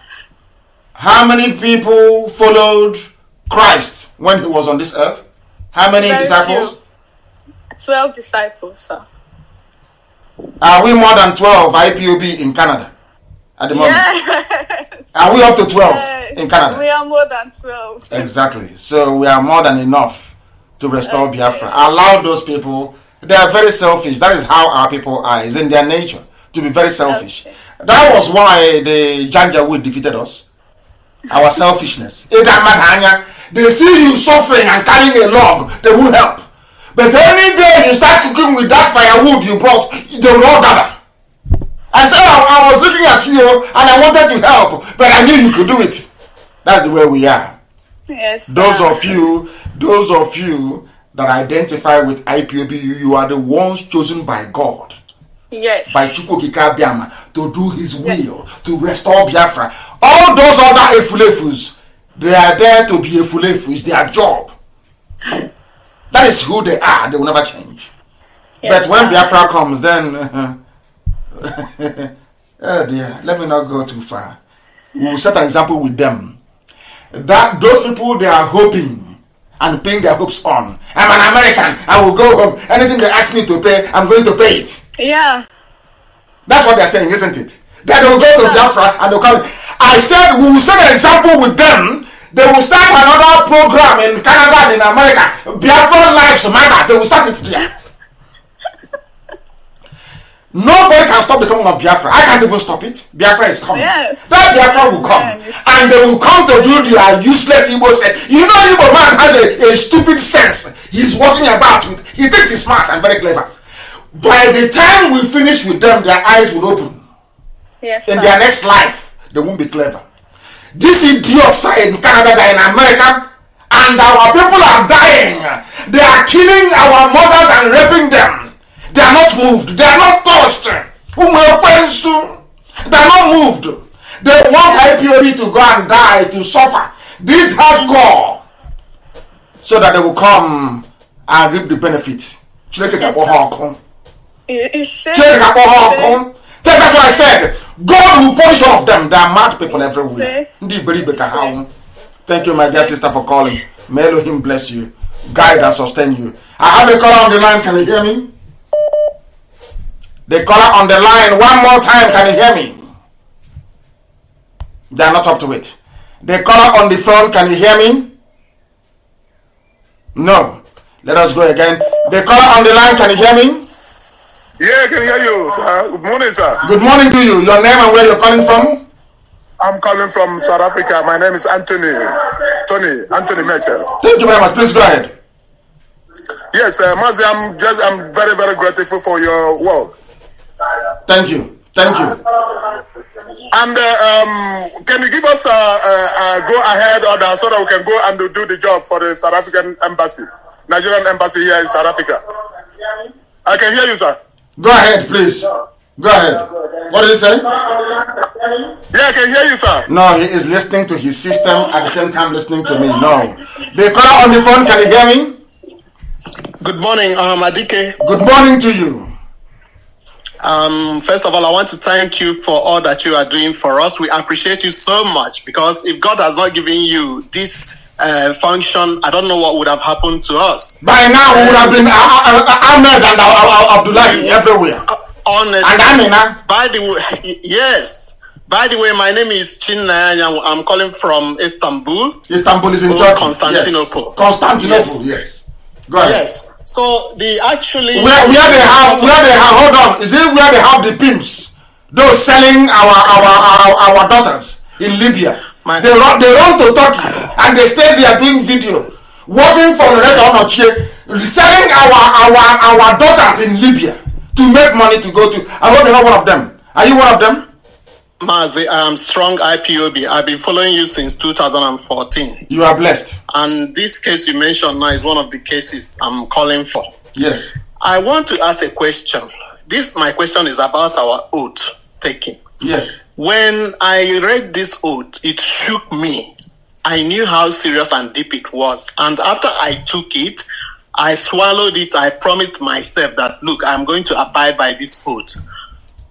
How many people followed Christ when he was on this earth? How many disciples? Few. 12 disciples, sir. Are we more than 12 IPOB in Canada at the moment? Yes. Are we up to 12 in Canada? We are more than 12. Exactly. So we are more than enough to restore Biafra. Allow those people, they are very selfish. That is how our people are. It's in their nature to be very selfish. Okay. That was why the Janjaweed defeated us. Our selfishness. They see you suffering and carrying a log, they will help. But any day you start cooking with that firewood you brought, they will all gather. I said, I was looking at you and I wanted to help, but I knew you could do it. That's the way we are. Yes. Those of you that identify with IPOB, you are the ones chosen by God. Yes. By Chukwukika Biama to do his will, to restore Biafra. All those other Efulefus, they are there to be Efulefu. It's their job. That is who they are. They will never change. Yes, but when Biafra comes, then oh dear, let me not go too far. We will set an example with them. That those people, they are hoping and paying their hopes on. I'm an American. I will go home. Anything they ask me to pay, I'm going to pay it. Yeah. That's what they're saying, isn't it? That they will go to Biafra and they'll come. I said we will set an example with them. They will start another program in Canada and in America. Biafra Lives Matter. They will start it there. Nobody can stop the coming of Biafra. I can't even stop it. Biafra is coming. Yes. That Biafra will come. Yes. And they will come to do their useless Igbo sense. You know Igbo man has a stupid sense. He's walking about with. He thinks he's smart and very clever. By the time we finish with them, their eyes will open. Yes. In their next life, they won't be clever. These idiots are in Canada, they are in America, and our people are dying. They are killing our mothers and raping them. They are not moved. They are not touched. They are not moved. They want IPOB to go and die, to suffer. This hardcore, so that they will come and reap the benefit. Yes, that's what I said. God will punish all of them. There are mad people everywhere. Thank you, my dear sister, for calling. May Elohim bless you, guide and sustain you. I have a caller on the line. Can you hear me? The caller on the line, one more time. Can you hear me? They are not up to it. The caller on the phone, can you hear me? No. Let us go again. The caller on the line, can you hear me? Yeah, I can hear you, sir. Good morning, sir. Good morning to you. Your name and where you're calling from? I'm calling from South Africa. My name is Anthony Mitchell. Thank you very much. Please go ahead. Yes, Mazi, I'm very, very grateful for your work. Thank you. Thank you. And can you give us a go ahead order so that we can go and do the job for the South African embassy, Nigerian embassy here in South Africa? I can hear you, sir. Go ahead, please. Go ahead. What did he say? Yeah, I can hear you, sir. No, he is listening to his system at the same time listening to me. No. The caller on the phone, can you hear me? Good morning, Adike. Good morning to you. First of all, I want to thank you for all that you are doing for us. We appreciate you so much, because if God has not given you this function, I don't know what would have happened to us. By now, we would have been Ahmed and Abdullahi everywhere. Honestly, and Amina. By the way, yes. By the way, my name is Chinna. I'm calling from Istanbul. Istanbul is in Turkey. Constantinople. Yes. Constantinople. Yes. Go ahead. Yes. So the actually where they have hold on, is it where they have the pimps? Those selling our daughters in Libya. They run to Turkey and they stay there doing video, working for the rest of selling our daughters in Libya to make money to go to. I hope you're not one of them. Are you one of them? Mazi, I am strong IPOB. I've been following you since 2014. You are blessed. And this case you mentioned now is one of the cases I'm calling for. Yes. I want to ask a question. My question is about our oath taking. Yes. When I read this oath, it shook me. I knew how serious and deep it was. And after I took it, I swallowed it. I promised myself that, look, I'm going to abide by this oath.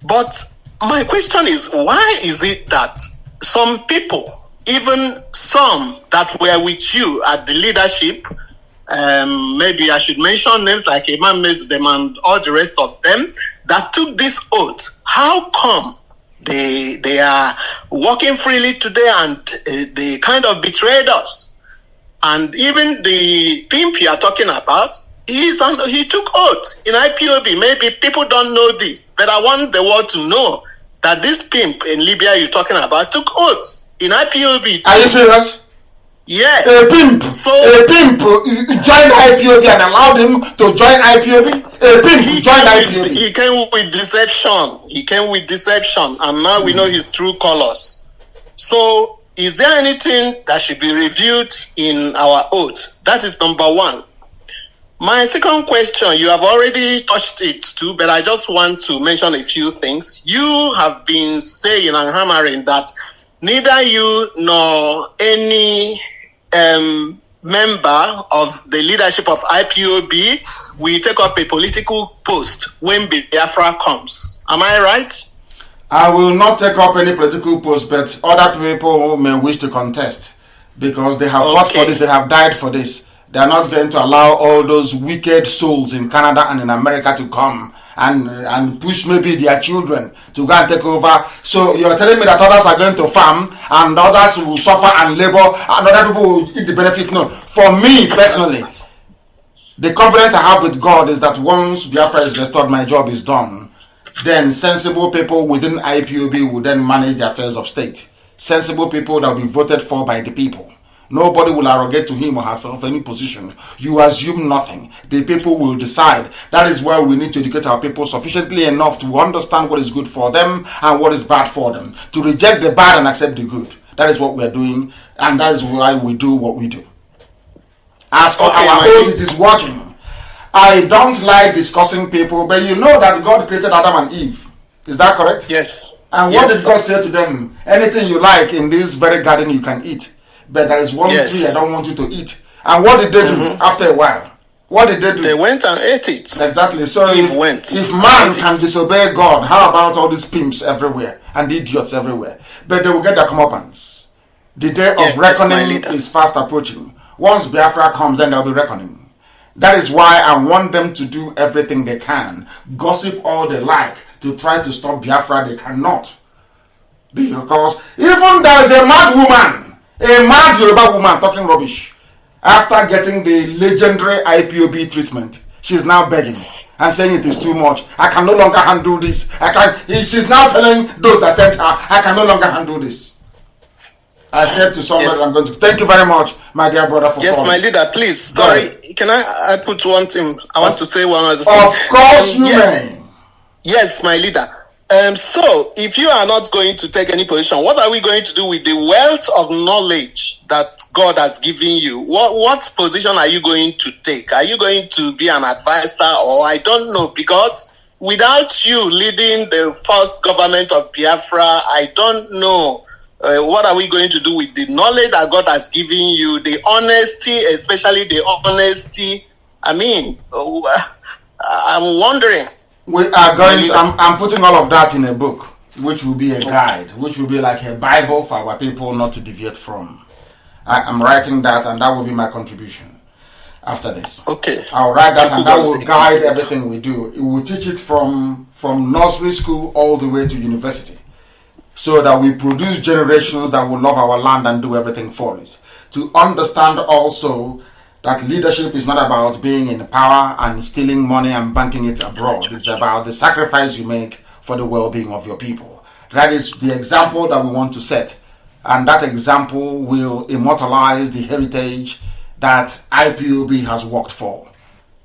But my question is, why is it that some people, even some that were with you at the leadership, maybe I should mention names like Imam Mezdem and all the rest of them, that took this oath, how come they are walking freely today and they kind of betrayed us? And even the pimp you are talking about, he took oath in IPOB. Maybe people don't know this, but I want the world to know that this pimp in Libya you're talking about took oath in IPOB. Are you serious? Yes. A pimp joined IPOB and allowed him to join IPOB? A pimp joined IPOB. He came with deception. And now we know his true colors. So, is there anything that should be reviewed in our oath? That is number one. My second question, you have already touched it too, but I just want to mention a few things. You have been saying and hammering that neither you nor any member of the leadership of IPOB will take up a political post when Biafra comes. Am I right? I will not take up any political post, but other people may wish to contest because they have fought for this, they have died for this. They are not going to allow all those wicked souls in Canada and in America to come and push maybe their children to go and take over. So you're telling me that others are going to farm and others will suffer and labor and other people will eat the benefit? No. For me personally, the covenant I have with God is that once Biafra is restored, my job is done. Then sensible people within IPOB will then manage the affairs of state. Sensible people that will be voted for by the people. Nobody will arrogate to him or herself any position. You assume nothing. The people will decide. That is why we need to educate our people sufficiently enough to understand what is good for them and what is bad for them. To reject the bad and accept the good. That is what we are doing, and that is why we do what we do. As for our oath, it is working. I don't like discussing people, but you know that God created Adam and Eve. Is that correct? Yes. And what did God say to them? Anything you like in this very garden you can eat. But there is one tree I don't want you to eat. And what did they do after a while? What did they do? They went and ate it. Exactly. So if man can disobey God, how about all these pimps everywhere and idiots everywhere? But they will get their comeuppance. The day of reckoning is fast approaching. Once Biafra comes, then there will be reckoning. That is why I want them to do everything they can. Gossip all they like to try to stop Biafra. They cannot. Because even there is a mad woman, a mad Yoruba woman talking rubbish. After getting the legendary IPOB treatment, she's now begging and saying it is too much. I can no longer handle this. She's now telling those that sent her, I can no longer handle this. I said to somebody, I'm going to thank you very much, my dear brother, for calling. My leader, please. Sorry, can I put one thing? I want to say one other thing. Of course you may. Yes, my leader. So, if you are not going to take any position, what are we going to do with the wealth of knowledge that God has given you? What position are you going to take? Are you going to be an advisor, or I don't know? Because without you leading the first government of Biafra, I don't know what are we going to do with the knowledge that God has given you, the honesty, especially the honesty. I mean, I'm wondering. We are going to, I'm putting all of that in a book, which will be a guide, which will be like a Bible for our people not to deviate from. I'm writing that, and that will be my contribution after this. Okay. I'll write that, and that will guide everything we do. It will teach it from nursery school all the way to university, so that we produce generations that will love our land and do everything for it. To understand also that leadership is not about being in power and stealing money and banking it abroad. It's about the sacrifice you make for the well-being of your people. That is the example that we want to set. And that example will immortalize the heritage that IPOB has worked for.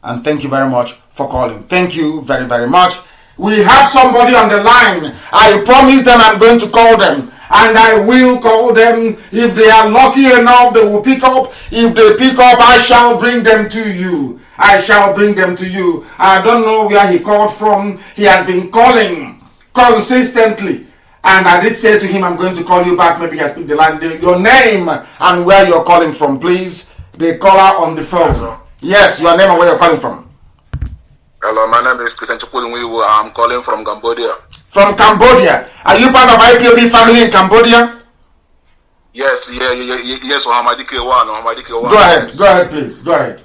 And thank you very much for calling. Thank you very, very much. We have somebody on the line. I promise them I'm going to call them. And I will call them. If they are lucky enough, they will pick up. If they pick up, I shall bring them to you. I shall bring them to you. I don't know where he called from. He has been calling consistently. And I did say to him, I'm going to call you back. Maybe he has picked the line. Your name and where you're calling from, please. The caller on the phone. Hello. Yes, your name and where you're calling from. Hello, my name is Christian Chukwulinwiwu. I'm calling from Cambodia. From Cambodia. Are you part of IPOB family in Cambodia? Yes, yes. Hamadike 1. Go ahead, please. Go ahead.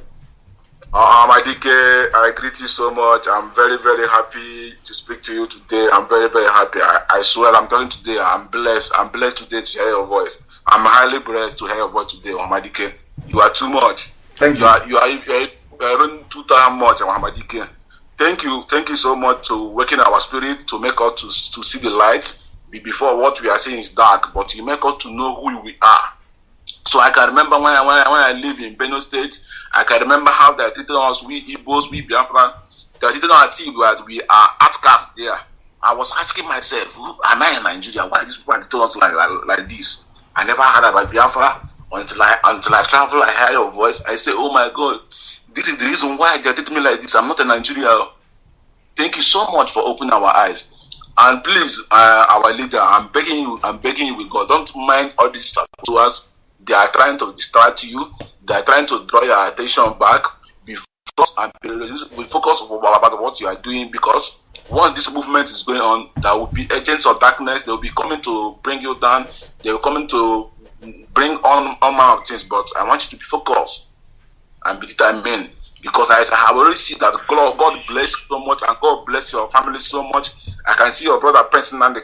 Hamadike, I greet you so much. I'm very, very happy to speak to you today. I'm very, very happy. I swear I'm telling you today, I'm blessed. I'm blessed today to hear your voice. I'm highly blessed to hear your voice today, Hamadike. You are too much. Thank you. You are even 2 times much, Hamadike. Thank you so much to waking our spirit, to make us to see the light before what we are seeing is dark, but you make us to know who we are. So I can remember when I live in Benue State, I can remember how they treated us, we Igbos, we Biafra, they treated us as if we are outcasts there. I was asking myself, am I in Nigeria? Why these people treat us like this? I never heard about Biafra until I travel, I hear your voice, I say, oh my God, this is the reason why they treat me like this. I'm not in Nigeria. Thank you so much for opening our eyes. And please, our leader, I'm begging you with God, don't mind all these saboteurs. They are trying to distract you. They are trying to draw your attention back. We focus about what you are doing, because once this movement is going on, there will be agents of darkness. They will be coming to bring you down. They will coming to bring on all manner of things. But I want you to be focused and be determined, because I have already seen that God bless you so much, and God bless your family so much. I can see your brother, Prince Nnamdi.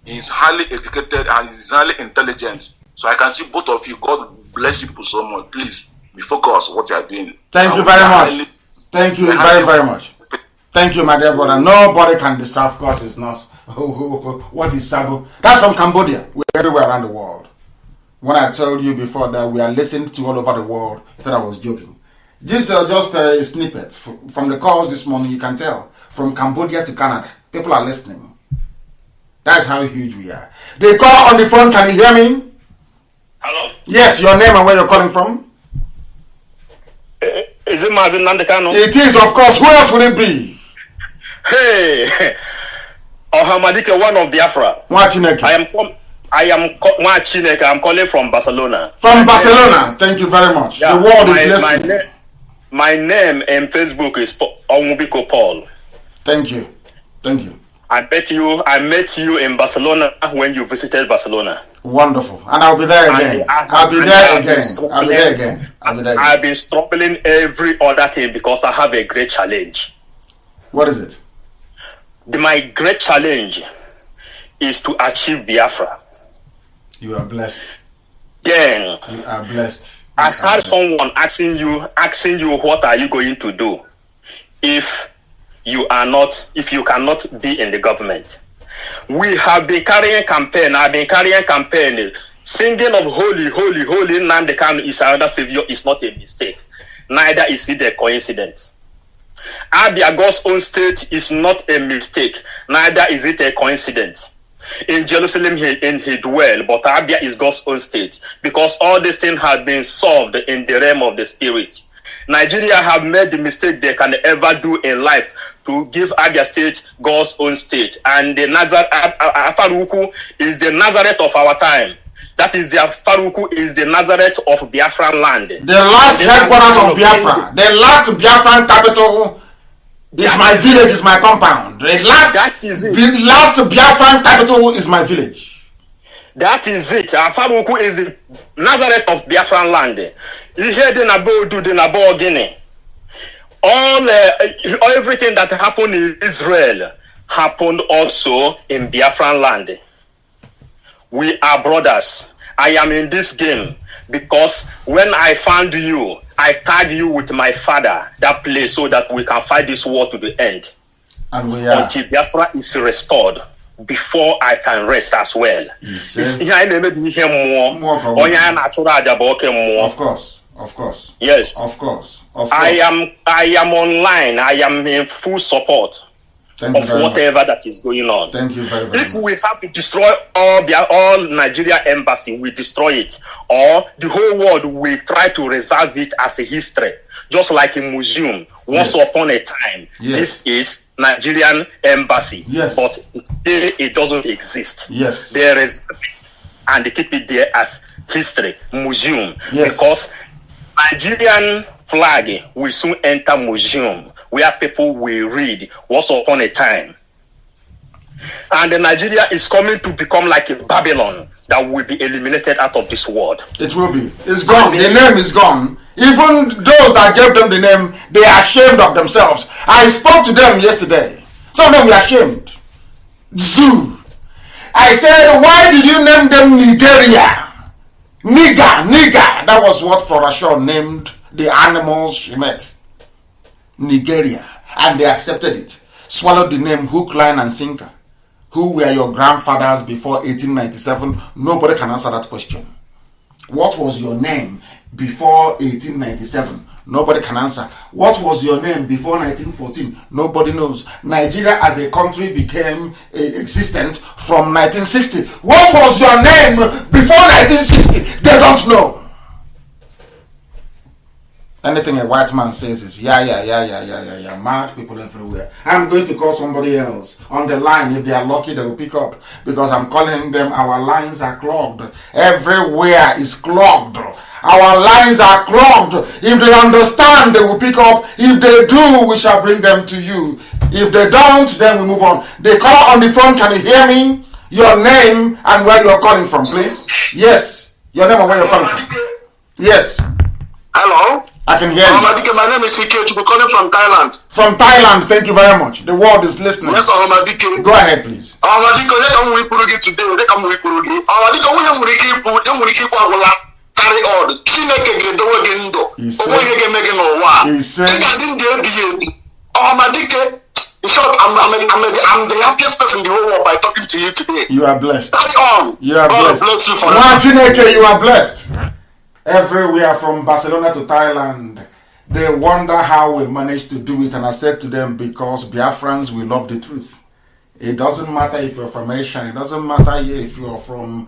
He is highly educated and he is highly intelligent. So I can see both of you. God bless you people so much. Please be focused on what you are doing. Thank you very much. Thank you very, very much. Thank you, my dear brother. Nobody can distract. Of course, it's not. What is Sabo? That's from Cambodia. We're everywhere around the world. When I told you before that we are listened to all over the world, I thought I was joking. This is just a snippet from the calls this morning. You can tell from Cambodia to Canada, people are listening. That's how huge we are. They call on the phone. Can you hear me? Hello? Yes, your name and where you're calling from? Is it Mazi Nnamdi? It is, of course. Who else would it be? Hey, Hamadike, one of Biafra. I am Chineke. I'm calling from Barcelona. From Barcelona. Thank you very much. Yeah, the world is listening. My name in Facebook is Onwubiko Paul. Thank you. Thank you. I met you in Barcelona when you visited Barcelona. Wonderful. And I'll be there again. I'll be there again. I've been struggling every other thing because I have a great challenge. What is it? My great challenge is to achieve Biafra. You are blessed. Yeah. You are blessed. I had someone asking you what are you going to do if you cannot be in the government. We have been carrying campaign. I've been carrying campaign. Singing of holy, holy, holy Nnamdi Kanu is another savior is not a mistake. Neither is it a coincidence. Abia, God's own state, is not a mistake. Neither is it a coincidence. In Jerusalem he dwell, but Abia is God's own state, because all these things have been solved in the realm of the spirit. Nigeria have made the mistake they can ever do in life to give Abia State God's own state. And the Faruku is the Nazareth of our time. That is, the Faruku is the Nazareth of Biafran land. The last headquarters of Biafra, the last Biafran capital is my village, is my compound. The last Biafran capital is my village. That is it. Faruku is the Nazareth of Biafran land. You hear the Nabo Guinea. Everything that happened in Israel happened also in Biafran land. We are brothers. I am in this game because when I found you, I tagged you with my father that place so that we can fight this war to the end. And we are. Until Biafra is restored. Before I can rest as well. Of course. Yes. Of course. I am online. I am in full support. of whatever that is going on. Thank you very, very much. If we have to destroy all Nigeria embassy, we destroy it. Or the whole world will try to reserve it as a history. Just like a museum. Once upon a time, this is Nigerian embassy. But today it doesn't exist. There is, and they keep it there as history, museum. Because Nigerian flag will soon enter museum, where people will read once upon a time. And Nigeria is coming to become like a Babylon that will be eliminated out of this world. It will be. It's gone. The name is gone. Even those that gave them the name, they are ashamed of themselves. I spoke to them yesterday. Some of them were ashamed. Zoo. I said, why did you name them Nigeria? Nigger. That was what Flora Shaw named the animals she met. Nigeria. And they accepted it. Swallowed the name hook, line, and sinker. Who were your grandfathers before 1897? Nobody can answer that question. What was your name before 1897? Nobody can answer. What was your name before 1914? Nobody knows. Nigeria as a country became existent from 1960. What was your name before 1960? They don't know. Anything a white man says is yeah. Mad people everywhere. I'm going to call somebody else on the line. If they are lucky, they will pick up, because I'm calling them. Our lines are clogged. Everywhere is clogged. Our lines are clogged. If they understand, they will pick up. If they do, we shall bring them to you. If they don't, then we move on. They call on the phone. Can you hear me? Your name and where you're calling from, please. Yes. Your name and where you're calling from. Yes. Hello? I can hear you. My name is Ike. We're calling from Thailand. From Thailand, thank you very much. The world is listening. Yes, Ahmadike. Go ahead, please. Ahmadike, let them we put it today. Let them we put it. Ahmadike, we have to keep carry on. Chineke get the way again. He said, Ahmadike, in short, I'm the happiest person in the whole world by talking to you today. You are blessed. Carry on. You are God blessed. Bless you for Chineke, you are blessed. Everywhere from Barcelona to Thailand, they wonder how we managed to do it. And I said to them, because Biafrans, we love the truth. It doesn't matter if you're from Asia. It doesn't matter if you're from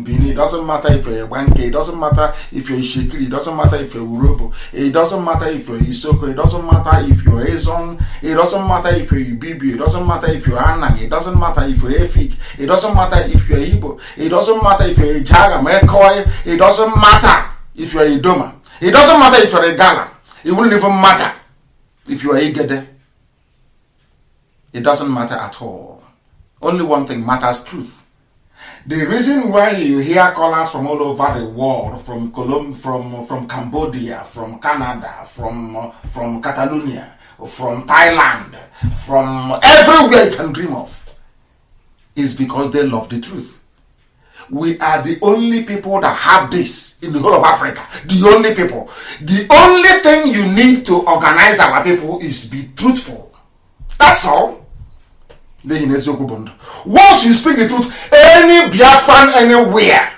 Benin. It doesn't matter if you're a Wanke. It doesn't matter if you're a Shekiri. It doesn't matter if you're Urobo. It doesn't matter if you're Isoko. It doesn't matter if you're Azon. It doesn't matter if you're Ibibi. It doesn't matter if you're Anang. It doesn't matter if you're Efik. It doesn't matter if you're Igbo. It doesn't matter if you're a Jagam, Ekoi. It doesn't matter if you're a Idoma. It doesn't matter if you're a Gala. It wouldn't even matter if you're a Igede. It doesn't matter at all. Only one thing matters: truth. The reason why you hear callers from all over the world, from Cambodia, from Canada, from Catalonia, from Thailand, from everywhere you can dream of, is because they love the truth. We are the only people that have this in the whole of Africa. The only people. The only thing you need to organize our people is be truthful. That's all. Once you speak the truth, any Biafran anywhere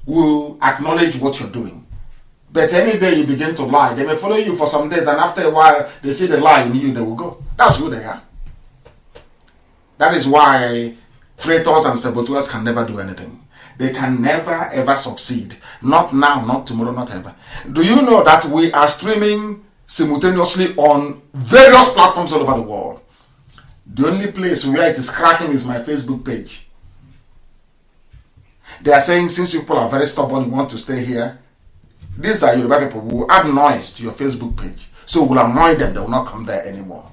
will acknowledge what you're doing. But any day you begin to lie, they may follow you for some days, and after a while they see the lie in you, they will go. That's who they are. That is why traitors and saboteurs can never do anything. They can never ever succeed. Not now, not tomorrow, not ever. Do you know that we are streaming simultaneously on various platforms all over the world? The only place where it is cracking is my Facebook page. They are saying, since people are very stubborn, you want to stay here, these are Yoruba people who will add noise to your Facebook page. So we'll annoy them, they will not come there anymore.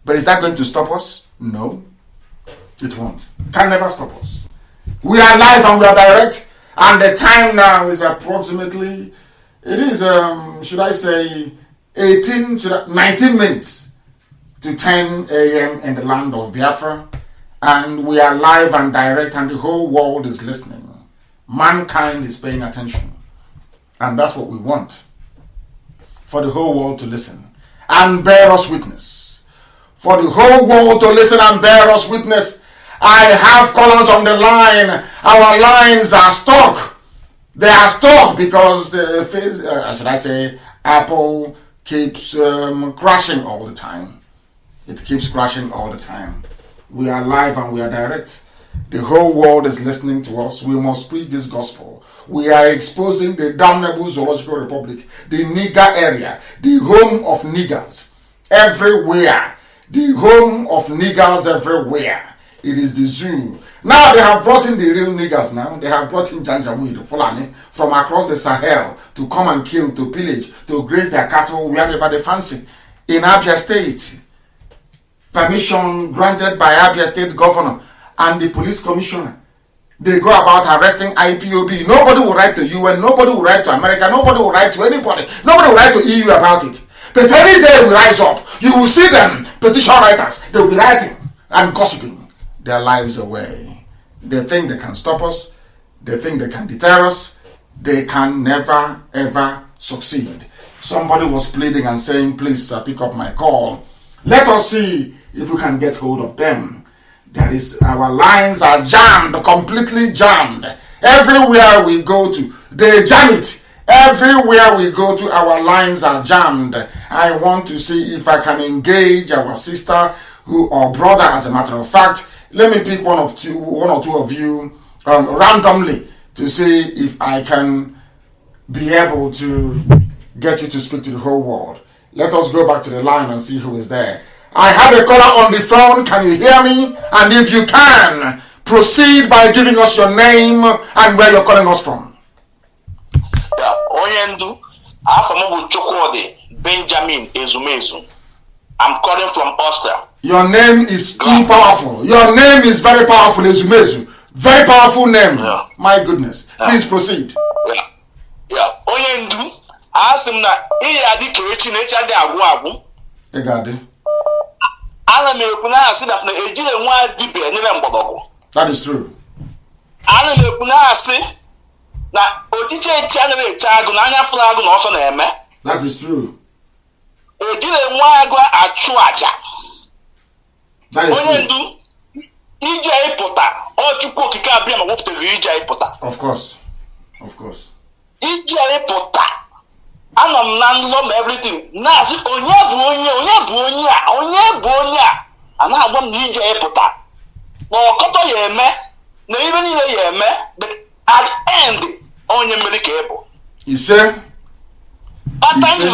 But is that going to stop us? No, it won't. Can never stop us. We are live and we are direct, and the time now is approximately, it is, should I say, 19 minutes to 10 a.m. in the land of Biafra, and we are live and direct, and the whole world is listening. Mankind is paying attention, and that's what we want, for the whole world to listen and bear us witness. For the whole world to listen and bear us witness. I have callers on the line. Our lines are stuck. They are stuck because should I say, Apple keeps crashing all the time. It keeps crashing all the time. We are live and we are direct. The whole world is listening to us. We must preach this gospel. We are exposing the damnable zoological republic, the nigger area, the home of niggers everywhere. The home of niggers everywhere. It is the zoo. Now they have brought in the real niggers now. They have brought in Janjaweed, Fulani, from across the Sahel to come and kill, to pillage, to graze their cattle wherever they fancy. In Abia State, permission granted by Abia State Governor and the police commissioner. They go about arresting IPOB. Nobody will write to UN, nobody will write to America, nobody will write to anybody, nobody will write to EU about it. But any day we rise up, you will see them, petition writers, they will be writing and gossiping their lives away. They think they can stop us, they think they can deter us, they can never ever succeed. Somebody was pleading and saying, please sir, pick up my call. Let us see if we can get hold of them. That is, our lines are jammed, completely jammed. Everywhere we go to, they jam it. Everywhere we go to, our lines are jammed. I want to see if I can engage our sister or brother, as a matter of fact. Let me pick one or two of you randomly to see if I can be able to get you to speak to the whole world. Let us go back to the line and see who is there. I have a caller on the phone. Can you hear me? And if you can, proceed by giving us your name and where you're calling us from. Yeah, Oyendu, Afamobu Chukwode, Benjamin Ezumezu. I'm calling from Austria. Your name is too powerful. Your name is very powerful, Ezumezu. Very powerful name. Yeah. My goodness. Please proceed. Yeah. Oyendu, Asim na iya di kerechi necha de agwu. Egade. Ana me ekuna asi that na ejire nwa dibe nyere mgbogogo. That is true. Ana me ekuna asi na ochiche echi ana na echa agu na anya furu agu na oso na eme. That is true. Ejire nwa agu achu aja. That is true. Oyendu ije ipota Ochukwu okike abia ma woputere ije ipota. Of course. Of course. Ije ipota. Anam na nlom everything. Na asi onye bu onye a. Ana agwa m na ije ipota. Na okoto ya eme, na ibe niile ya eme, but at the end onye mmeri ka ebo. You say? That time you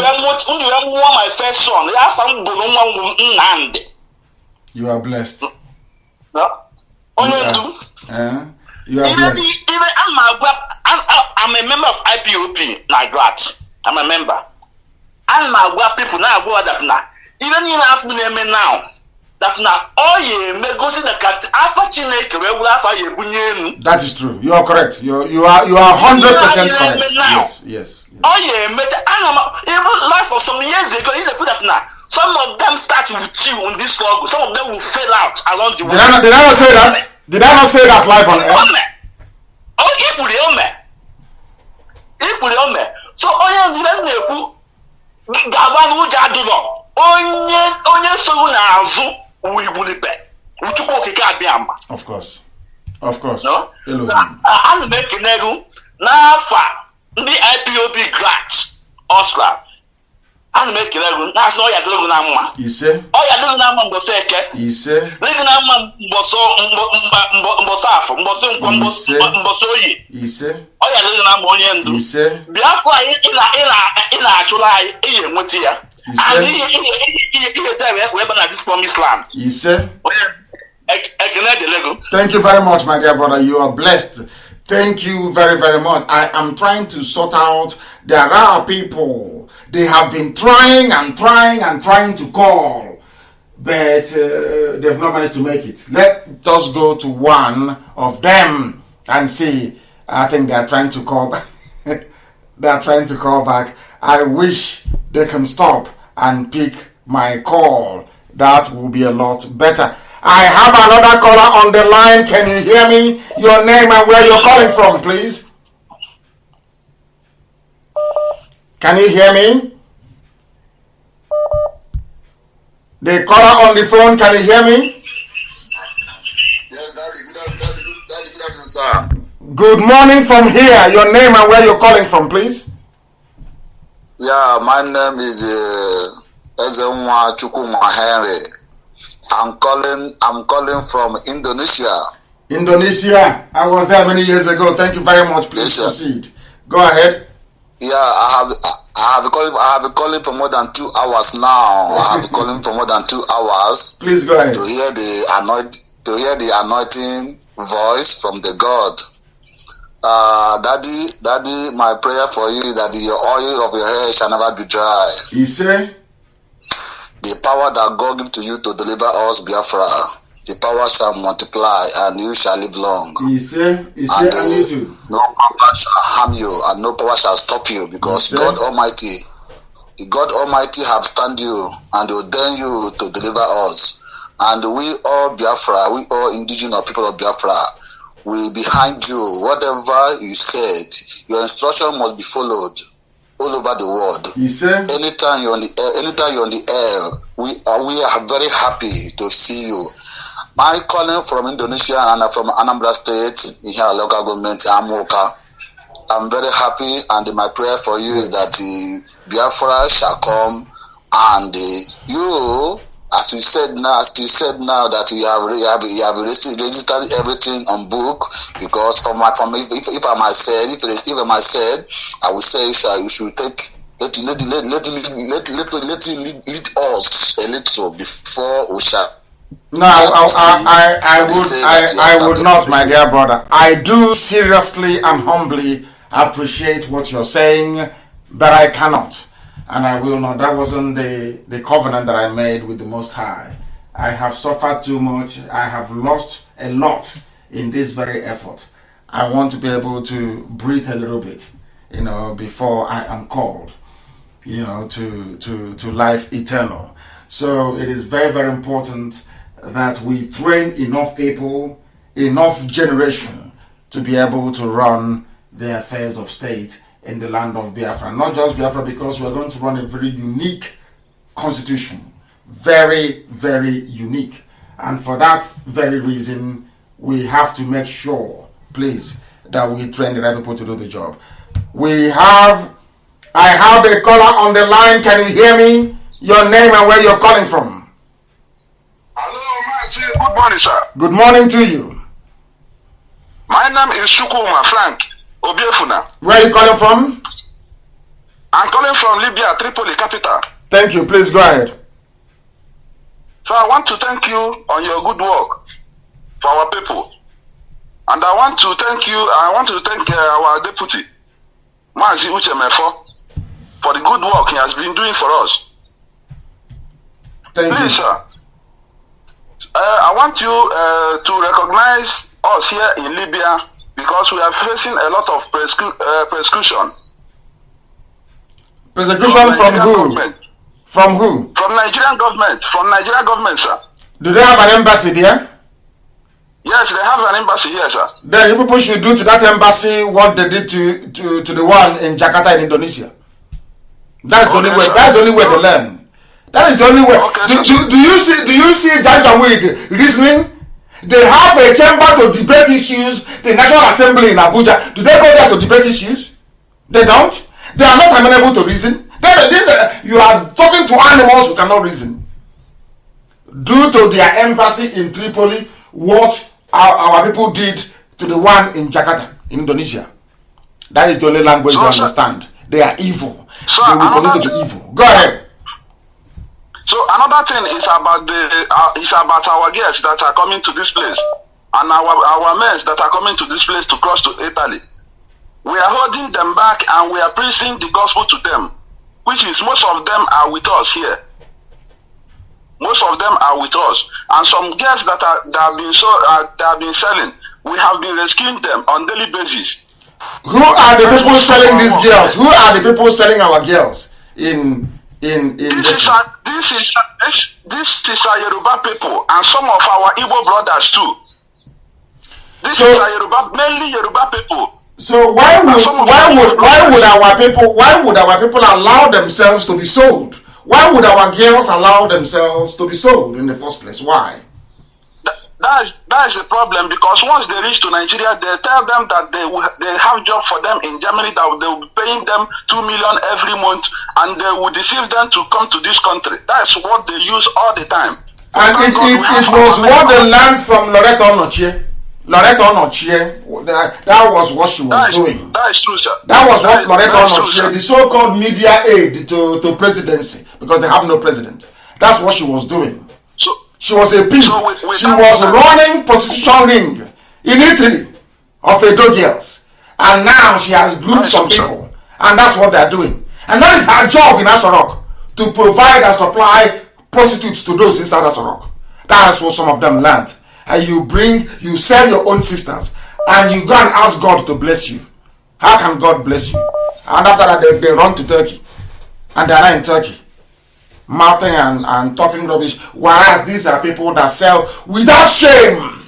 were my first son. Ya sam bu nwa Nnamdi. You are blessed. No? You are blessed. Even I'm a member of IPOP, Nagrat. I'm a member. And my people now go that now. Even in Africa now, that now all you may go see the cat after that is true. You are correct. You are 100% correct. Yes. Oh yeah, even life for some years ago, you put that now. Some of them start with you on this struggle. Some of them will fail out along the way. Did I not say that? Did I not say that live on air? Oh, so onye na-ekwu gawa n'ụjọ adụlọ onye soro n'azụ uwibụlibe Uchukwu okike abịa ma. Of course. No? Ana m ekenegu n'afa ndị IPOB grant Oscar. Ana m ekenegu na-asị na ọ ya dịrị na mma. Ise. Ọ ya dịrị na mma mbọsị eke. Ise. Dịrị na mma mbọsị afọ, mbọsị oyi. Ise. Ọ ya dịrị na mma onye ndu. Ise. Biafra ị na-achụla anyị iyi enweta ya. And ihe there wee na this promised land. Ise. Thank you very much, my dear brother. You are blessed. Thank you very, very much. I am trying to sort out. There are people. They have been trying to call, but they've not managed to make it. Let us go to one of them and see. I think they are trying to call. They are trying to call back. I wish they can stop and pick my call. That will be a lot better. I have another caller on the line. Can you hear me? Your name and where you're calling from, please. Can you hear me? The caller on the phone, can you hear me? Yes, Daddy, good afternoon, sir. Good morning from here. Your name and where you're calling from, please. Yeah, my name is Ezenwa Chukwuma Henry. I'm calling from Indonesia. Indonesia. I was there many years ago. Thank you very much. Please proceed. Go ahead. Yeah, I have been calling for more than 2 hours now. I have been calling for more than 2 hours. Please go ahead. To hear the anointing voice from the God. Daddy, my prayer for you is that the oil of your hair shall never be dry. He said, the power that God gives to you to deliver us, Biafra, the power shall multiply and you shall live long. He said, no power shall harm you and no power shall stop you, because God Almighty have stand you and ordain you to deliver us. And we all Biafra, we all indigenous people of Biafra, we behind you. Whatever you said, your instruction must be followed all over the world. He said, anytime you're on the air, we are very happy to see you. My calling from Indonesia and from Anambra State, in here local government, Amoka. I'm very happy, and my prayer for you is that Biafra shall come, and you, as you said now that you have registered everything on book, because if I might said, I would say you should take let you lead us a little before we shall. No, I would not, my dear brother. I do seriously and humbly appreciate what you're saying, but I cannot, and I will not. That wasn't the covenant that I made with the Most High. I have suffered too much. I have lost a lot in this very effort. I want to be able to breathe a little bit, before I am called, to life eternal. So it is very, very important that we train enough people, enough generation to be able to run the affairs of state in the land of Biafra. Not just Biafra, because we're going to run a very unique constitution. Very, very unique. And for that very reason, we have to make sure, please, that we train the right people to do the job. I have a caller on the line. Can you hear me? Your name and where you're calling from. Hello, Mazi. Good morning, sir. Good morning to you. My name is Shukuma Frank Obiefuna. Where are you calling from? I'm calling from Libya, Tripoli, capital. Thank you. Please go ahead. So I want to thank you on your good work for our people. And I want to thank our deputy, Mazi Uchemefo, for the good work he has been doing for us. Thank you. Please, sir. I want you to recognize us here in Libya, because we are facing a lot of persecution. Persecution from who? Government. From who? From Nigerian government. From Nigerian government, sir. Do they have an embassy there? Yes, they have an embassy here, sir. Then you people should do to that embassy what they did to the one in Jakarta in Indonesia. That's the only way. That's the only way to learn. That is the only way. Okay, do you see Janjaweed reasoning? They have a chamber to debate issues. The National Assembly in Abuja. Do they go there to debate issues? They don't. They are not amenable to reason. You are talking to animals who cannot reason. Due to their embassy in Tripoli, what our people did to the one in Jakarta, Indonesia. That is the only language they understand. They are evil. They will continue to be evil. Go ahead. So another thing is about our guests that are coming to this place, and our men that are coming to this place to cross to Italy. We are holding them back, and we are preaching the gospel to them, which is most of them are with us here. Most of them are with us, and some girls that have been selling, we have been rescuing them on daily basis. Who are the people selling these girls? Who are the people selling our girls in this is our Yoruba people and some of our Igbo brothers too. This is our Yoruba, mainly Yoruba people. So why would our people allow themselves to be sold? Why would our girls allow themselves to be sold in the first place? Why? That is the problem, because once they reach to Nigeria, they tell them that they have job for them in Germany, that they will be paying them 2 million every month, and they will deceive them to come to this country. That's what they use all the time. And it was what they learned from Loreto Nochie. That was what she was doing. That is true, sir. That was what Loreto Nochie, the so-called media aid to presidency, because they have no president. That's what she was doing. She was a pimp. She was running prostitution ring in Italy of Edo girls. And now she has groomed some people. And that's what they're doing. And that is her job in Asorok, to provide and supply prostitutes to those inside Asorok. That's what some of them learned. And you sell your own sisters, and you go and ask God to bless you. How can God bless you? And after that, they run to Turkey. And they're not in Turkey, mouthing and talking rubbish. Whereas these are people that sell without shame.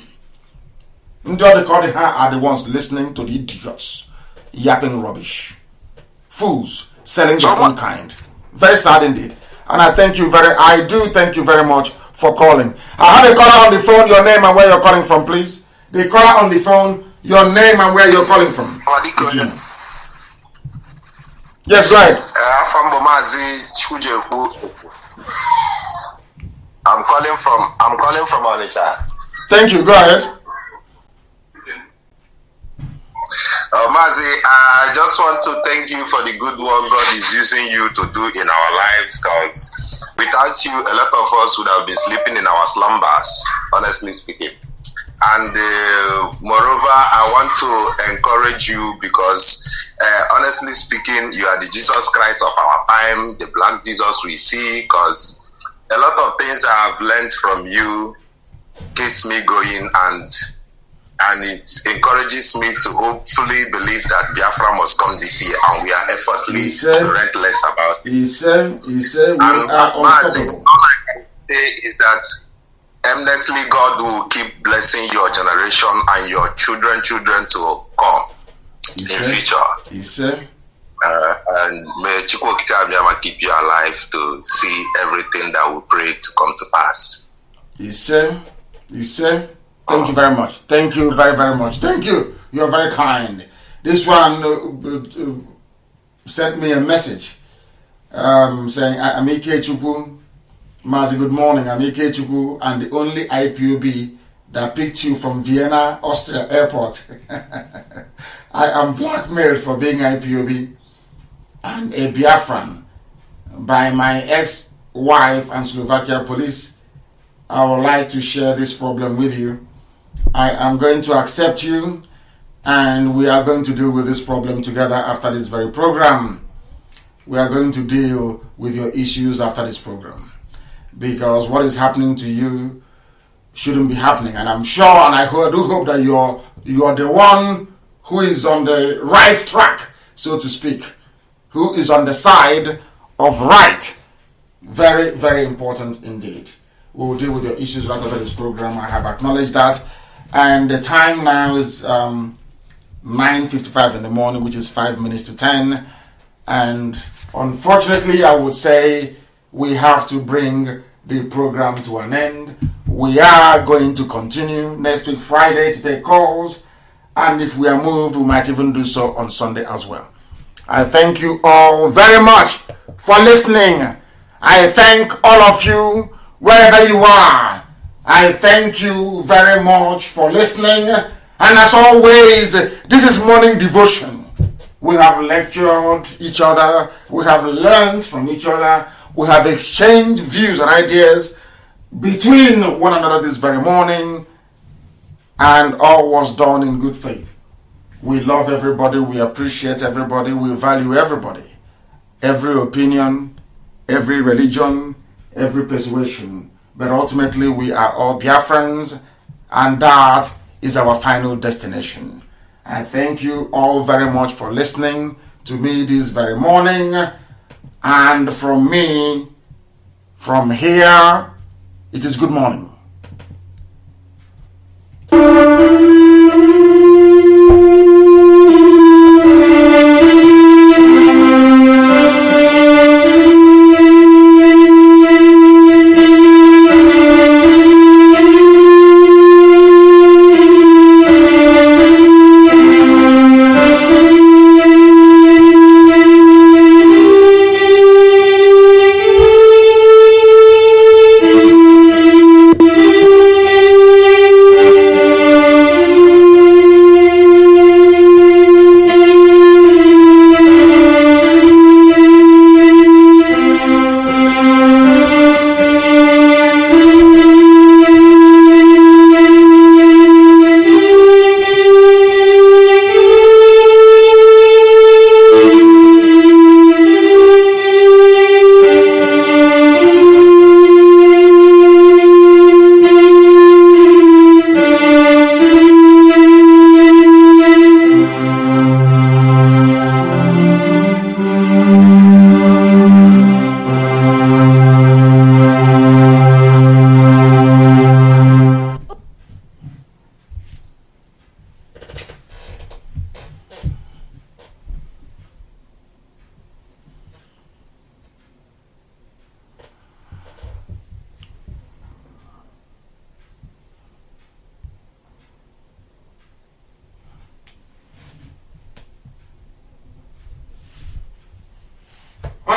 And the other are the ones listening to the idiots yapping rubbish. Fools selling their own kind. Very sad indeed. And I do thank you very much for calling. I have a caller on the phone, your name and where you're calling from, please. The caller on the phone, your name and where you're calling from. Yes, go ahead. I'm calling from Onitsha. Thank you, go ahead. Mazi, I just want to thank you for the good work God is using you to do in our lives, because without you, a lot of us would have been sleeping in our slumbers, honestly speaking. And moreover, I want to encourage you because, honestly speaking, you are the Jesus Christ of our time, the black Jesus we see, because a lot of things I have learned from you keeps me going, and it encourages me to hopefully believe that Biafra must come this year, and we are effortlessly relentless about it. He said, we are unstoppable. All I can say is that endlessly God will keep blessing your generation and your children to come in future. He said, and may Chukwu Okike Abiyama keep you alive to see everything that we pray to come to pass. He said, thank you very much. Thank you very, very much. Thank you. You are very kind. This one sent me a message saying, Amike Chukwu, Mazi, good morning. I'm Ike Chukwu, and the only IPOB that picked you from Vienna, Austria airport. I am blackmailed for being IPOB and a Biafran by my ex-wife and Slovakia police. I would like to share this problem with you. I am going to accept you, and we are going to deal with this problem together after this very program. We are going to deal with your issues after this program, because what is happening to you shouldn't be happening. And I'm sure, and I do hope that you are the one who is on the right track, so to speak, who is on the side of right. Very, very important indeed. We will deal with your issues right after this program. I have acknowledged that. And the time now is 9:55 in the morning, which is 5 minutes to 10. And unfortunately, I would say we have to bring the program to an end. We are going to continue next week, Friday, to take calls. And if we are moved, we might even do so on Sunday as well. I thank you all very much for listening. I thank all of you, wherever you are. I thank you very much for listening. And as always, this is morning devotion. We have lectured each other. We have learned from each other. We have exchanged views and ideas between one another this very morning. And all was done in good faith. We love everybody. We appreciate everybody. We value everybody. Every opinion, every religion, every persuasion. But ultimately, we are all Biafrans, and that is our final destination. I thank you all very much for listening to me this very morning. And from me, from here, it is good morning.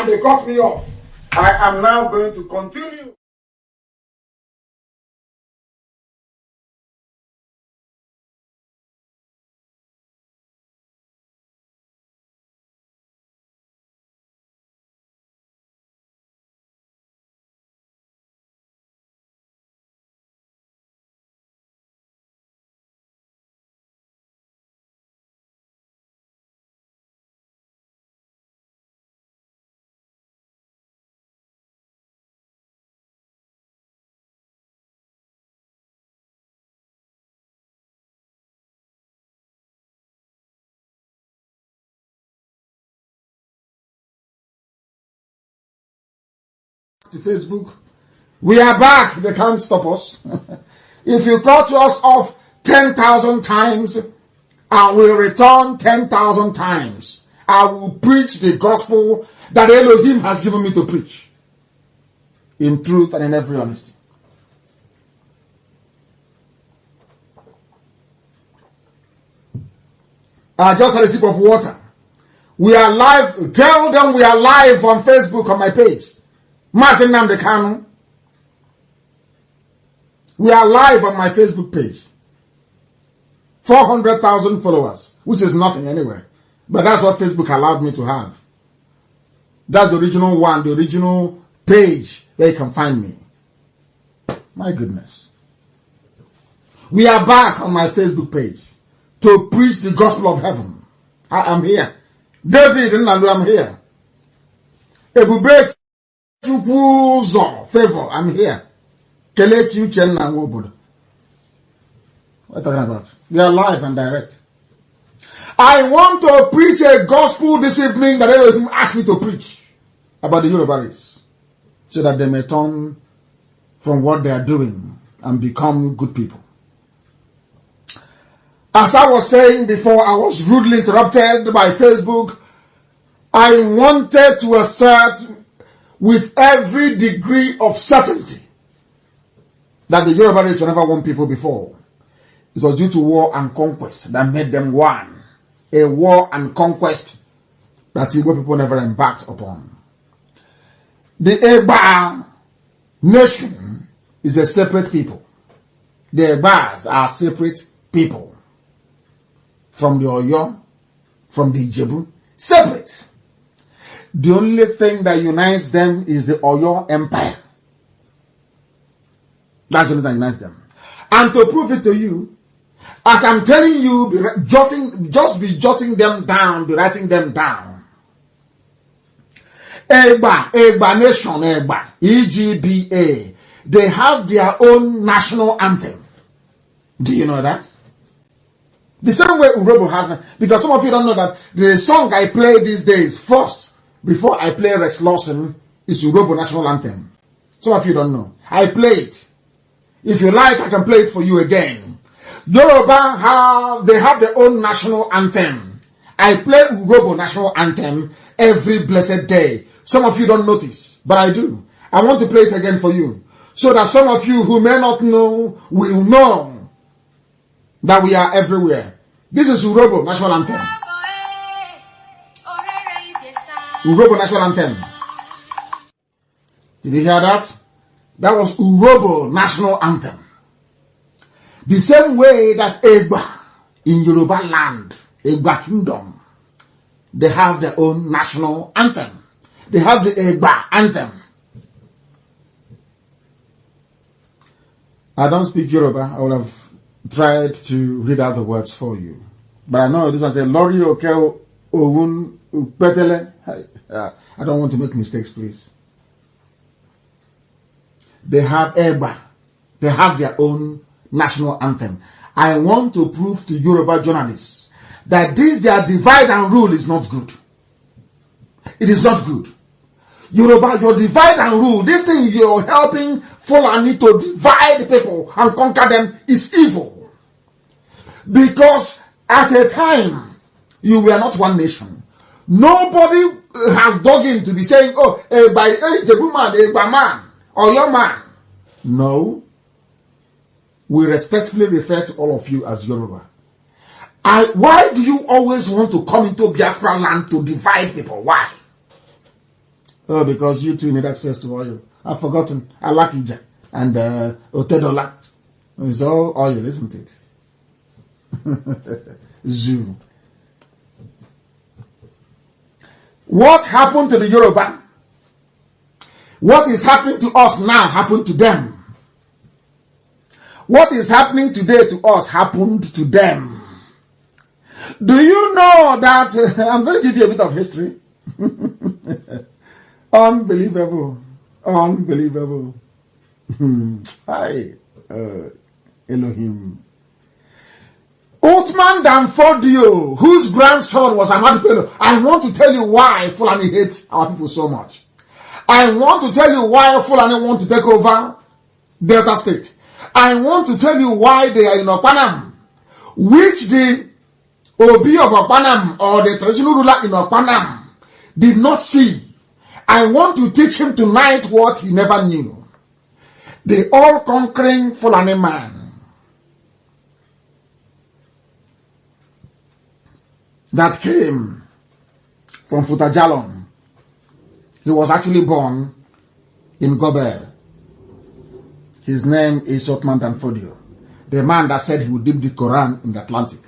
and they cut me off. I am now going to continue. To Facebook. We are back. They can't stop us. If you cut us off 10,000 times, I will return 10,000 times. I will preach the gospel that Elohim has given me to preach. In truth and in every honesty. I just had a sip of water. We are live. Tell them we are live on Facebook on my page. Mazi Nnamdi. We are live on my Facebook page. 400,000 followers, which is nothing anyway. But that's what Facebook allowed me to have. That's the original one, the original page where you can find me. My goodness. We are back on my Facebook page to preach the gospel of heaven. I am here. David Nnamdi, I'm here. Ebube Favor, I'm here. Kelechi Uchenna Nwobodo. What are you talking about? We are live and direct. I want to preach a gospel this evening that Elohim asked me to preach about the Yoruba race, so that they may turn from what they are doing and become good people. As I was saying before, I was rudely interrupted by Facebook. I wanted to assert with every degree of certainty that the Yoruba race were never one people before. It was due to war and conquest that made them one. A war and conquest that Igbo people never embarked upon. The Egba nation is a separate people. The Egbas are separate people. From the Oyo, from the Ijebu, separate. The only thing that unites them is the Oyo Empire. That's the only thing that unites them. And to prove it to you, as I'm telling you, just be jotting them down, be writing them down. Egba Nation, Egba, EGBA, they have their own national anthem. Do you know that? The same way Urobo has, because some of you don't know that the song I play these days, first, before I play Rex Lawson, is Urobo national anthem. Some of you don't know. I play it. If you like, I can play it for you again. Yoruba they have their own national anthem. I play Urobo national anthem every blessed day. Some of you don't notice, but I do. I want to play it again for you, so that some of you who may not know will know that we are everywhere. This is Urobo national anthem. Urobo national anthem. Did you hear that? That was Urobo national anthem. The same way that Egba in Yoruba land, Egba kingdom, they have their own national anthem. They have the Egba anthem. I don't speak Yoruba. I would have tried to read out the words for you. But I know this one says, Lori Okeo Owun Upetele. I don't want to make mistakes, please. They have Egba. They have their own national anthem. I want to prove to Yoruba journalists that this their divide and rule is not good. It is not good. Yoruba, your divide and rule, this thing you're helping Fulani to divide people and conquer them is evil. Because at a time, you were not one nation. Nobody has dug in to be saying, oh, the woman, a man, or your man. No. We respectfully refer to all of you as Yoruba. Why do you always want to come into Biafra land to divide people? Why? Oh, because you too need access to oil. I've forgotten. Alakija and Otedola. It's all oil, isn't it? Zoo. What happened to the Yoruba? What is happening to us now happened to them. What is happening today to us happened to them. Do you know that I'm going to give you a bit of history? Unbelievable. Unbelievable. Hi, Elohim. Othman Danfodio, whose grandson was Ahmadu Bello. I want to tell you why Fulani hates our people so much. I want to tell you why Fulani want to take over Delta State. I want to tell you why they are in Okpanam, which the Obi of Okpanam or the traditional ruler in Okpanam did not see. I want to teach him tonight what he never knew. The all-conquering Fulani man that came from Futajalon. He was actually born in Gober. His name is Othman Danfodio, the man that said he would dip the Quran in the Atlantic.